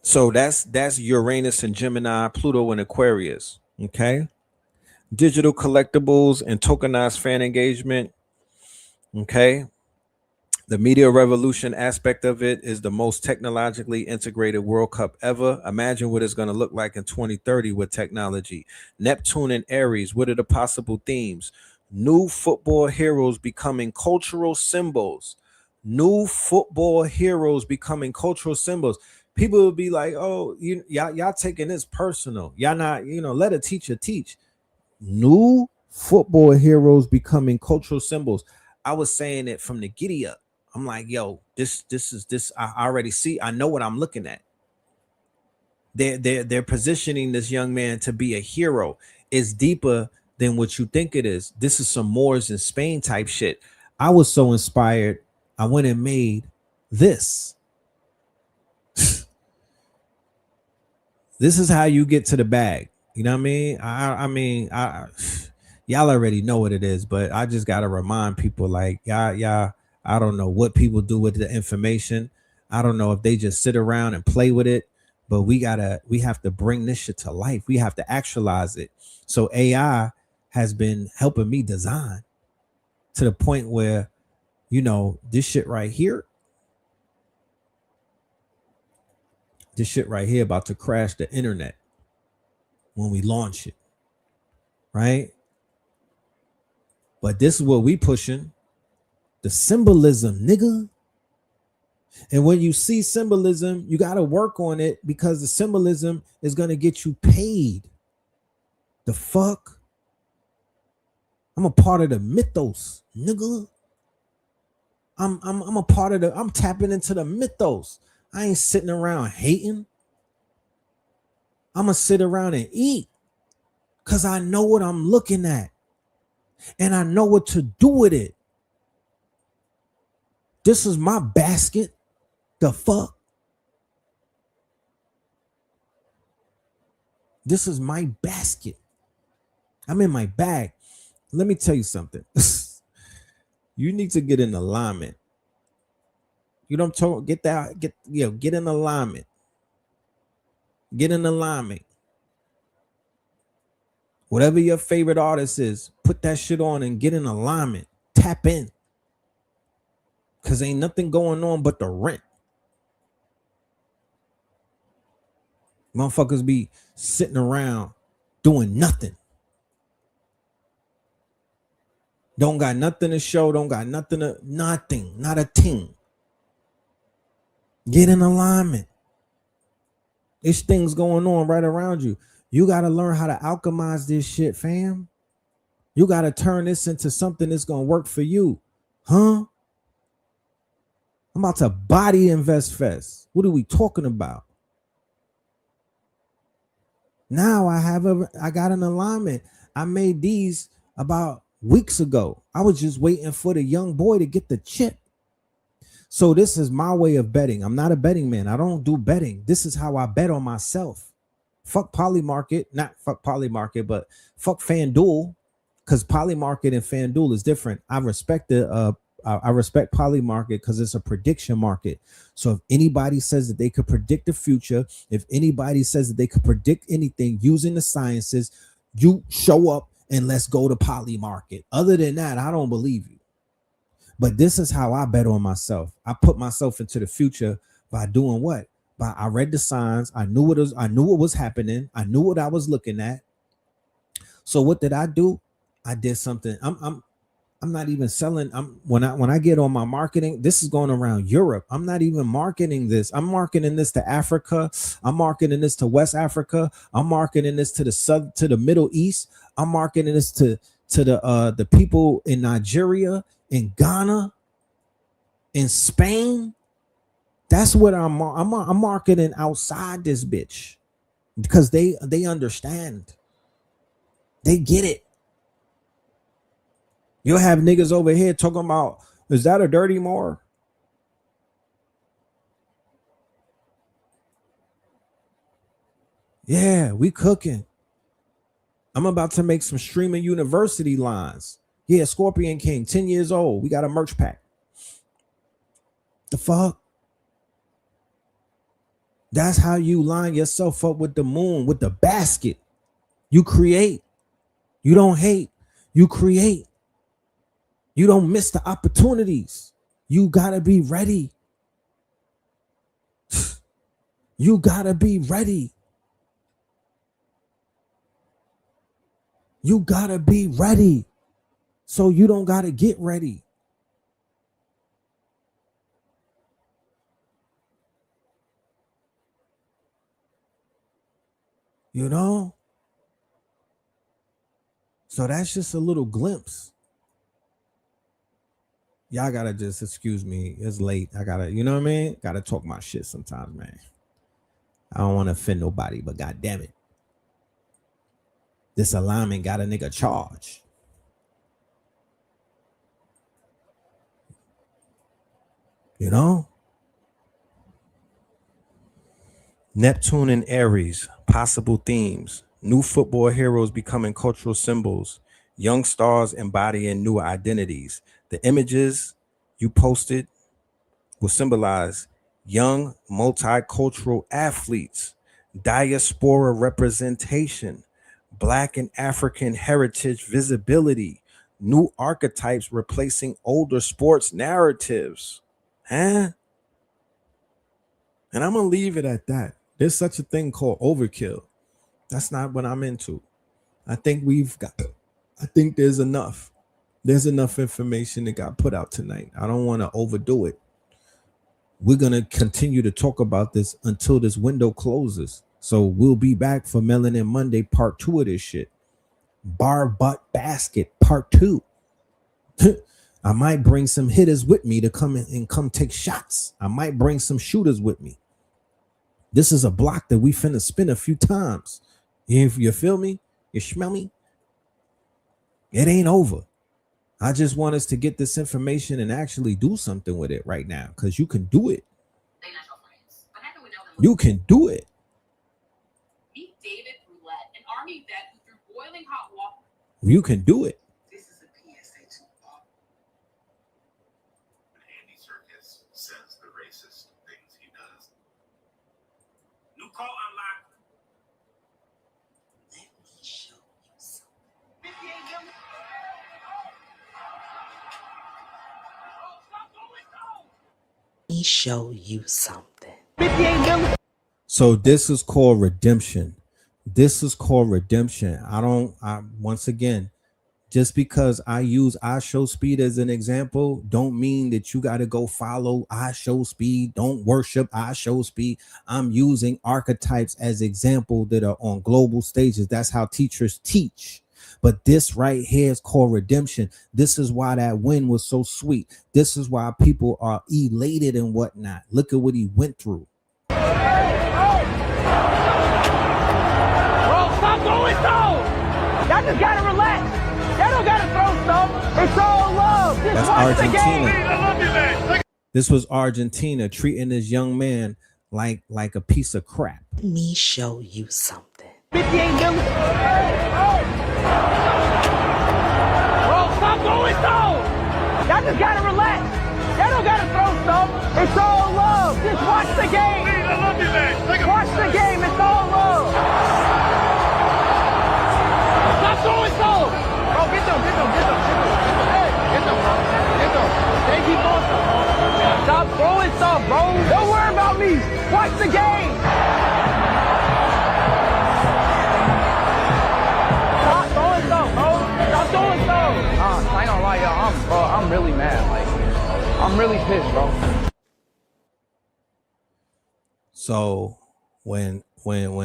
Speaker 13: So that's Uranus and Gemini, Pluto and Aquarius. Okay. Digital collectibles and tokenized fan engagement. Okay. The media revolution aspect of it is the most technologically integrated World Cup ever. Imagine what it's going to look like in 2030 with technology. Neptune and Aries, what are the possible themes? New football heroes becoming cultural symbols. New football heroes becoming cultural symbols. People will be like, oh, y'all taking this personal. Y'all not, let a teacher teach. New football heroes becoming cultural symbols. I was saying it from the giddy up. I'm like, yo, this is I already see. I know what I'm looking at. They're positioning this young man to be a hero. It's deeper than what you think it is. This is some Moors in Spain type shit. I was so inspired. I went and made this. This is how you get to the bag. You know what I mean? Y'all already know what it is, but I just gotta remind people, like, y'all. I don't know what people do with the information. I don't know if they just sit around and play with it, but we have to bring this shit to life. We have to actualize it. So AI has been helping me design to the point where, this shit right here about to crash the internet when we launch it, right? But this is what we pushing. The symbolism, nigga. And when you see symbolism, you got to work on it, because the symbolism is going to get you paid. The fuck? I'm a part of the mythos, nigga. I'm a part of I'm tapping into the mythos. I ain't sitting around hating. I'm going to sit around and eat, because I know what I'm looking at. And I know what to do with it. This is my basket. The fuck? This is my basket. I'm in my bag. Let me tell you something. You need to get in alignment. You know what I'm talking? Get in alignment. Get in alignment. Whatever your favorite artist is, put that shit on and get in alignment. Tap in. Because ain't nothing going on but the rent. Motherfuckers be sitting around doing nothing. Don't got nothing to show. Don't got nothing to, nothing. Not a thing. Get in alignment. There's things going on right around you. You got to learn how to alchemize this shit, fam. You got to turn this into something that's going to work for you. Huh? I'm about to body invest fest. What are we talking about? Now I got an alignment. I made these about weeks ago. I was just waiting for the young boy to get the chip. So this is my way of betting. I'm not a betting man. I don't do betting. This is how I bet on myself. Fuck Polymarket, not fuck Polymarket, but fuck FanDuel, because Polymarket and FanDuel is different. I respect Polymarket because it's a prediction market. So if anybody says that they could predict the future, if anybody says that they could predict anything using the sciences, you show up and let's go to Polymarket. Other than that, I don't believe you. But this is how I bet on myself. I put myself into the future by doing what? By I read the signs. I knew what was happening. I knew what I was looking at. So what did I do? I did something. I'm not even selling. When I get on my marketing, this is going around Europe. I'm not even marketing this. I'm marketing this to Africa. I'm marketing this to West Africa. I'm marketing this to the Middle East. I'm marketing this to the people in Nigeria, in Ghana, in Spain. That's what I'm marketing outside this bitch, because they understand. They get it. You'll have niggas over here talking about, is that a dirty more? Yeah, we cooking. I'm about to make some streaming university lines. Yeah, Scorpion King, 10 years old. We got a merch pack. The fuck? That's how you line yourself up with the moon, with the basket. You create. You don't hate. You create. You don't miss the opportunities. You gotta be ready. You gotta be ready. You gotta be ready. So you don't gotta get ready. You know? So that's just a little glimpse. Y'all gotta just excuse me. It's late. I gotta, you know what I mean? Gotta talk my shit sometimes, man. I don't want to offend nobody, but god damn it. This alignment got a nigga charged. You know? Neptune and Aries, possible themes. New football heroes becoming cultural symbols. Young stars embodying new identities. The images you posted will symbolize young multicultural athletes, diaspora representation, Black and African heritage visibility, new archetypes replacing older sports narratives. Huh? And I'm going to leave it at that. There's such a thing called overkill. That's not what I'm into. I think there's enough. There's enough information that got put out tonight. I don't want to overdo it. We're going to continue to talk about this until this window closes. So we'll be back for Melanin Monday, part 2 of this shit. Bar butt basket, part 2. I might bring some hitters with me to come in and come take shots. I might bring some shooters with me. This is a block that we finna spin a few times. You feel me? You smell me? It ain't over. I just want us to get this information and actually do something with it right now, because you can do it. You can do it.
Speaker 20: Meet David Roulette, an army vet who threw boiling hot water.
Speaker 13: You can do it.
Speaker 20: This is a PSA to Bob.
Speaker 21: Andy Serkis says the racist things he does. New call unlocked.
Speaker 20: Let me show you something.
Speaker 4: me show you something.
Speaker 13: So this is called redemption. This is called redemption. Once again, just because I use I Show Speed as an example, don't mean that you got to go follow I Show Speed. Don't worship I Show Speed. I'm using archetypes as example that are on global stages. That's how teachers teach. But this right here is called redemption. This is why that win was so sweet. This is why people are elated and whatnot. Look at what he went through.
Speaker 19: Bro, stop going though! Y'all just gotta relax. Y'all don't gotta throw stuff. It's all love. Just
Speaker 13: That's
Speaker 19: watch
Speaker 13: Argentina.
Speaker 19: the game. I love you, man.
Speaker 13: This was Argentina treating this young man like a piece of crap.
Speaker 4: Let me show you something.
Speaker 19: 58 million. Bro, stop going though. Y'all just gotta relax. Y'all don't gotta throw stuff. It's all love. Just watch the game. I love you, man. Watch the game. It's all love. Stop going though. Bro, get them. Hey, get them, bro. Get them. They keep on stuff, bro. Stop throwing stuff, bro. Don't worry about me. Watch the game. Stop throwing stuff, bro. Stop throwing stuff. I ain't gonna lie, yo. I'm really mad. Like, I'm really pissed, bro.
Speaker 13: So when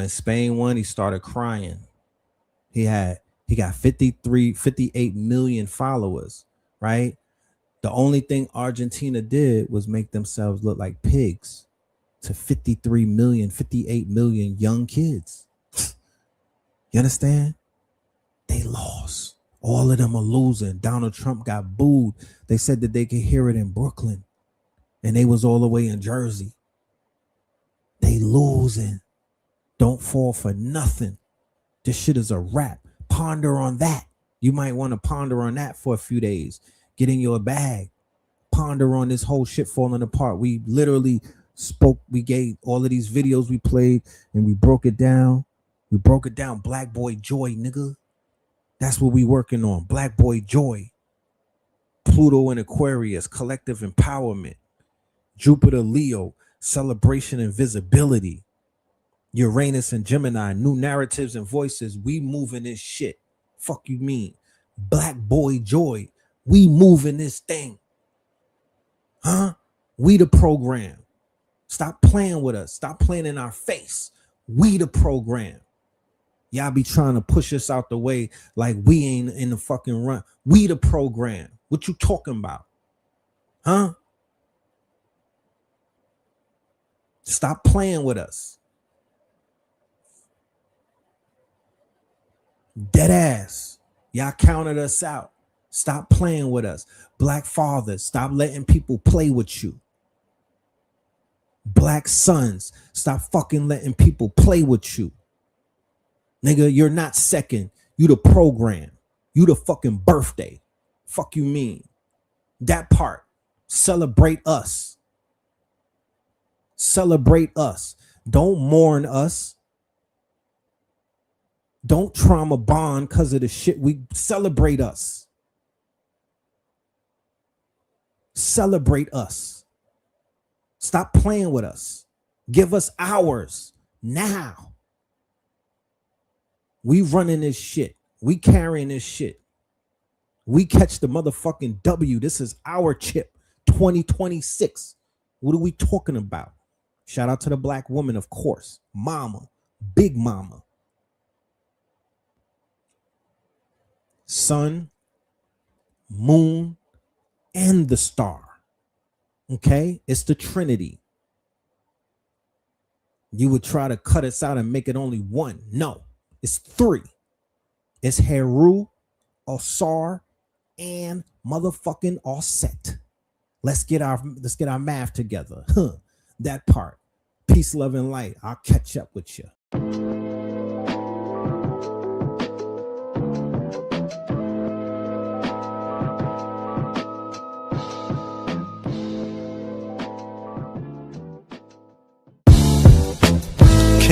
Speaker 13: Spain won, he started crying. He got 58 million followers, right? The only thing Argentina did was make themselves look like pigs to 58 million young kids. You understand? They lost. All of them are losing. Donald Trump got booed. They said that they could hear it in Brooklyn, and they was all the way in Jersey. They losing. Don't fall for nothing. This shit is a wrap. Ponder on that. You might want to ponder on that for a few days. Get in your bag. Ponder on this whole shit falling apart. We literally spoke. We gave all of these videos we played, and we broke it down. We broke it down. Black boy joy, nigga. That's what we working on. Black boy joy. Pluto and Aquarius, collective empowerment. Jupiter, Leo, celebration and visibility. Uranus and Gemini, new narratives and voices. We moving this shit. Fuck you mean? Black boy joy. We moving this thing. Huh? We the program. Stop playing with us. Stop playing in our face. We the program. Y'all be trying to push us out the way like we ain't in the fucking run. We the program. What you talking about? Huh? Stop playing with us. Dead ass. Y'all counted us out. Stop playing with us. Black fathers, stop letting people play with you. Black sons, stop fucking letting people play with you. Nigga, you're not second. You the program. You the fucking birthday. Fuck you mean? That part. Celebrate us. Celebrate us. Don't mourn us. Don't trauma bond because of the shit. We celebrate us. Celebrate us. Stop playing with us. Give us ours now. We running this shit. We carrying this shit. We catch the motherfucking W. This is our chip. 2026. What are we talking about? Shout out to the black woman, of course. Mama. Big mama. Sun, moon, and the star. Okay? It's the Trinity. You would try to cut us out and make it only one. No, it's three. It's Heru, Osar, and motherfucking Offset. Let's get our math together. Huh. That part. Peace, love, and light. I'll catch up with you.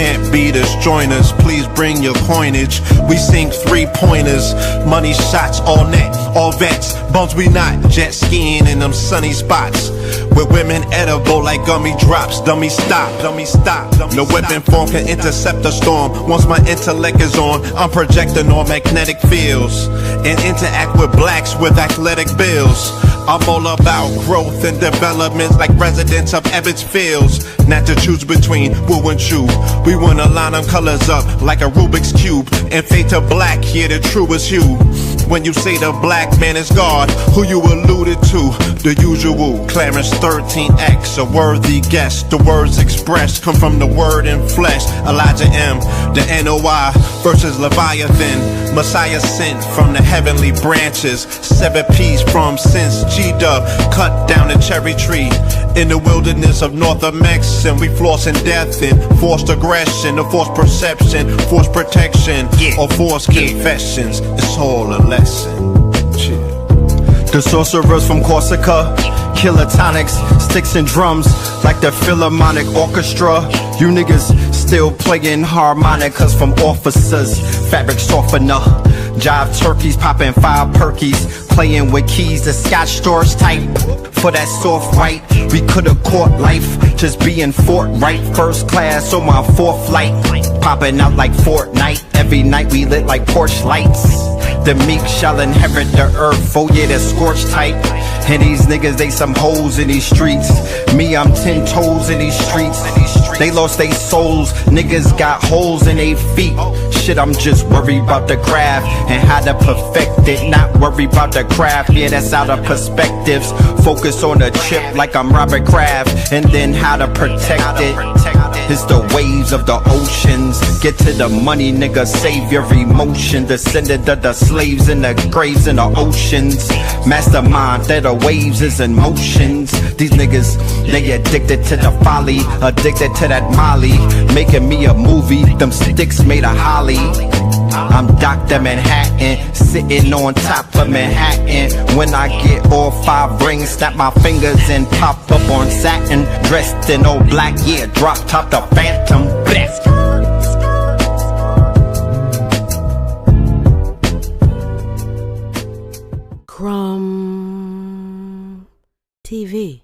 Speaker 1: can't beat us, join us. Please bring your coinage. We sink 3-pointers, money shots, all net, all vets. Bums we not, jet skiing in them sunny spots. With women edible like gummy drops. Dummy stop, dummy stop. No weapon form can intercept a storm. Once my intellect is on, I'm projecting on magnetic fields and interact with blacks with athletic bills. I'm all about growth and development like residents of Ebbets Fields. Not to choose between woo and chew. We wanna line them colors up like a Rubik's Cube and fade to black, yeah, the truest hue. When you say the black man is God, who you alluded to? The usual, Clarence 13X, a worthy guess. The words expressed come from the word in flesh. Elijah M, the NOI versus Leviathan. Messiah sent from the heavenly branches. 7 P's from since G-Dub cut down the cherry tree. In the wilderness of North Mex, and we flossing death and forced aggression, or forced perception, forced protection, or forced confessions. It's all a lesson.
Speaker 2: The sorcerers from Corsica, killer tonics, sticks and drums like the Philharmonic Orchestra. You niggas still playing harmonicas from officers. Fabric softener, jive turkeys popping 5 perkies, playing with keys, the Scotch storage type. For that soft white, we could've caught life, just being forthright. First class on my 4th flight, popping out like Fortnite. Every night we lit like porch lights. The meek shall inherit the earth, oh yeah, the scorched type. And these niggas, they some hoes in these streets. Me, I'm 10 toes in these streets. They lost their souls, niggas got holes in their feet. Shit, I'm just worried about the craft and how to perfect it. Not worried about the craft, yeah, that's out of perspectives. Focus on the chip like I'm Robert Kraft, and then how to protect it. It's the waves of the oceans. Get to the money, nigga, save your emotion. Descendant of the slaves in the graves in the oceans. Mastermind that the waves is in motions. These niggas, they addicted to the folly, addicted to that molly. Making me a movie, them sticks made of holly. I'm Dr. Manhattan, sitting on top of Manhattan. When I get all 5 rings, snap my fingers and pop up on satin. Dressed in all black, yeah, drop top the Phantom. Best.
Speaker 4: Crumb TV.